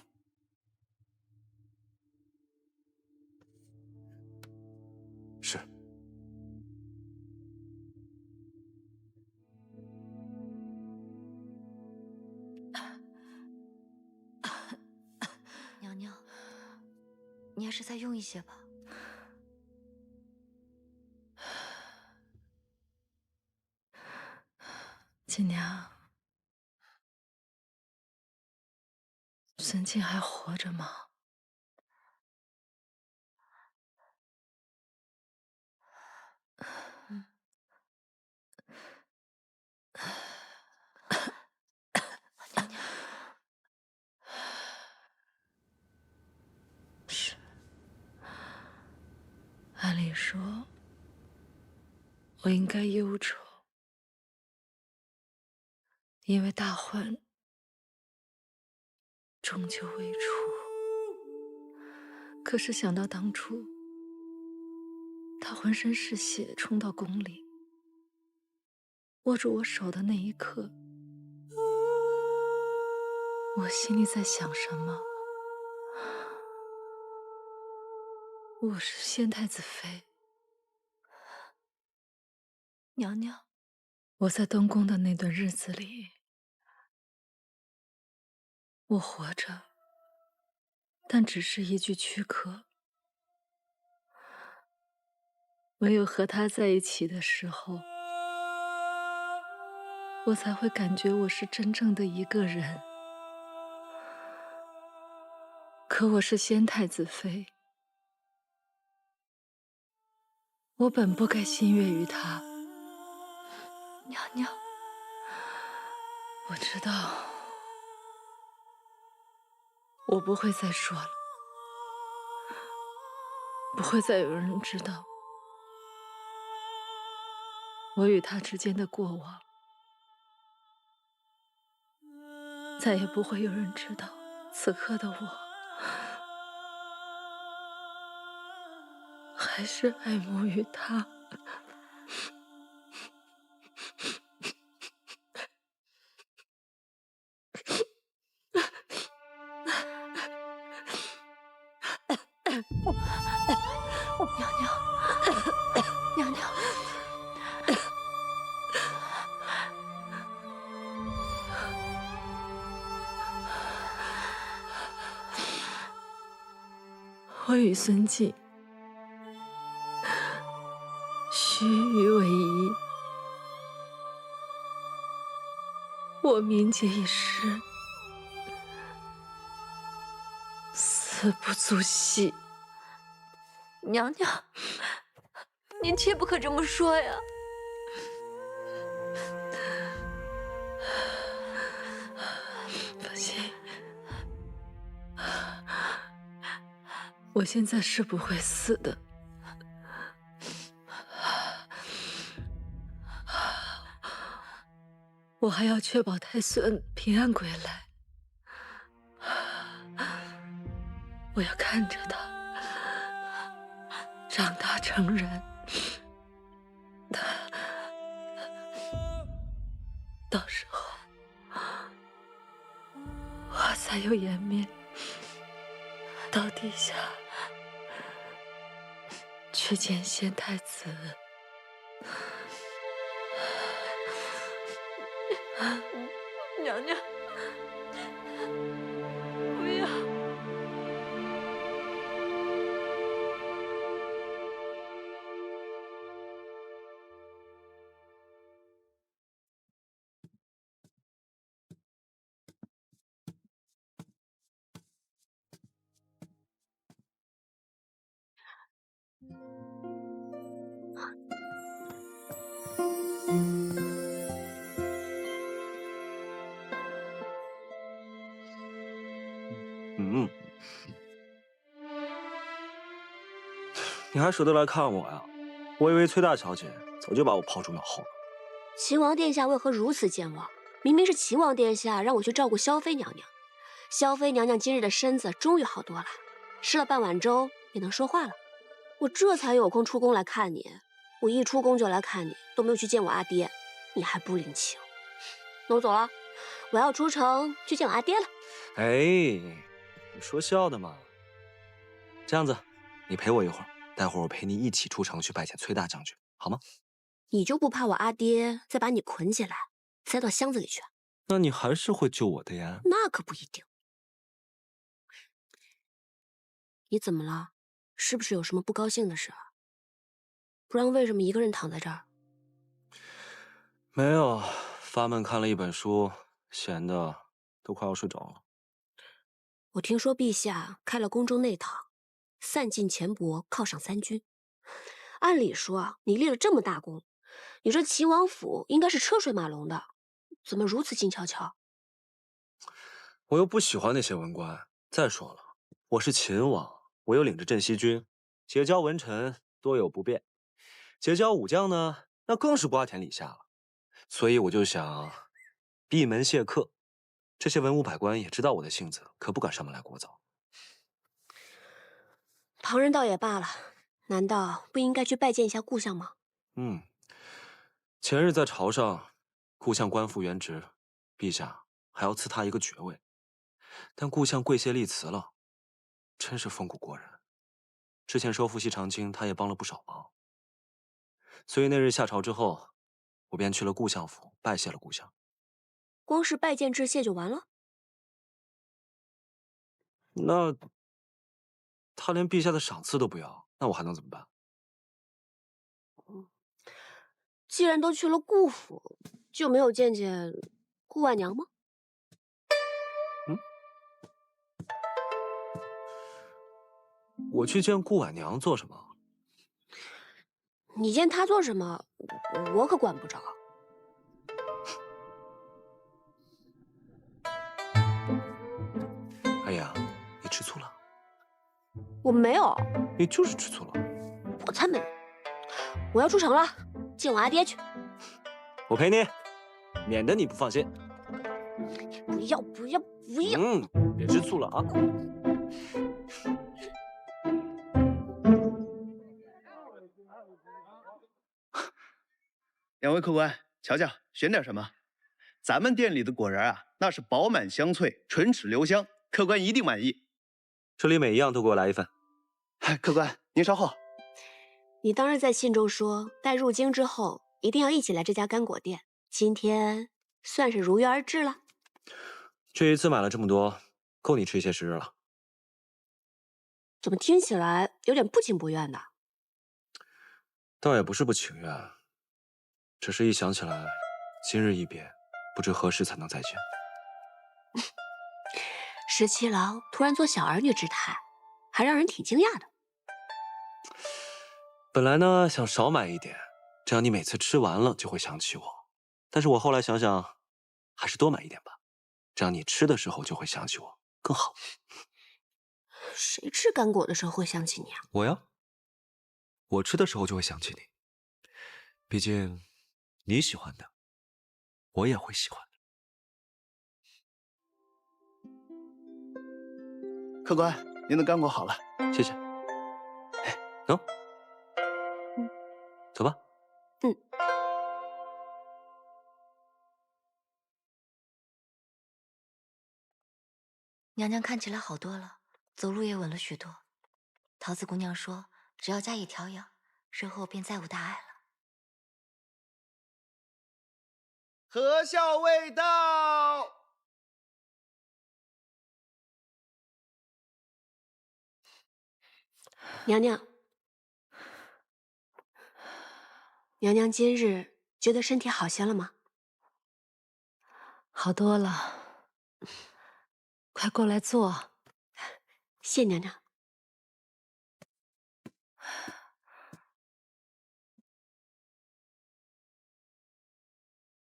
是。娘娘，你还是再用一些吧。锦娘，孙静还活着吗？是。按理说，我应该忧愁，因为大患终究未除。可是想到当初，他浑身是血冲到宫里，握住我手的那一刻，我心里在想什么？我是先太子妃，娘娘，我在东宫的那段日子里，我活着，但只是一具躯壳。唯有和他在一起的时候，我才会感觉我是真正的一个人。可我是先太子妃，我本不该心悦于他。娘娘，我知道，我不会再说了，不会再有人知道我与他之间的过往，再也不会有人知道此刻的我还是爱慕于他。娘娘，娘娘，我与孙静须臾为一，我冥结一失，死不足惜。娘娘，您切不可这么说呀！放心，我现在是不会死的。我还要确保太孙平安归来，我要看着他长大成人，到时候花才有颜面到地下去见先太子。娘娘，不要！你还舍得来看我呀？我以为崔大小姐早就把我抛诸脑后了。秦王殿下为何如此健忘？明明是秦王殿下让我去照顾萧妃娘娘。萧妃娘娘今日的身子终于好多了，吃了半碗粥也能说话了。我这才有空出宫来看你。我一出宫就来看你，都没有去见我阿爹，你还不领情？那我走了，我要出城去见我阿爹了。哎，你说笑的嘛。这样子，你陪我一会儿，待会儿我陪你一起出城去拜见崔大将军，好吗？你就不怕我阿爹再把你捆起来，塞到箱子里去？那你还是会救我的呀。那可不一定。你怎么了？是不是有什么不高兴的事啊？不然为什么一个人躺在这儿？没有，发闷看了一本书，闲的都快要睡着了。我听说陛下开了宫中内堂，散尽钱帛，犒赏三军。按理说啊，你立了这么大功，你这齐王府应该是车水马龙的，怎么如此静悄悄？我又不喜欢那些文官。再说了，我是秦王，我又领着镇西军，结交文臣多有不便，结交武将呢，那更是瓜田李下了。所以我就想闭门谢客。这些文武百官也知道我的性子，可不敢上门来聒噪。旁人倒也罢了，难道不应该去拜见一下故乡吗？前日在朝上，故乡官复原职，陛下还要赐他一个爵位，但故乡跪谢立辞了，真是风骨过人。之前收复西长京，他也帮了不少忙，所以那日下朝之后，我便去了故乡府拜谢了故乡。光是拜见致谢就完了？那他连陛下的赏赐都不要，那我还能怎么办？既然都去了顾府，就没有见见顾婉娘吗？我去见顾婉娘做什么？你见她做什么，我可管不着。哎呀，你吃醋了？我没有，你就是吃醋了。我才没！我要出城了，见我阿爹去。我陪你，免得你不放心。不要不要不要！别吃醋了啊！两位客官，瞧瞧，选点什么？咱们店里的果然啊，那是饱满香脆，唇齿留香，客官一定满意。这里每一样都给我来一份。客官，您稍后。你当日在信中说，待入京之后一定要一起来这家干果店，今天算是如约而至了。这一次买了这么多，够你吃一些时日了。怎么听起来有点不情不愿的？倒也不是不情愿，只是一想起来，今日一别，不知何时才能再见。17郎突然做小儿女之态，还让人挺惊讶的。本来呢想少买一点，这样你每次吃完了就会想起我。但是我后来想想，还是多买一点吧，这样你吃的时候就会想起我，更好。谁吃干果的时候会想起你啊？我呀，我吃的时候就会想起你。毕竟，你喜欢的，我也会喜欢的。客官，您的干果好了，谢谢。走，走吧。娘娘看起来好多了，走路也稳了许多。桃子姑娘说，只要加以调养，日后便再无大碍了。何校尉到。娘娘，娘娘今日觉得身体好些了吗？好多了。快过来坐。谢娘娘。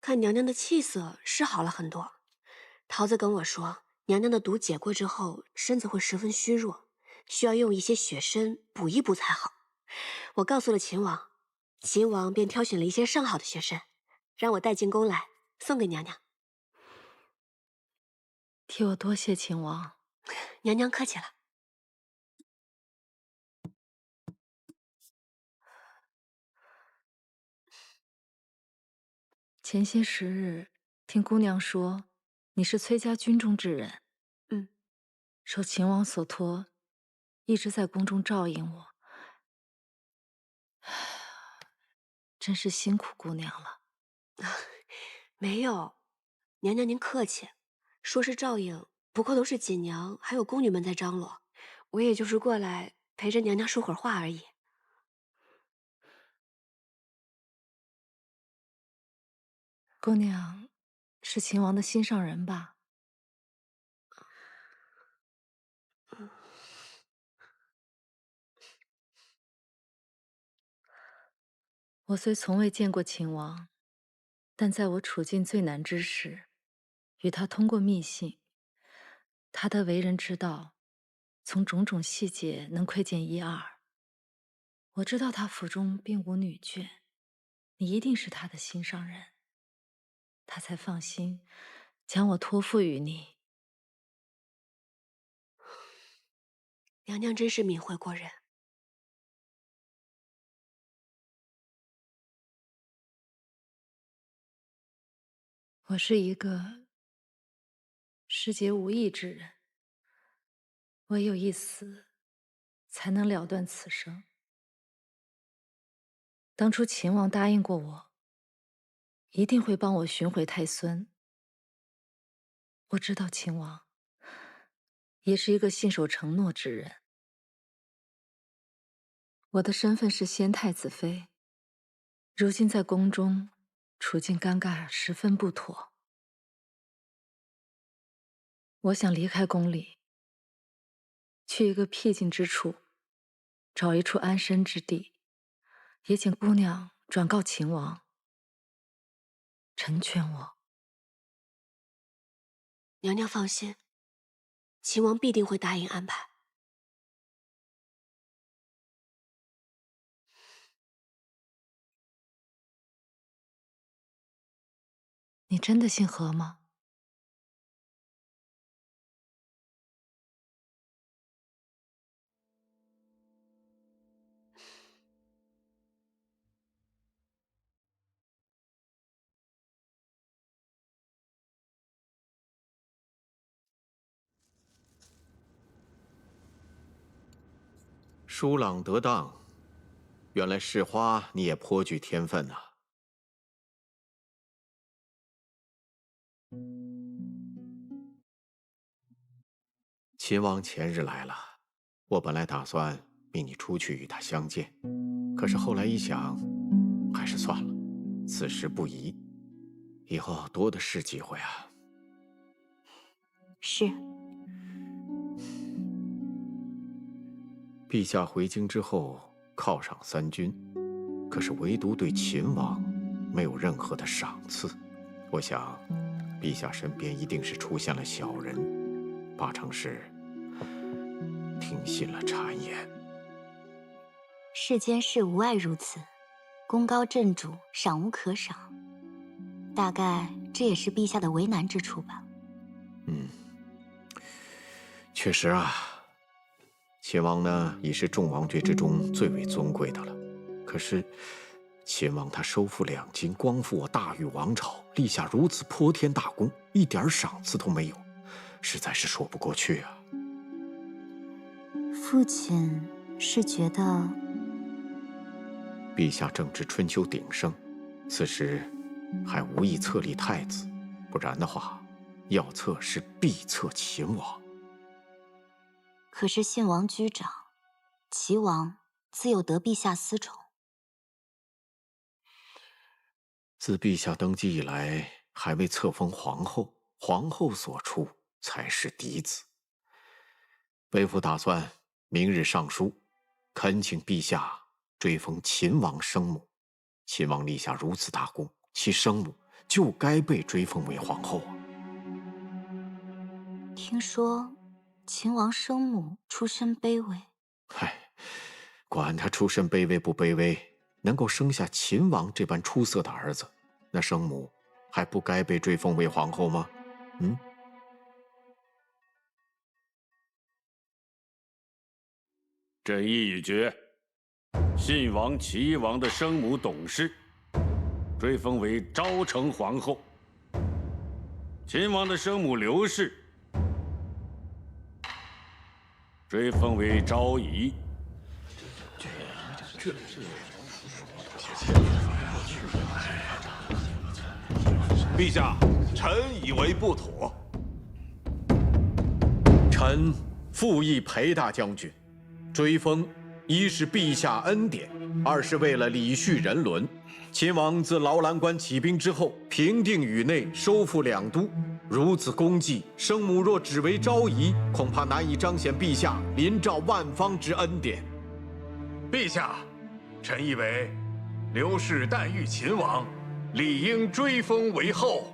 看娘娘的气色是好了很多。桃子跟我说，娘娘的毒解过之后，身子会十分虚弱，需要用一些血参补一补才好。我告诉了秦王，秦王便挑选了一些上好的血参，让我带进宫来送给娘娘。替我多谢秦王。娘娘客气了。前些时日，听姑娘说，你是崔家军中之人。受秦王所托，一直在宫中照应我。真是辛苦姑娘了。没有，娘娘您客气，说是照应，不过都是锦娘还有宫女们在张罗，我也就是过来陪着娘娘说会儿话而已。姑娘是秦王的心上人吧？我虽从未见过秦王，但在我处境最难之时，与他通过密信，他的为人之道，从种种细节能窥见一二。我知道他府中并无女眷，你一定是他的心上人，他才放心将我托付于你。娘娘真是敏慧过人。我是一个世节无益之人，唯有一死，才能了断此生。当初秦王答应过我，一定会帮我寻回太孙。我知道秦王也是一个信守承诺之人。我的身份是先太子妃，如今在宫中处境尴尬，十分不妥。我想离开宫里，去一个僻静之处，找一处安身之地，也请姑娘转告秦王，成全我。娘娘放心，秦王必定会答应安排。你真的姓何吗？疏朗得当，原来世花你也颇具天分呐。秦王前日来了，我本来打算命你出去与他相见，可是后来一想，还是算了，此时不宜，以后多的是机会啊。是。陛下回京之后犒赏三军，可是唯独对秦王没有任何的赏赐。我想，陛下身边一定是出现了小人，八成是听信了谗言。世间事无碍如此，功高震主，赏无可赏。大概这也是陛下的为难之处吧。确实啊。秦王呢，已是众王爵之中最为尊贵的了。可是，秦王他收复两京，光复我大禹王朝，立下如此泼天大功，一点赏赐都没有，实在是说不过去啊。父亲是觉得，陛下正值春秋鼎盛，此时还无意册立太子，不然的话，要册是必册秦王。可是信王居长，齐王自有得陛下私宠。自陛下登基以来，还未册封皇后，皇后所出才是嫡子。微服打算明日上书，恳请陛下追封秦王生母。秦王立下如此大功，其生母就该被追封为皇后啊！听说秦王生母出身卑微，管他出身卑微不卑微，能够生下秦王这般出色的儿子，那生母还不该被追封为皇后吗？朕意已决，信王齐王的生母董氏追封为昭成皇后，秦王的生母刘氏追封为昭仪。陛下，臣以为不妥。臣复议裴大将军追封一是陛下恩典，二是为了礼序人伦。秦王自劳兰关起兵之后，平定宇内，收复两都，如此功绩，生母若只为昭仪，恐怕难以彰显陛下临诏万方之恩典。陛下，臣以为，刘氏诞育秦王，理应追封为后。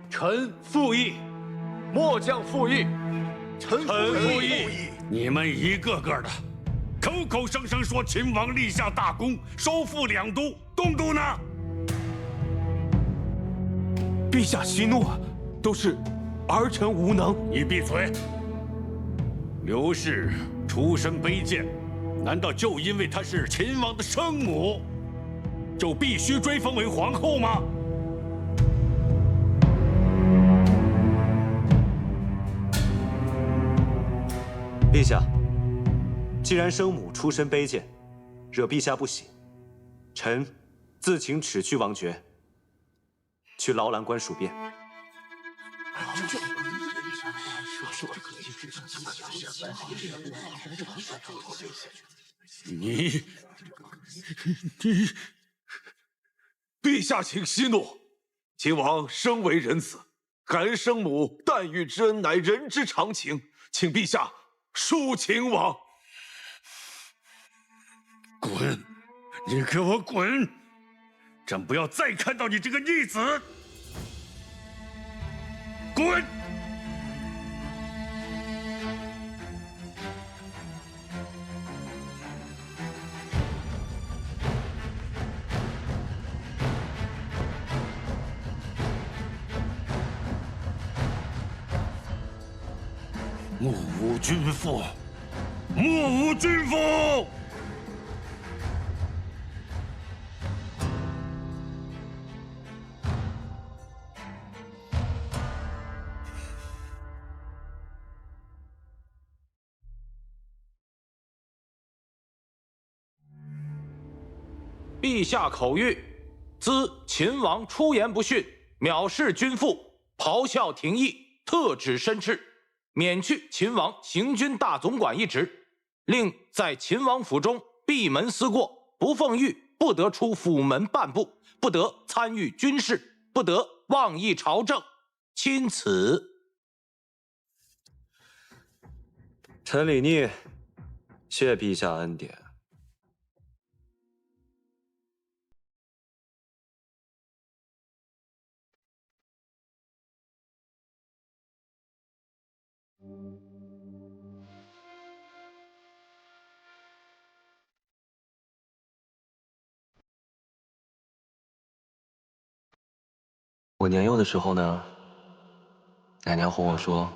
臣附议，末将附议。臣附议。你们一个个的，口口声声说秦王立下大功，收复两都，东都呢？陛下息怒啊，都是儿臣无能。你闭嘴！刘氏出身卑贱，难道就因为她是秦王的生母，就必须追封为皇后吗？陛下，既然生母出身卑贱，惹陛下不喜，臣自请褫去王爵，去劳兰关戍边。你，陛下请息怒，秦王生为人子，感恩生母诞育之恩，乃人之常情，请陛下恕秦王。滚！你给我滚！朕不要再看到你这个逆子！滚！莫无君父！莫无君父！陛下口谕：兹秦王出言不逊，藐视君父，咆哮廷议，特指申斥，免去秦王行军大总管一职，令在秦王府中闭门思过，不奉谕，不得出府门半步，不得参与军事，不得妄议朝政。钦此。臣李逆，谢陛下恩典。我年幼的时候呢，奶娘和我说，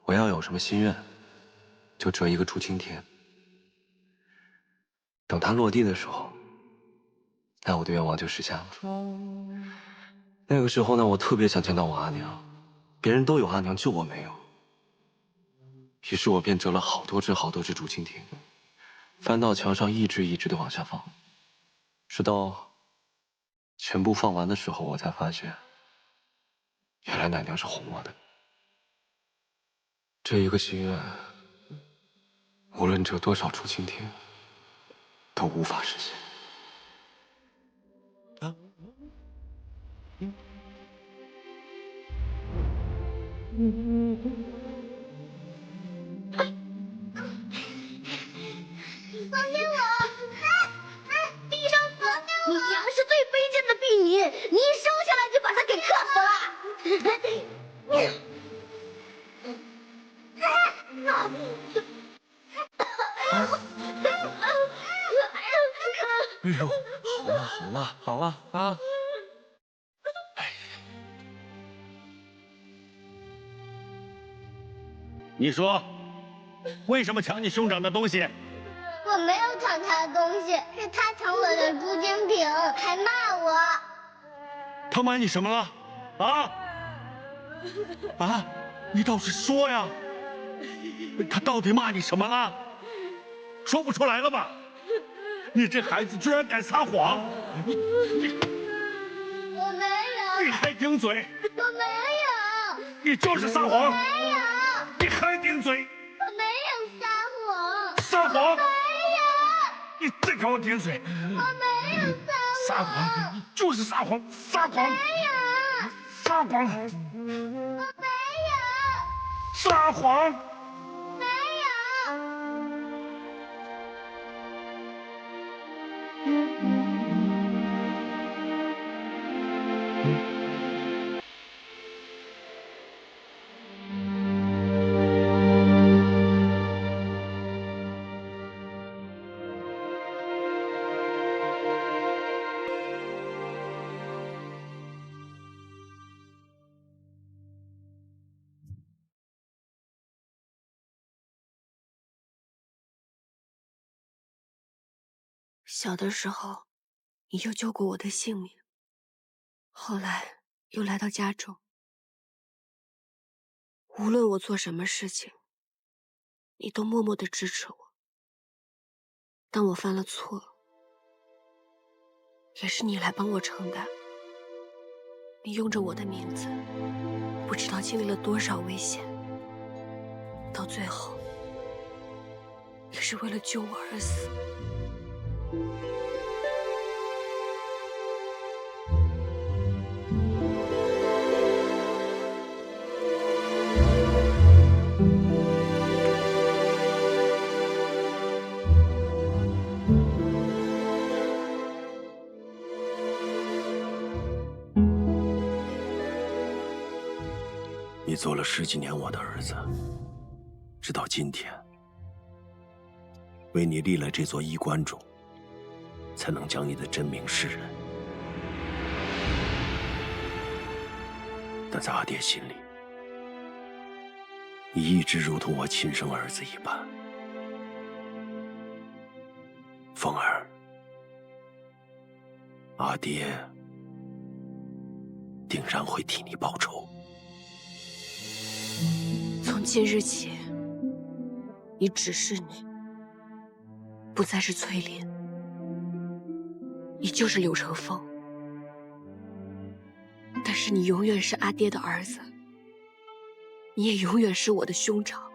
我要有什么心愿，就折一个竹蜻天。等它落地的时候，那我的愿望就实现了。那个时候呢，我特别想见到我阿娘，别人都有阿娘，就我没有。于是我便折了好多只竹蜻蜓，翻到墙上一只一只的往下放，直到全部放完的时候，我才发现，原来奶娘是哄我的。这一个心愿，无论折多少竹蜻蜓，都无法实现。啊？放开我！地上放开我！你娘是最卑贱的婢女，你一生下来就把她给克哎呦，好了啊！你说，为什么抢你兄长的东西？我没有抢他的东西，是他抢我的竹蜻蜓，还骂我。他骂你什么了？啊？你倒是说呀！他到底骂你什么了？说不出来了吧？你这孩子居然敢撒谎！我没有。你还顶嘴！我没有。你就是撒谎！没有。你还顶嘴！我没有撒谎。撒谎！你再给我点水！我没有撒谎，你就是撒谎，撒谎！没有，撒谎！我没有，撒谎！没有。小的时候，你就救过我的性命，后来又来到家中。无论我做什么事情，你都默默地支持我。当我犯了错，也是你来帮我承担。你用着我的名字，不知道经历了多少危险，到最后，也是为了救我而死。你做了10几年我的儿子，直到今天，为你立了这座衣冠冢，才能将你的真名示人。但在阿爹心里，你一直如同我亲生儿子一般。凤儿，阿爹定然会替你报仇。从今日起，你只是你，不再是翠莲，你就是柳成风。但是你永远是阿爹的儿子，你也永远是我的兄长。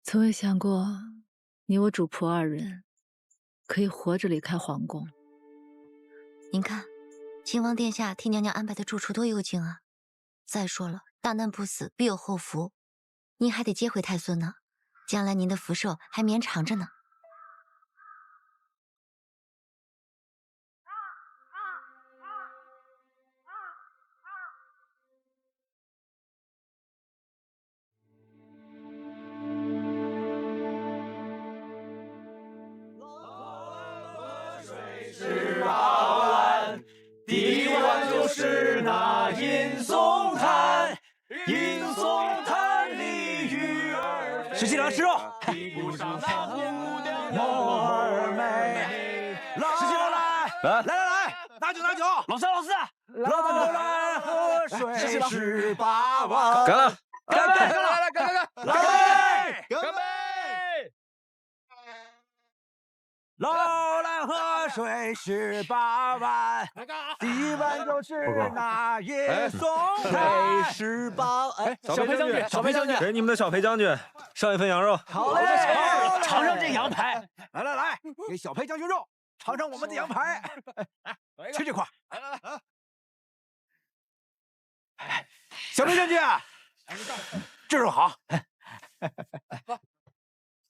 从未想过，你我主仆2人可以活着离开皇宫。您看，秦王殿下替娘娘安排的住处多幽静啊！再说了，大难不死，必有后福，您还得接回太孙呢，将来您的福寿还绵长着呢。第1碗就是那银松滩，银松滩里鱼儿飞。石七郎吃肉。莫儿美，石七郎来，拿酒。老三，老来河水十八弯。干了！来！老来河水18万，第一万就是那叶松配18。哎，小裴将军，小裴将军，给你们的小裴将军上一份羊肉。好嘞，尝尝这羊排。来，给小裴将军肉，尝尝我们的羊排。吃这块。哎，小裴将军，这肉好。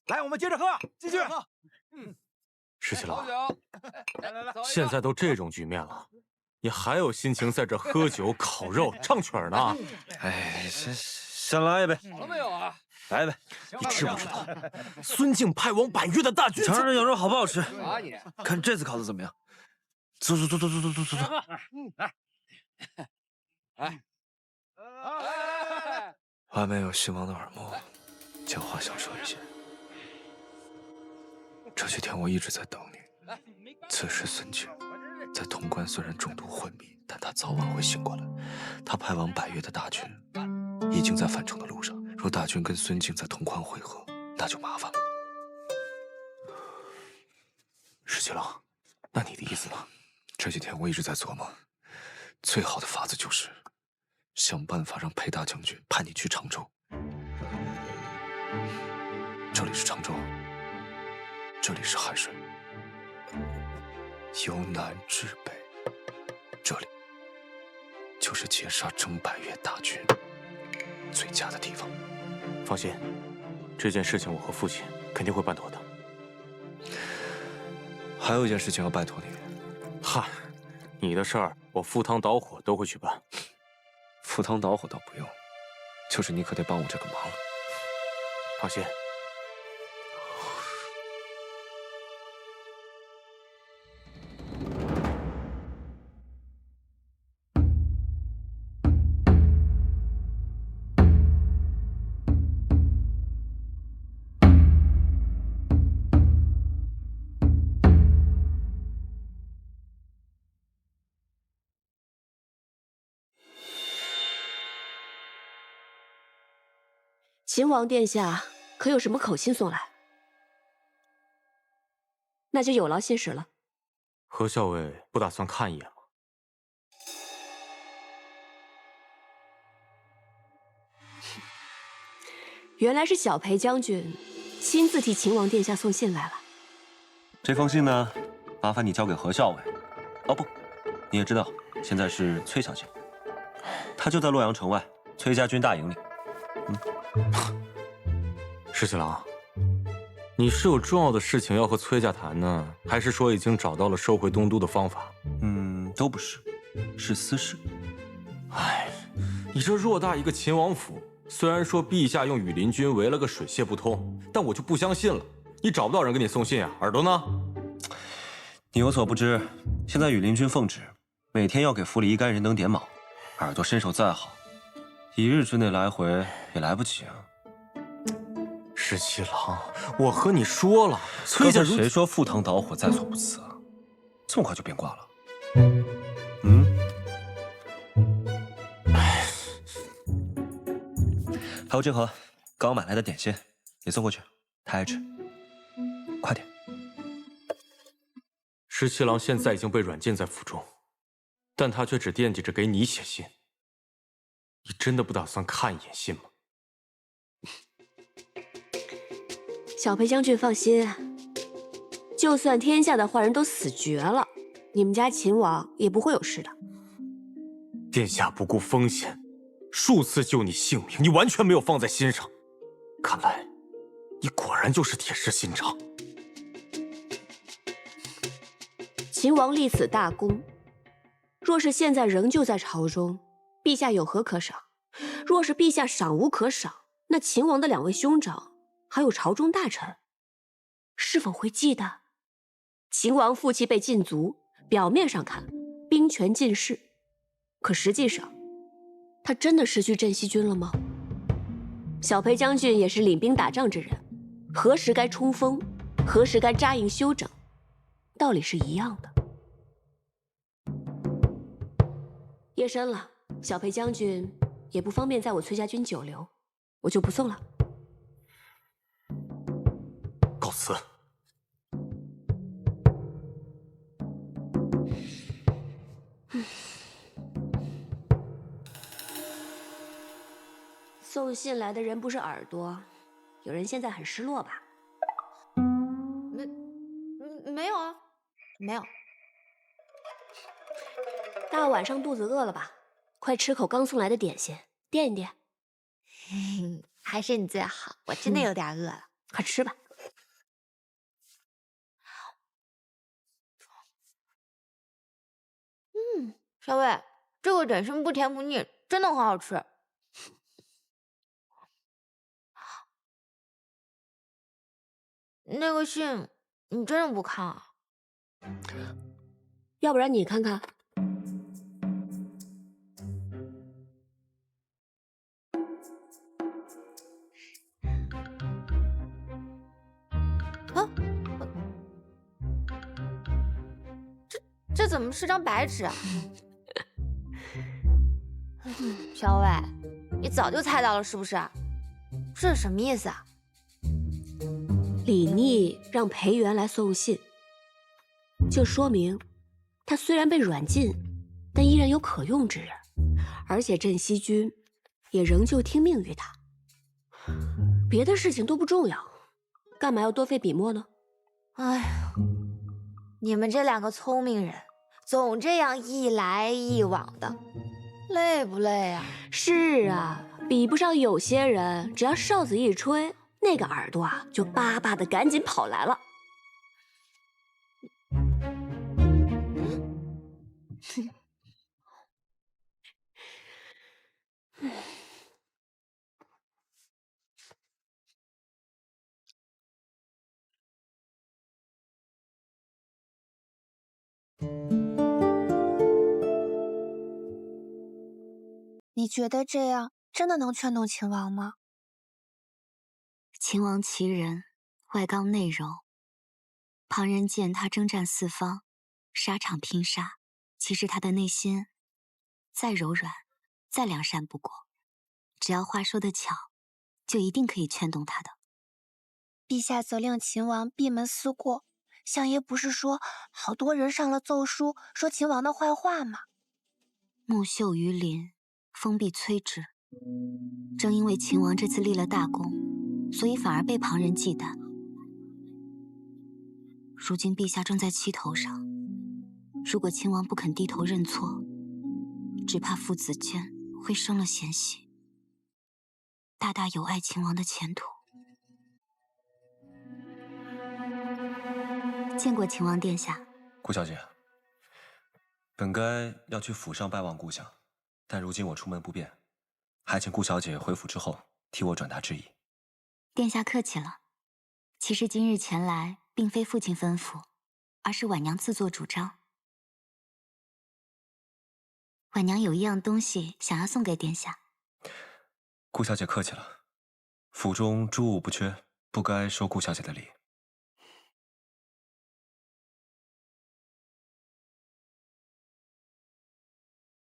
来，我们接着喝，继续喝。石七郎，现在都这种局面了，你还有心情在这喝酒、烤肉、唱曲儿呢？哎，先来一杯。有没有啊？来一杯。你知不知道，孙敬派往百越的大军？尝尝这羊肉好不好吃？你看这次烤的怎么样？走。外面有新王的耳目，讲话小声一些。这些天我一直在等你。此时孙敬在潼关虽然中毒昏迷，但他早晚会醒过来。他派往百越的大军已经在返程的路上。若大军跟孙敬在潼关会合，那就麻烦了。石七郎，那你的意思呢？这几天我一直在琢磨，最好的法子就是想办法让裴大将军派你去常州。这里是常州，这里是海水，由南至北，这里就是截杀征百越大军最佳的地方。放心，这件事情我和父亲肯定会办妥的。还有一件事情要拜托你。嗨，你的事儿我赴汤蹈火都会去办。赴汤蹈火倒不用，就是你可得帮我这个忙了。放心。秦王殿下可有什么口信送来？那就有劳信使了。何校尉不打算看一眼吗？原来是小裴将军亲自替秦王殿下送信来了。这封信呢，麻烦你交给何校尉。哦不，你也知道，现在是崔小姐，她就在洛阳城外崔家军大营里。石七郎，你是有重要的事情要和崔家谈呢，还是说已经找到了收回东都的方法？都不是，是私事。哎，你这偌大一个秦王府，虽然说陛下用羽林军围了个水泄不通，但我就不相信了，你找不到人给你送信啊？耳朵呢？你有所不知，现在羽林军奉旨，每天要给府里一干人等点卯，耳朵身手再好，一日之内来回也来不及啊。石七郎，我和你说了，崔家谁说赴汤蹈火在所不辞啊？这么快就变卦了？还有这盒刚买来的点心，也送过去，他爱吃。快点！石七郎现在已经被软禁在府中，但他却只惦记着给你写信。你真的不打算看一眼信吗？小裴将军放心，就算天下的坏人都死绝了，你们家秦王也不会有事的。殿下不顾风险，数次救你性命，你完全没有放在心上。看来，你果然就是铁石心肠。秦王立此大功，若是现在仍旧在朝中，陛下有何可赏？若是陛下赏无可赏，那秦王的2位兄长还有朝中大臣，是否会记得？秦王父亲被禁足，表面上看兵权尽失，可实际上，他真的失去镇西军了吗？小裴将军也是领兵打仗之人，何时该冲锋，何时该扎营休整，道理是一样的。夜深了，小裴将军也不方便在我崔家军久留，我就不送了。告辞。送信来的人不是耳朵，有人现在很失落吧？没有啊，没有。大晚上肚子饿了吧？快吃口刚送来的点心，垫一垫。还是你最好，我真的有点饿了。快吃吧。小伟，这个点心不甜不腻，真的很好吃。那个信，你真的不看啊？要不然你看看。啊，这怎么是张白纸啊？小伟，你早就猜到了是不是？这是什么意思啊？李逆让裴元来送信，就说明他虽然被软禁，但依然有可用之人，而且镇西军也仍旧听命于他。别的事情都不重要，干嘛要多费笔墨呢？哎呀，你们这两个聪明人，总这样一来一往的，累不累啊？是啊，比不上有些人，只要哨子一吹，那个耳朵啊就巴巴的赶紧跑来了。你觉得这样真的能劝动秦王吗？秦王其人，外刚内柔，旁人见他征战四方，沙场拼杀，其实他的内心再柔软，再良善不过。只要话说得巧，就一定可以劝动他的。陛下责令秦王闭门思过，相爷不是说好多人上了奏书，说秦王的坏话吗？木秀于林，风必摧之。正因为秦王这次立了大功，所以反而被旁人忌惮。如今陛下正在气头上，如果秦王不肯低头认错，只怕父子间会生了嫌隙，大大有碍秦王的前途。见过秦王殿下。顾小姐，本该要去府上拜望顾相，但如今我出门不便，还请顾小姐回府之后替我转达致意。殿下客气了。其实今日前来，并非父亲吩咐，而是婉娘自作主张。婉娘有一样东西想要送给殿下。顾小姐客气了，府中诸物不缺，不该收顾小姐的礼。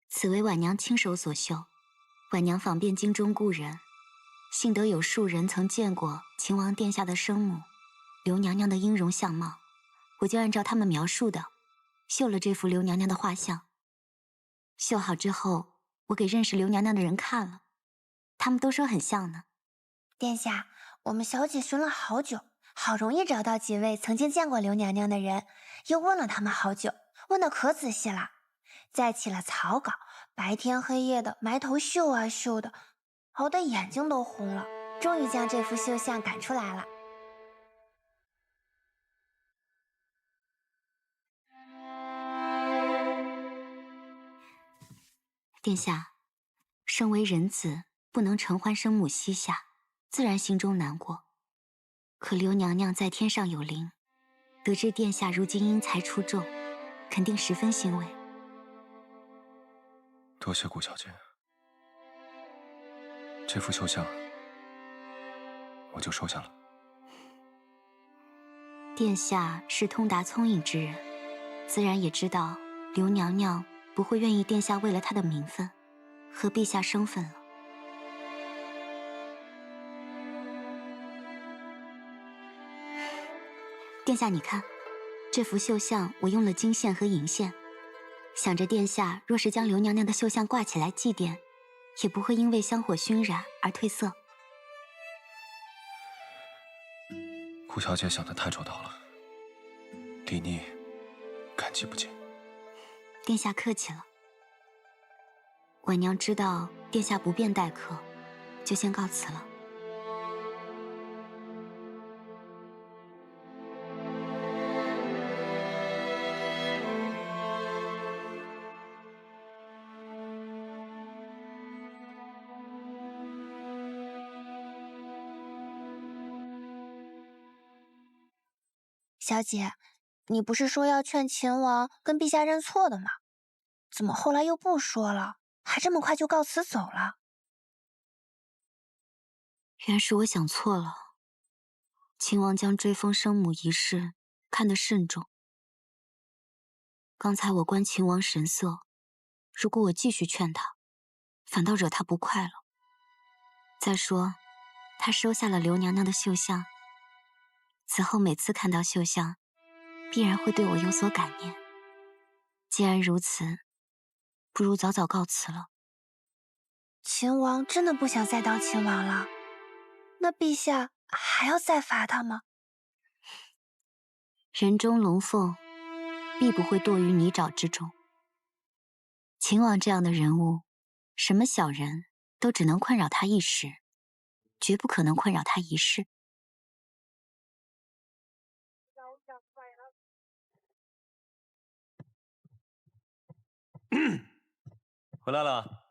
此为婉娘亲手所绣。婉娘访遍京中故人，幸得有数人曾见过秦王殿下的生母刘娘娘的音容相貌，我就按照他们描述的绣了这幅刘娘娘的画像。绣好之后，我给认识刘娘娘的人看了，他们都说很像呢。殿下，我们小姐寻了好久，好容易找到几位曾经见过刘娘娘的人，又问了他们好久，问得可仔细了，再起了草稿，白天黑夜的埋头绣啊绣的，熬得眼睛都红了，终于将这幅绣像赶出来了。殿下，身为人子，不能承欢生母膝下，自然心中难过。可刘娘娘在天上有灵，得知殿下如今因才出众，肯定十分欣慰。多谢顾小姐，这幅绣像我就收下了。殿下是通达聪颖之人，自然也知道刘娘娘不会愿意殿下为了她的名分和陛下生分了。殿下，你看，这幅绣像我用了金线和银线，想着殿下若是将刘娘娘的绣像挂起来祭奠，也不会因为香火熏染而褪色。顾小姐想得太周到了，李逆感激不尽。殿下客气了。婉娘知道殿下不便待客，就先告辞了。小姐，你不是说要劝秦王跟陛下认错的吗？怎么后来又不说了，还这么快就告辞走了？原是我想错了。秦王将追封生母一事看得慎重。刚才我观秦王神色，如果我继续劝他，反倒惹他不快了。再说，他收下了刘娘娘的绣像，此后每次看到绣像，必然会对我有所感念。既然如此，不如早早告辞了。秦王真的不想再当秦王了？那陛下还要再罚他吗？人中龙凤，必不会堕于泥沼之中。秦王这样的人物，什么小人都只能困扰他一时，绝不可能困扰他一世。回来了，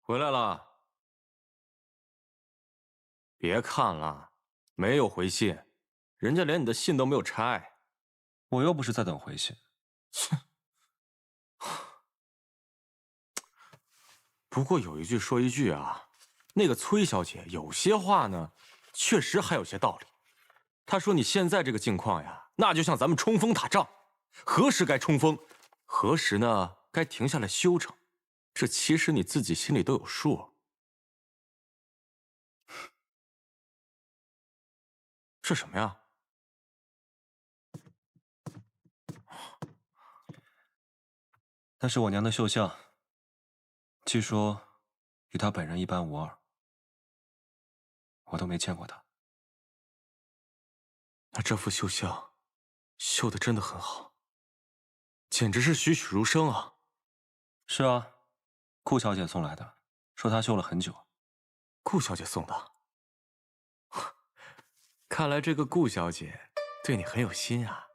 回来了。别看了，没有回信，人家连你的信都没有拆。我又不是在等回信。不过有一句说一句啊，那个崔小姐有些话呢，确实还有些道理。她说你现在这个境况呀，那就像咱们冲锋打仗，何时该冲锋，何时呢该停下来休整，这其实你自己心里都有数。这什么呀？那是我娘的绣像，据说与她本人一般无二，我都没见过她。那这幅绣像绣的真的很好，简直是栩栩如生啊！是啊，顾小姐送来的，说她绣了很久。顾小姐送的？看来这个顾小姐对你很有心啊。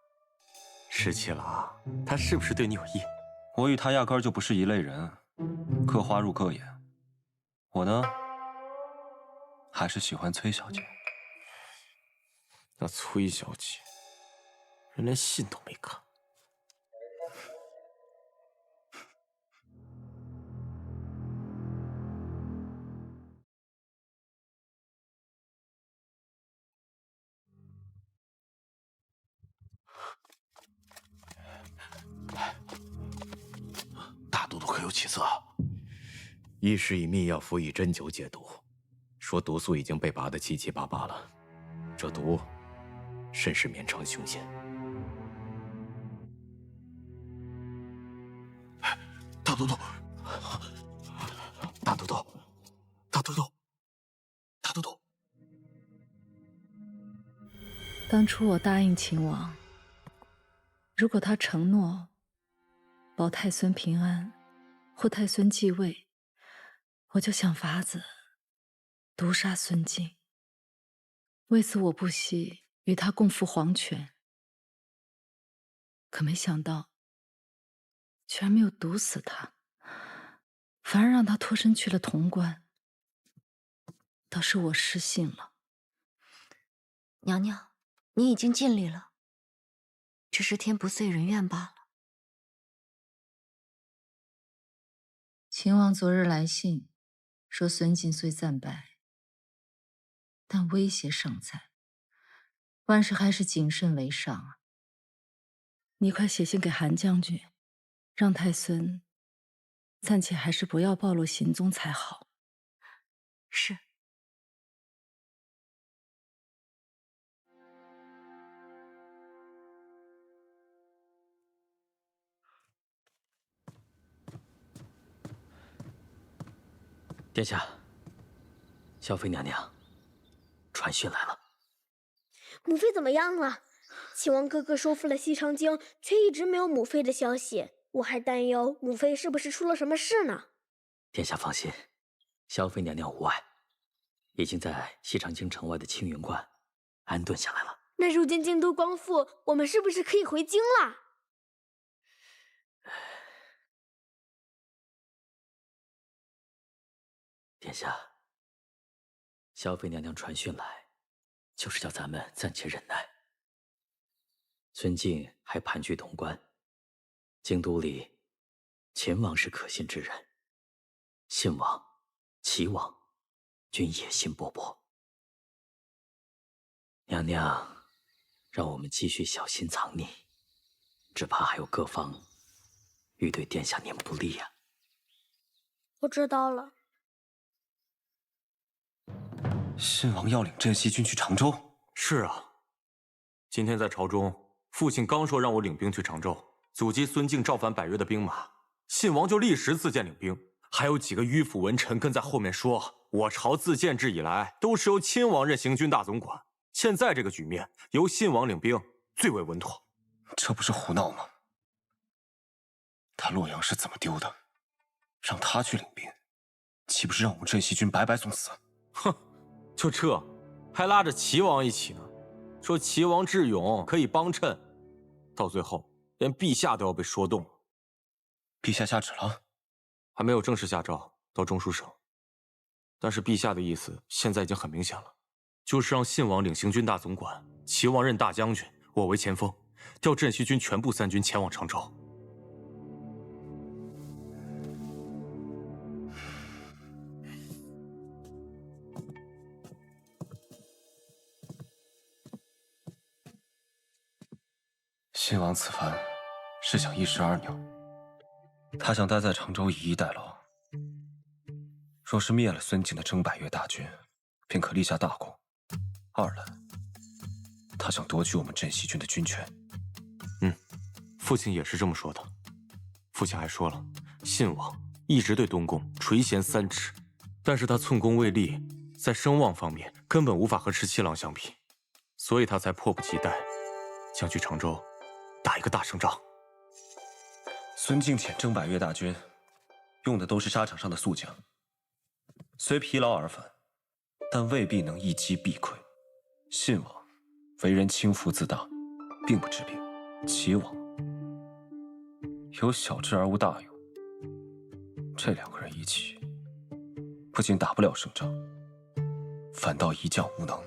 失气了啊，她是不是对你有意？我与她压根儿就不是一类人，各花入各眼。我呢，还是喜欢崔小姐。那崔小姐，人连信都没看。大都督可有起色？医师以秘药辅以针灸解毒，说毒素已经被拔得七七八八了。这毒甚是绵长凶险。大都督，大都督，大都督，大都督。当初我答应秦王，如果他承诺保太孙平安，或太孙继位，我就想法子毒杀孙敬。为此我不惜与他共赴黄泉，可没想到居然没有毒死他，反而让他脱身去了潼关。倒是我失信了。娘娘，你已经尽力了，只是天不遂人愿罢了。秦王昨日来信，说孙敬虽战败，但威胁尚在，万事还是谨慎为上啊。你快写信给韩将军，让太孙暂且还是不要暴露行踪才好。是。殿下，萧妃娘娘传讯来了。母妃怎么样了？秦王哥哥收复了西长京，却一直没有母妃的消息，我还担忧母妃是不是出了什么事呢？殿下放心，萧妃娘娘无碍，已经在西长京城外的青云观安顿下来了。那如今京都光复，我们是不是可以回京了？殿下，萧妃娘娘传讯来，就是叫咱们暂且忍耐。孙敬还盘踞潼关，京都里秦王是可信之人，信王、齐王均野心勃勃。娘娘让我们继续小心藏匿，只怕还有各方欲对殿下您不利呀。我知道了。信王要领镇西军去常州。是啊，今天在朝中，父亲刚说让我领兵去常州，阻击孙敬造反百越的兵马，信王就立时自荐领兵，还有几个迂腐文臣跟在后面说，我朝自建制以来都是由亲王任行军大总管，现在这个局面由信王领兵最为稳妥。这不是胡闹吗？他洛阳是怎么丢的？让他去领兵，岂不是让我们镇西军白白送死？哼！就这，还拉着齐王一起呢，说齐王智勇可以帮衬，到最后连陛下都要被说动了。陛下下旨了？还没有正式下诏到中书省，但是陛下的意思现在已经很明显了，就是让信王领行军大总管，齐王任大将军，我为前锋，调镇西军全部3军前往常州。信王此番是想一石二鸟，他想待在常州以逸待劳。若是灭了孙敬的征百越大军，便可立下大功；二来，他想夺取我们镇西军的军权。父亲也是这么说的。父亲还说了，信王一直对东宫垂涎3尺，但是他寸功未立，在声望方面根本无法和17郎相比，所以他才迫不及待想去常州打一个大胜仗。孙敬遣征百越大军，用的都是沙场上的宿将，虽疲劳而返，但未必能一击必溃。信王为人轻浮自大，并不治兵；齐王有小智而无大勇，这2个人一起，不仅打不了胜仗，反倒一将无能，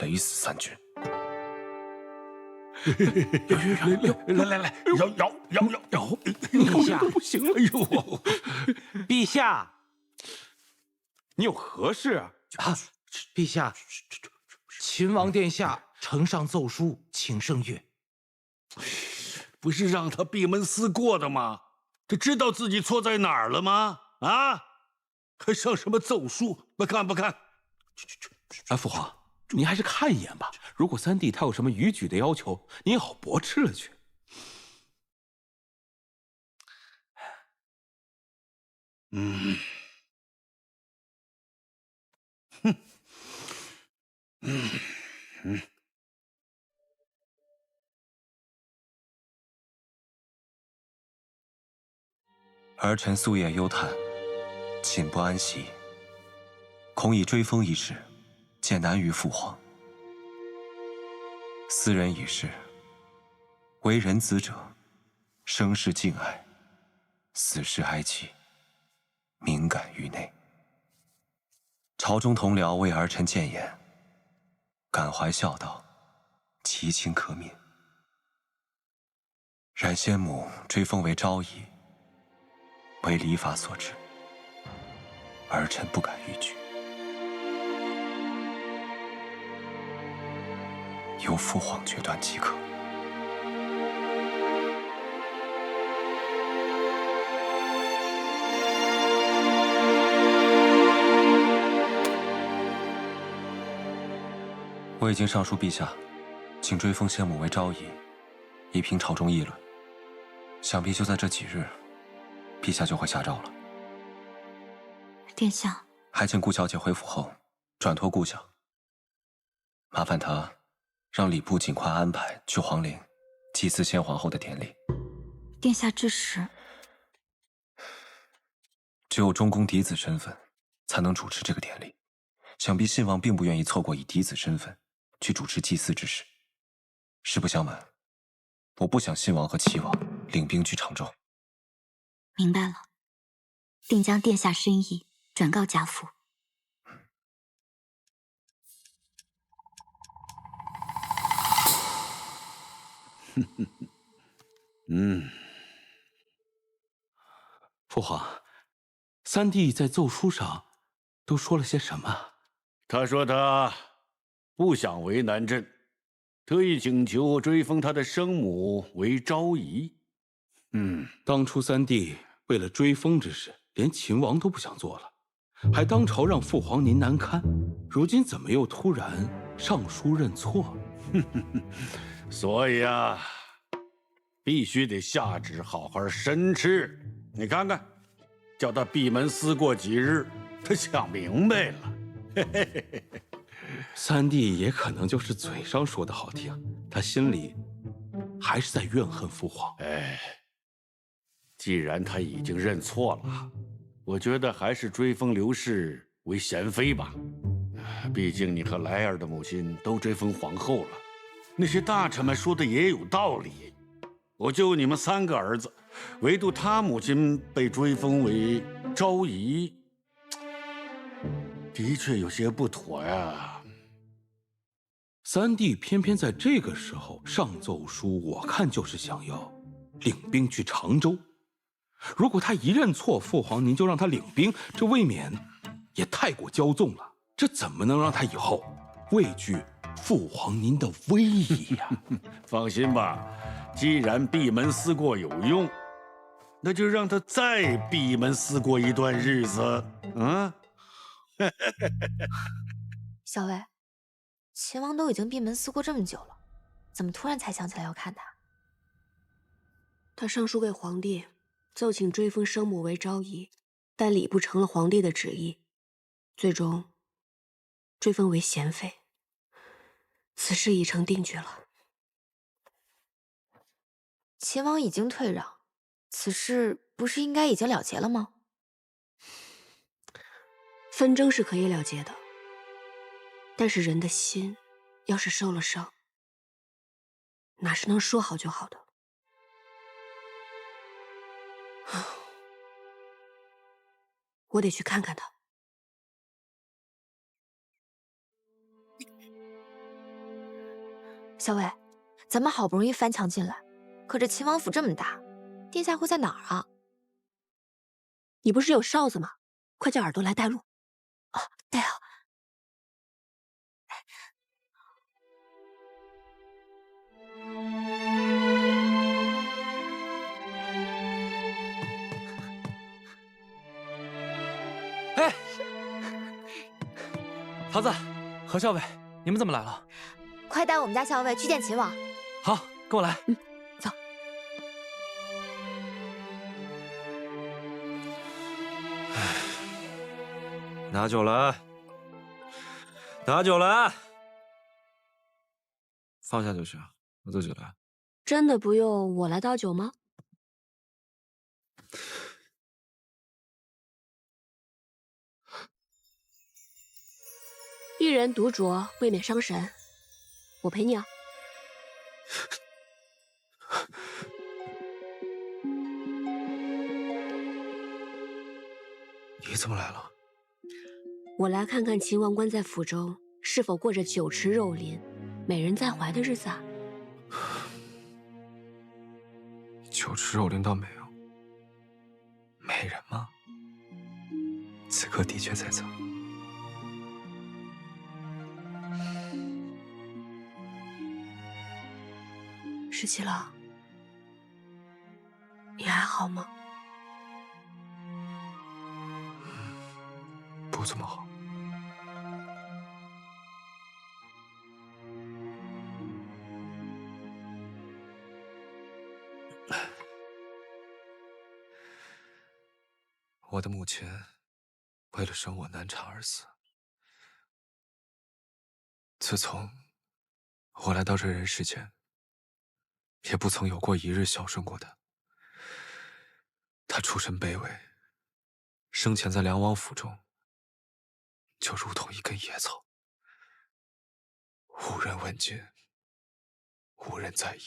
累死3军。来，摇！陛下不行了，哎呦！陛下，你有何事啊？陛下，秦王殿下呈上奏书，请圣阅。不是让他闭门思过的吗？这知道自己错在哪儿了吗？啊，还上什么奏书？不看。父皇，您还是看一眼吧。如果三弟他有什么逾矩的要求，您也好驳斥了去。儿臣夙夜忧叹，寝不安息，恐以追封一事，见难于父皇。斯人已逝，为人子者，生世敬爱，死世哀戚，敏感于内。朝中同僚为儿臣谏言，感怀孝道，其情可悯。然先母追封为昭仪，为礼法所致，儿臣不敢逾矩，由父皇决断即可。我已经上书陛下，请追封先母为昭仪，以平朝中议论。想必就在这几日，陛下就会下诏了。殿下，还请顾小姐回府后转托顾小，麻烦她让礼部尽快安排去皇陵祭祀先皇后的典礼。殿下指使。只有中宫嫡子身份，才能主持这个典礼。想必信王并不愿意错过以嫡子身份去主持祭祀之事。实不相瞒，我不想信王和齐王领兵去常州。明白了，定将殿下深意转告家父。父皇，三弟在奏书上都说了些什么？他说他不想为难朕，特意请求追封他的生母为昭仪。当初三弟为了追封之事，连秦王都不想做了，还当朝让父皇您难堪。如今怎么又突然上书认错？所以啊，必须得下旨好好申斥。你看看，叫他闭门思过几日，他想明白了。三弟也可能就是嘴上说的好听，他心里还是在怨恨父皇。既然他已经认错了，我觉得还是追封刘氏为贤妃吧。毕竟你和莱儿的母亲都追封皇后了，那些大臣们说的也有道理。我就你们3个儿子，唯独他母亲被追封为昭仪，的确有些不妥呀。三弟偏偏在这个时候上奏书，我看就是想要领兵去常州。如果他一认错，父皇您就让他领兵，这未免也太过骄纵了。这怎么能让他以后畏惧父皇您的威仪呀？放心吧，既然闭门思过有用，那就让他再闭门思过一段日子。小薇，秦王都已经闭门思过这么久了，怎么突然才想起来要看他？他上书给皇帝，奏请追封生母为昭仪，但礼部成了皇帝的旨意，最终追封为贤妃。此事已成定局了。秦王已经退让，此事不是应该已经了结了吗？纷争是可以了结的，但是人的心要是受了伤，哪是能说好就好的？我得去看看他。小薇，咱们好不容易翻墙进来，可这秦王府这么大，殿下会在哪儿啊？你不是有哨子吗？快叫耳朵来带路。哦，对啊。哎，桃子、何校尉，你们怎么来了？快带我们家校尉去见秦王。好，跟我来。走。拿酒来，拿酒来，放下就行，我自己来。真的不用我来倒酒吗？一人独酌，未免伤神。我陪你啊。你怎么来了？我来看看秦王关在府中是否过着酒池肉林、美人在怀的日子啊。酒池肉林倒没有，美人吗？此刻的确在侧。十七郎，你还好吗？不怎么好。我的母亲为了生我难产而死。自从我来到这人世间，也不曾有过一日孝顺过他。他出身卑微，生前在梁王府中，就如同一根野草，无人问津，无人在意。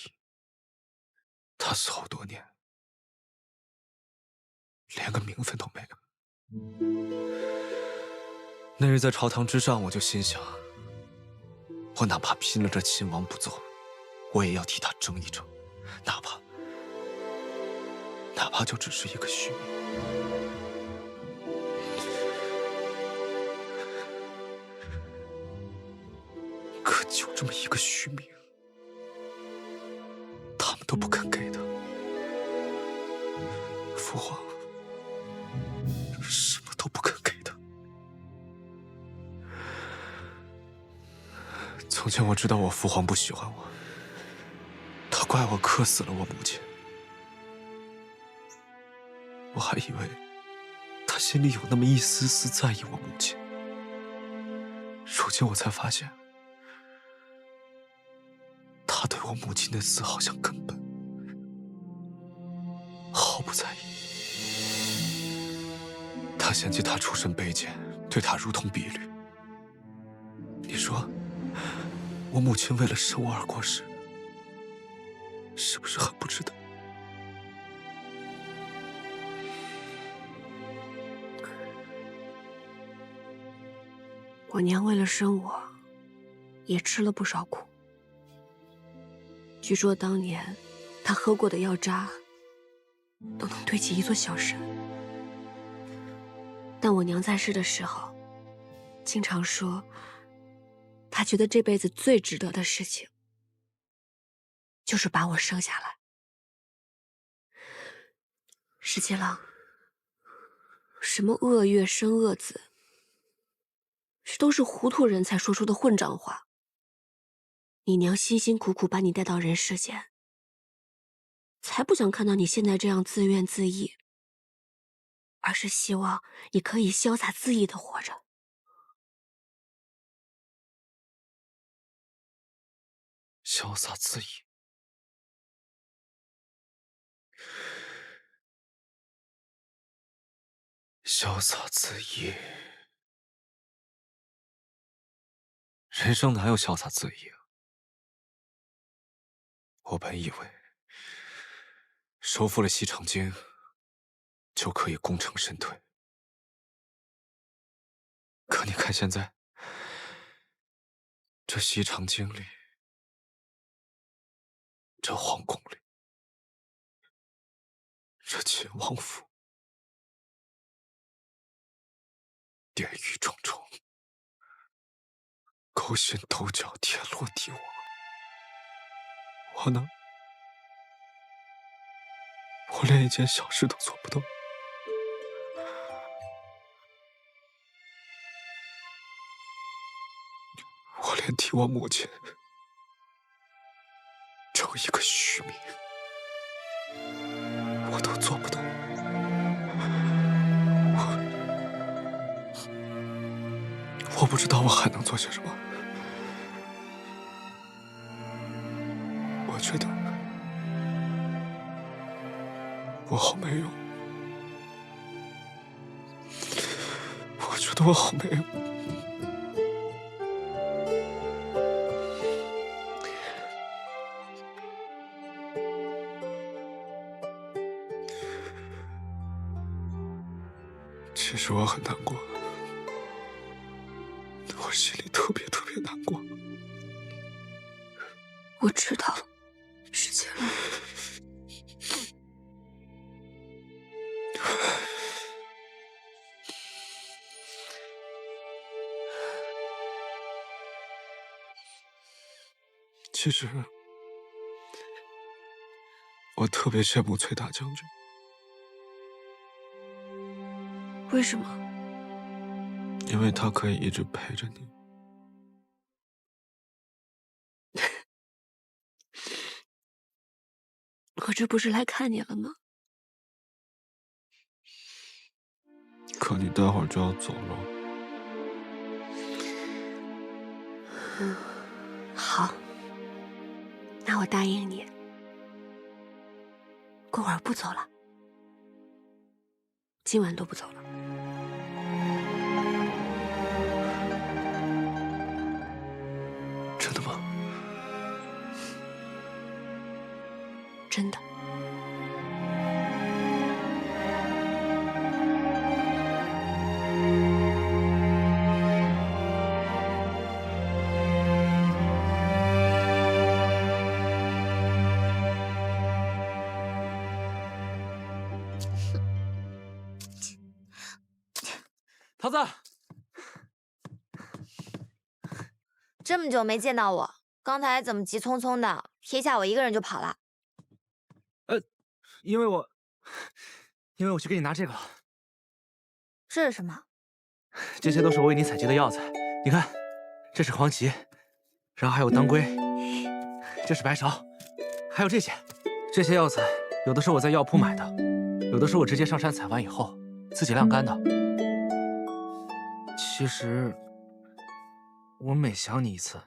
他死后多年，连个名分都没有。那日在朝堂之上，我就心想，我哪怕拼了这秦王不走，我也要替他争一争，哪怕就只是一个虚名。可就这么一个虚名，他们都不肯给他。父皇什么都不肯给他。从前我知道我父皇不喜欢我，他怪我克死了我母亲，我还以为他心里有那么一丝丝在意我母亲。如今我才发现，他对我母亲的死好像根本毫不在意。他嫌弃他出身卑贱，对他如同婢女。你说，我母亲为了生我而过世，是不是很不值得？我娘为了生我，也吃了不少苦。据说当年她喝过的药渣，都能堆起一座小山。但我娘在世的时候，经常说，她觉得这辈子最值得的事情，就是把我生下来。石七郎，什么恶月生恶子，这都是糊涂人才说出的混账话。你娘辛辛苦苦把你带到人世间，才不想看到你现在这样自怨自艾，而是希望你可以潇洒恣意的活着。潇洒恣意，潇洒恣意，人生哪有潇洒恣意啊？我本以为收复了西长京，就可以功成身退。可你看现在，这西长京里，这皇宫里，这秦王府，殿宇重重，勾心斗角，天罗地网。我呢？我连一件小事都做不到。我连替我母亲争一个虚名，我都做不到。我不知道我还能做些什么。我觉得我好没用，我觉得我好没用。其实我很难过，我心里特别难过。我知道，石七郎。其实，我特别羡慕崔大将军。为什么？因为他可以一直陪着你。我这不是来看你了吗？可你待会儿就要走了。好，那我答应你，过会儿不走了，今晚都不走了。真的吗？真的。桃子，这么久没见到我，刚才怎么急匆匆的撇下我一个人就跑了？因为我去给你拿这个了。这是什么？这些都是我为你采集的药材。你看，这是黄芪，然后还有当归，这是白芍，还有这些。这些药材有的是我在药铺买的，有的是我直接上山采完以后自己晾干的。其实，我每想你一次，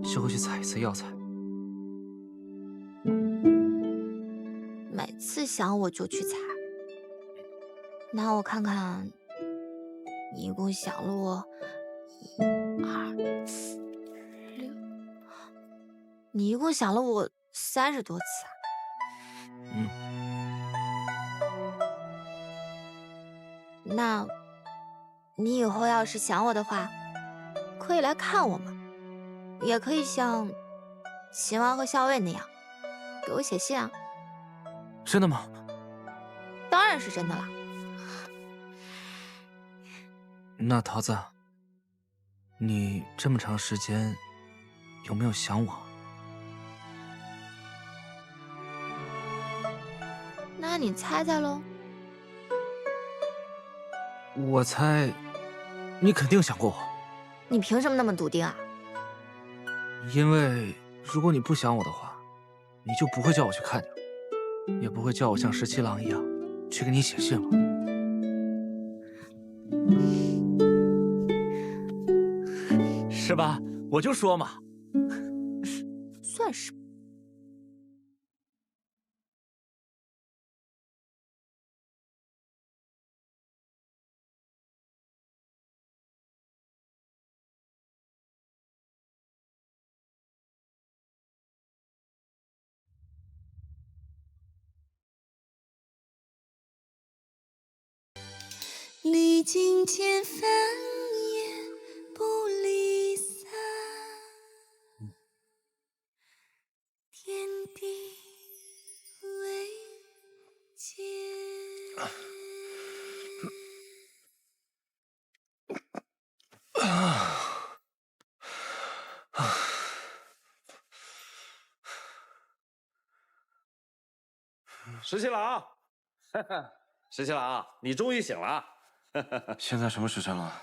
就会去采一次药材。每次想我就去采，那我看看，你一共想了我1、2、4、6，你一共想了我30多次啊。那，你以后要是想我的话，可以来看我嘛，也可以像秦王和校尉那样，给我写信啊。真的吗？当然是真的了。那桃子，你这么长时间有没有想我？那你猜猜喽。我猜，你肯定想过我。你凭什么那么笃定啊？因为如果你不想我的话，你就不会叫我去看你，也不会叫我像17郎一样去给你写信了。是吧？我就说嘛。算是。历经千帆也不离散，天地为鉴。17郎，17郎，你终于醒了。现在什么时辰了？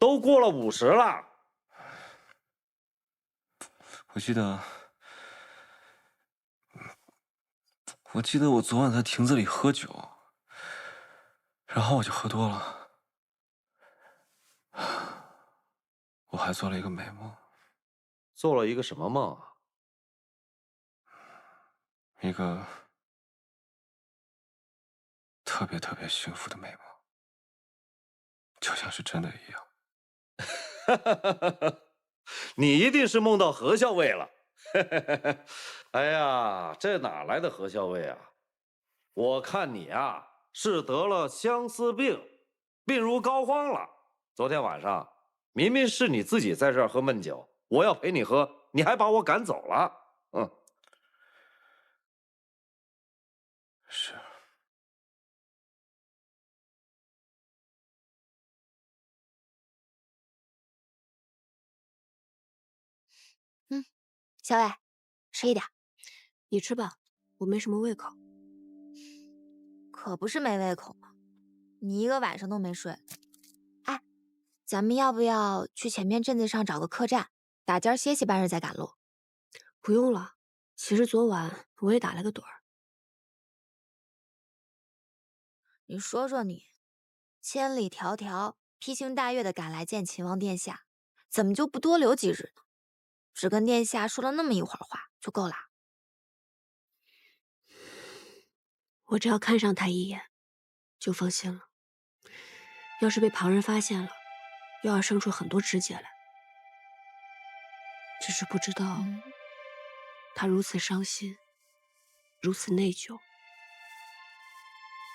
都过了50了。我记得我昨晚在亭子里喝酒，然后我就喝多了。我还做了一个美梦。做了一个什么梦啊？一个特别特别幸福的美梦，就像是真的一样。你一定是梦到何校尉了。哎呀，这哪来的何校尉啊？我看你啊是得了相思病，病入膏肓了。昨天晚上明明是你自己在这儿喝闷酒，我要陪你喝，你还把我赶走了。是。小伟，吃一点。你吃吧，我没什么胃口。可不是没胃口嘛，你一个晚上都没睡。哎，咱们要不要去前面镇子上找个客栈，打尖歇息半日再赶路？不用了，其实昨晚我也打了个盹儿。你说说你，千里迢迢、披星戴月的赶来见秦王殿下，怎么就不多留几日呢？只跟殿下说了那么一会儿话就够啦。我只要看上他一眼，就放心了。要是被旁人发现了，又要生出很多枝节来。只是不知道，他如此伤心，如此内疚，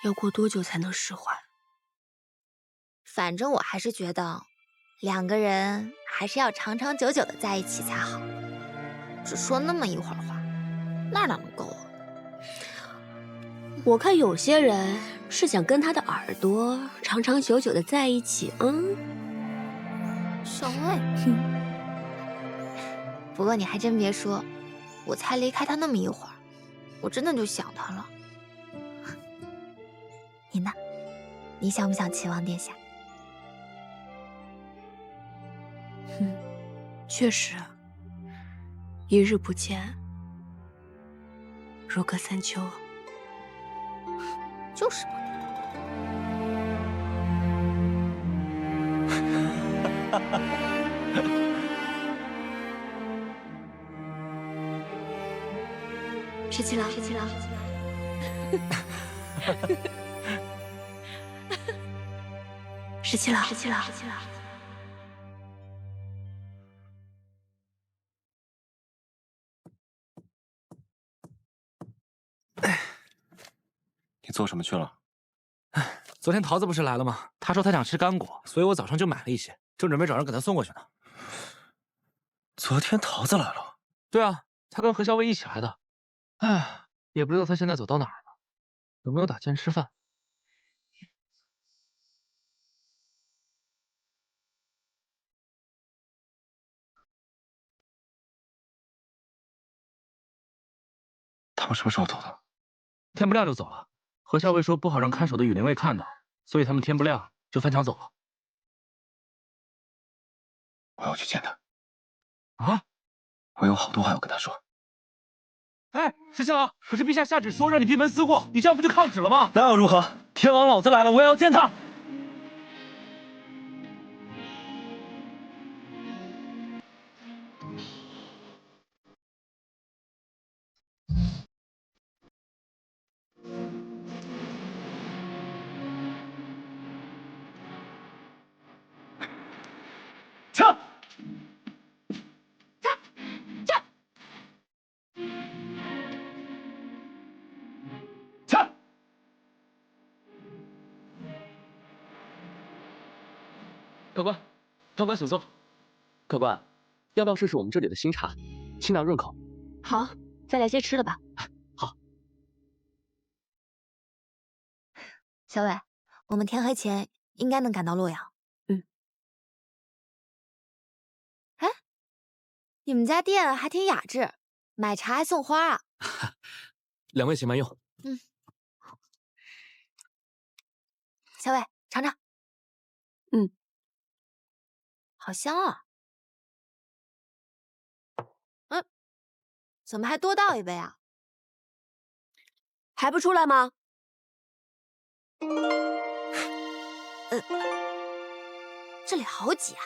要过多久才能释怀？反正我还是觉得，两个人还是要长长久久的在一起才好。只说那么一会儿话，哪能够啊？我看有些人是想跟他的耳朵长长久久的在一起。校尉，不过你还真别说，我才离开他那么一会儿，我真的就想他了。你呢？你想不想秦王殿下？确实，一日不见，如隔三秋。就是嘛。十七郎，十七郎，你做什么去了？昨天桃子不是来了吗？他说他想吃干果，所以我早上就买了一些，正准备找人给他送过去呢。昨天桃子来了？对啊，他跟何校尉一起来的。哎，也不知道他现在走到哪儿了，有没有打尖吃饭？他们什么时候走的？天不亮就走了。何校尉说不好让看守的羽林卫看到，所以他们天不亮就翻墙走了。我要去见他。啊？我有好多话要跟他说。哎，十七郎，可是陛下下旨说让你闭门思过，你这样不就抗旨了吗？那又如何？天王老子来了，我也要见他。撤！客官，客官请坐。客官，要不要试试我们这里的新茶，清凉润口。好，再来些吃的吧。好。小伟，我们天黑前应该能赶到洛阳。哎，你们家店还挺雅致，买茶还送花啊？两位请慢用。小伟，尝尝。好香啊！怎么还多倒一杯啊？还不出来吗？这里好挤啊！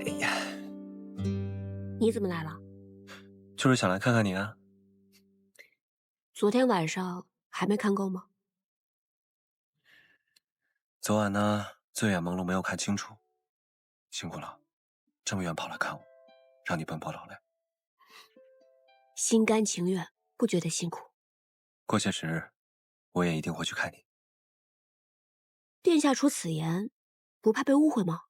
哎呀，你怎么来了？就是想来看看你啊。昨天晚上还没看够吗？昨晚呢，醉眼朦胧没有看清楚，辛苦了，这么远跑来看我，让你奔波劳累。心甘情愿，不觉得辛苦。过些时，我也一定会去看你。殿下出此言，不怕被误会吗？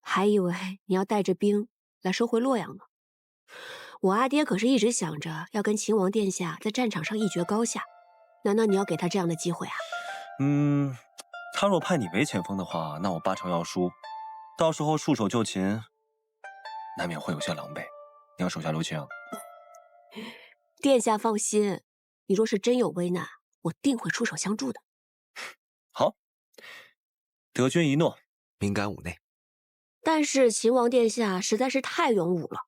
还以为你要带着兵来收回洛阳呢。我阿爹可是一直想着要跟秦王殿下在战场上一决高下，难道你要给他这样的机会啊？他若派你为前锋的话，那我8成要输，到时候束手就擒，难免会有些狼狈。你要手下留情。殿下放心，你若是真有危难，我定会出手相助的。好，德君一诺，敏感五内。但是秦王殿下实在是太勇武了，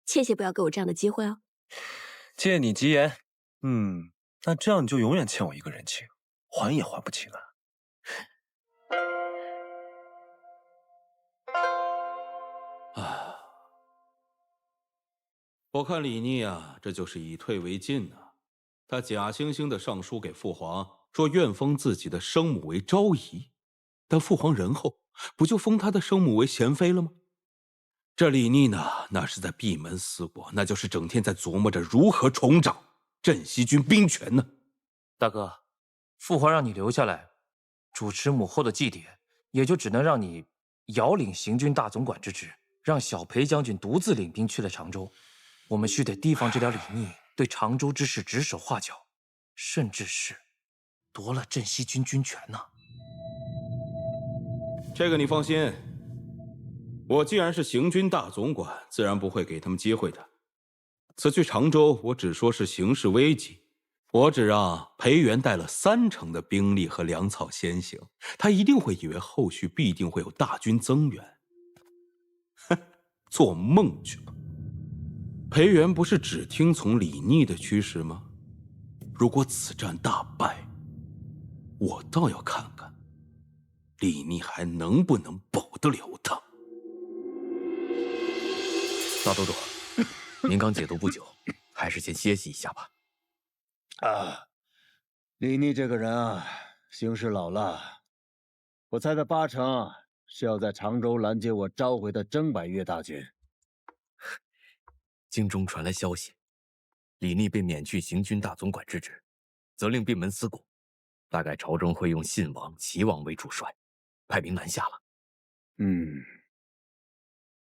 切不要给我这样的机会哦。借你吉言。那这样你就永远欠我一个人情，还也还不清啊。我看李逆啊，这就是以退为进啊。他假惺惺的上书给父皇，说愿封自己的生母为昭仪，但父皇仁厚，不就封他的生母为贤妃了吗？这李逆呢，那是在闭门思过，那就是整天在琢磨着如何重掌镇西军兵权呢。大哥，父皇让你留下来，主持母后的祭典，也就只能让你遥领行军大总管之职，让小裴将军独自领兵去了常州。我们须得提防这条李逆对常州之事指手画脚，甚至是夺了镇西军军权呢。这个你放心，我既然是行军大总管，自然不会给他们机会的。此去常州，我只说是形势危急，我只让裴元带了30%的兵力和粮草先行，他一定会以为后续必定会有大军增援。哼，做梦去吧！裴元不是只听从李逆的驱使吗？如果此战大败，我倒要看看李逆还能不能保得了他。大都督，您刚解毒不久，还是先歇息一下吧。李逆这个人啊，行事老辣，我猜他80%是要在常州拦截我召回的征百越大军。京中传来消息，李逆被免去行军大总管之职，责令闭门思过。大概朝中会用信王、齐王为主帅，派兵南下了。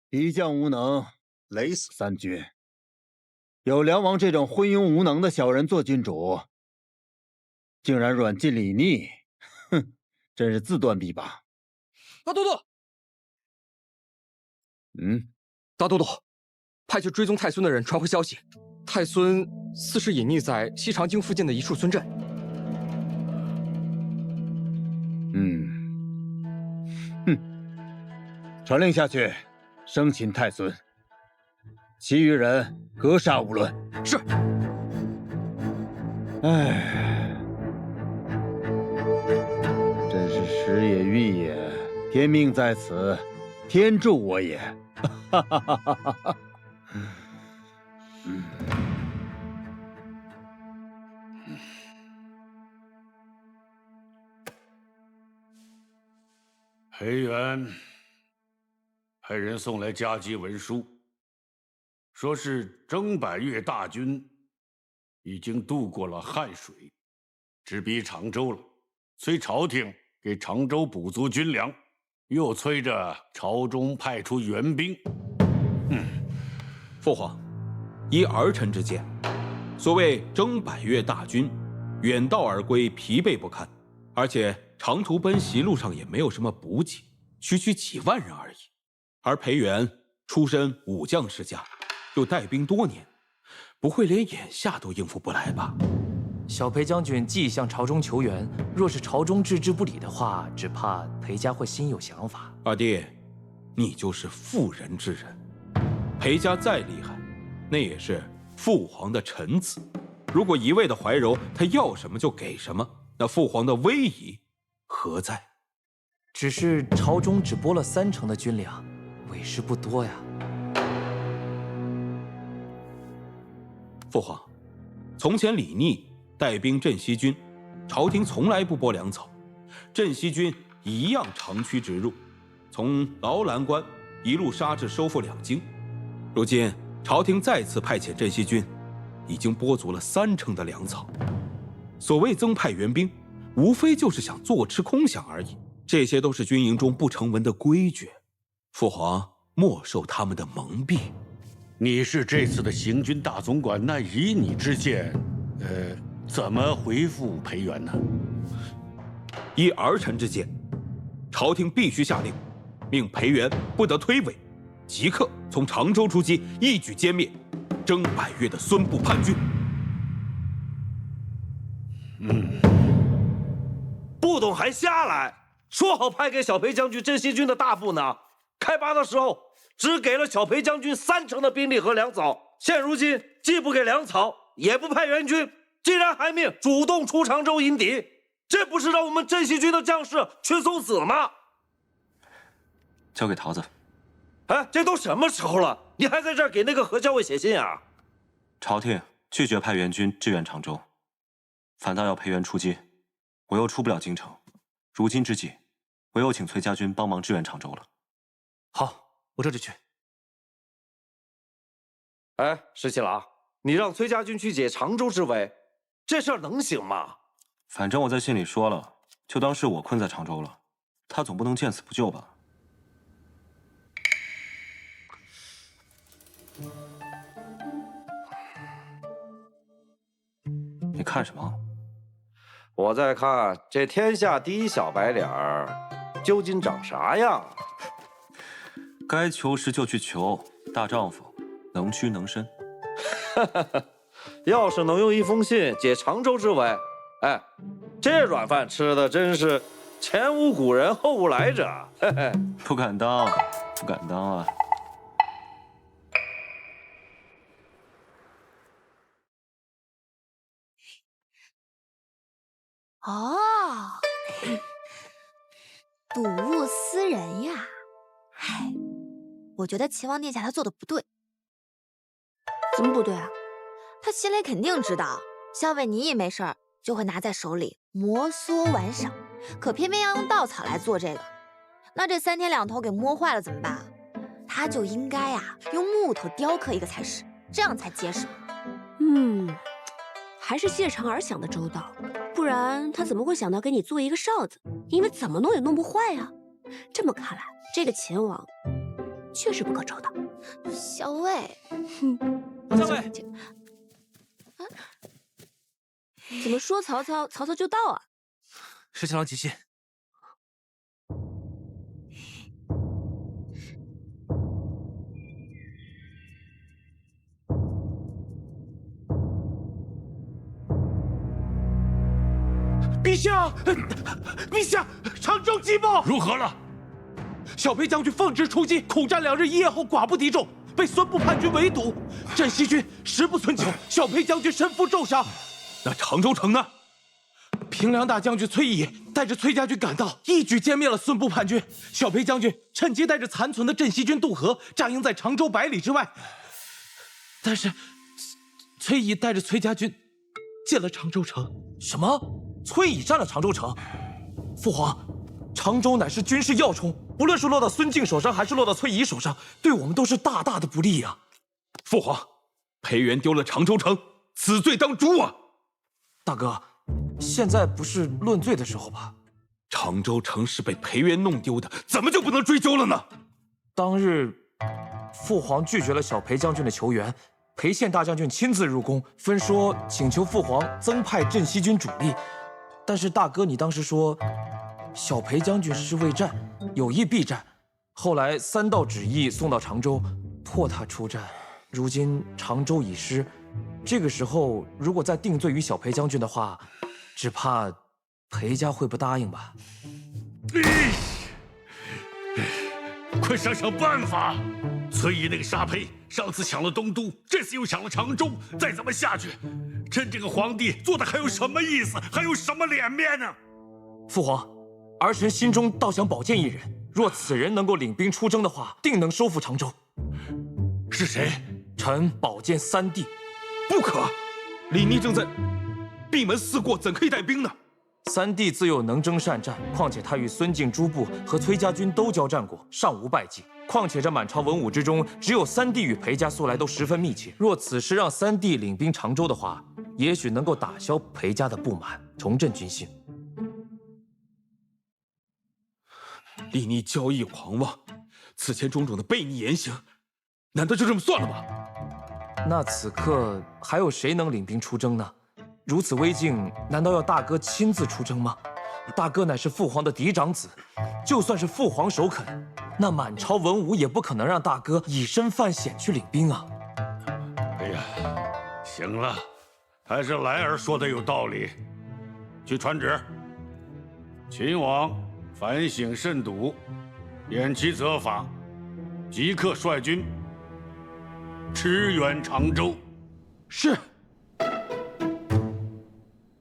一将无能，累死3军。有梁王这种昏庸无能的小人做君主，竟然软禁李逆，哼，真是自断臂膀。大都督，大都督，派去追踪太孙的人传回消息，太孙似是隐匿在西长京附近的一处村镇。传令下去，生擒太孙，其余人格杀无论。是。唉，真是时也运也，天命在此，天助我也。哈哈哈哈哈哈。裴元派人送来加急文书，说是征百越大军已经渡过了汉水，直逼常州了，催朝廷给常州补足军粮，又催着朝中派出援兵。父皇，依儿臣之见，所谓征百越大军，远道而归，疲惫不堪，而且长途奔袭路上也没有什么补给，区区几万人而已。而裴元出身武将世家，又带兵多年，不会连眼下都应付不来吧？小裴将军既向朝中求援，若是朝中置之不理的话，只怕裴家会心有想法。二弟，你就是妇人之仁，裴家再厉害，那也是父皇的臣子。如果一味的怀柔，他要什么就给什么，那父皇的威仪何在？只是朝中只拨了30%的军粮，委实不多呀。父皇，从前李逆带兵镇西军，朝廷从来不拨粮草，镇西军一样长驱直入，从劳兰关一路杀至收复两京。如今朝廷再次派遣镇西军，已经拨足了30%的粮草。所谓增派援兵，无非就是想坐吃空饷而已。这些都是军营中不成文的规矩，父皇莫受他们的蒙蔽。你是这次的行军大总管，那以你之见，怎么回复裴元呢？依儿臣之见，朝廷必须下令，命裴元不得推诿，即刻从常州出击，一举歼灭征百越的孙部叛军。不懂还瞎来！说好派给小裴将军镇西军的大部呢，开拔的时候只给了小裴将军30%的兵力和粮草，现如今既不给粮草，也不派援军，竟然还命主动出常州迎敌，这不是让我们镇西军的将士去送死吗？交给桃子。哎，这都什么时候了，你还在这儿给那个何校尉写信啊？朝廷拒绝派援军支援常州，反倒要裴元出击，我又出不了京城。如今之计，唯有请崔家军帮忙支援常州了。好，我这就去。哎，石七郎，你让崔家军去解常州之围，这事儿能行吗？反正我在信里说了，就当是我困在常州了，他总不能见死不救吧？你看什么？我在看这天下第一小白脸儿究竟长啥样。该求时就去求，大丈夫能屈能伸。要是能用一封信解常州之围，哎，这软饭吃的真是前无古人后无来者。嘿嘿，不敢当，不敢当啊！哦，睹物思人呀！唉，我觉得秦王殿下他做的不对。怎么不对啊？他心里肯定知道，校尉你一没事儿就会拿在手里摩挲玩赏，可偏偏要用稻草来做这个。那这3天2头给磨坏了怎么办？他就应该啊用木头雕刻一个才是，这样才结实。还是谢长儿想的周到，不然他怎么会想到给你做一个哨子？因为怎么弄也弄不坏呀。这么看来，这个秦王确实不可周到。校尉，校尉，怎么说曹操，曹操就到啊？石七郎急信。陛下，陛下，常州急报！如何了？小裴将军奉旨出击，苦战2日1夜后，寡不敌众，被孙部叛军围堵。镇西军食不存酒，小裴将军身负重伤。那常州城呢？平凉大将军崔乙带着崔家军赶到，一举歼灭了孙部叛军。小裴将军趁机带着残存的镇西军渡河，扎营在常州100里之外。但是，崔乙带着崔家军进了常州城。什么？崔乙占了常州城？父皇，常州乃是军事要冲，不论是落到孙敬手上，还是落到崔乙手上，对我们都是大大的不利啊！父皇，裴元丢了常州城，此罪当诛啊！大哥，现在不是论罪的时候吧？常州城是被裴元弄丢的，怎么就不能追究了呢？当日，父皇拒绝了小裴将军的求援，裴宪大将军亲自入宫，分说请求父皇增派镇西军主力。但是大哥，你当时说，小裴将军是未战，有意避战。后来3道旨意送到常州，迫他出战。如今常州已失，这个时候如果再定罪于小裴将军的话，只怕裴家会不答应吧？快想想办法！崔乙那个沙胚，上次抢了东都，这次又抢了常州，再这么下去，朕这个皇帝做的还有什么意思？还有什么脸面呢？父皇，儿臣心中倒想保荐一人，若此人能够领兵出征的话，定能收复常州。是谁？臣保荐3弟。不可！李逆正在闭门思过，怎可以带兵呢？3弟自幼能征善战，况且他与孙敬诸部和崔家军都交战过，尚无败绩。况且这满朝文武之中，只有3弟与裴家素来都十分密切。若此时让3弟领兵常州的话，也许能够打消裴家的不满，重振军心。李逆骄逸狂妄，此前种种的悖逆言行，难道就这么算了吗？那此刻还有谁能领兵出征呢？如此危境，难道要大哥亲自出征吗？大哥乃是父皇的嫡长子，就算是父皇首肯，那满朝文武也不可能让大哥以身犯险去领兵啊！哎呀，行了，还是莱儿说的有道理。去传旨，秦王反省慎独，偃其责罚，即刻率军驰援常州。是。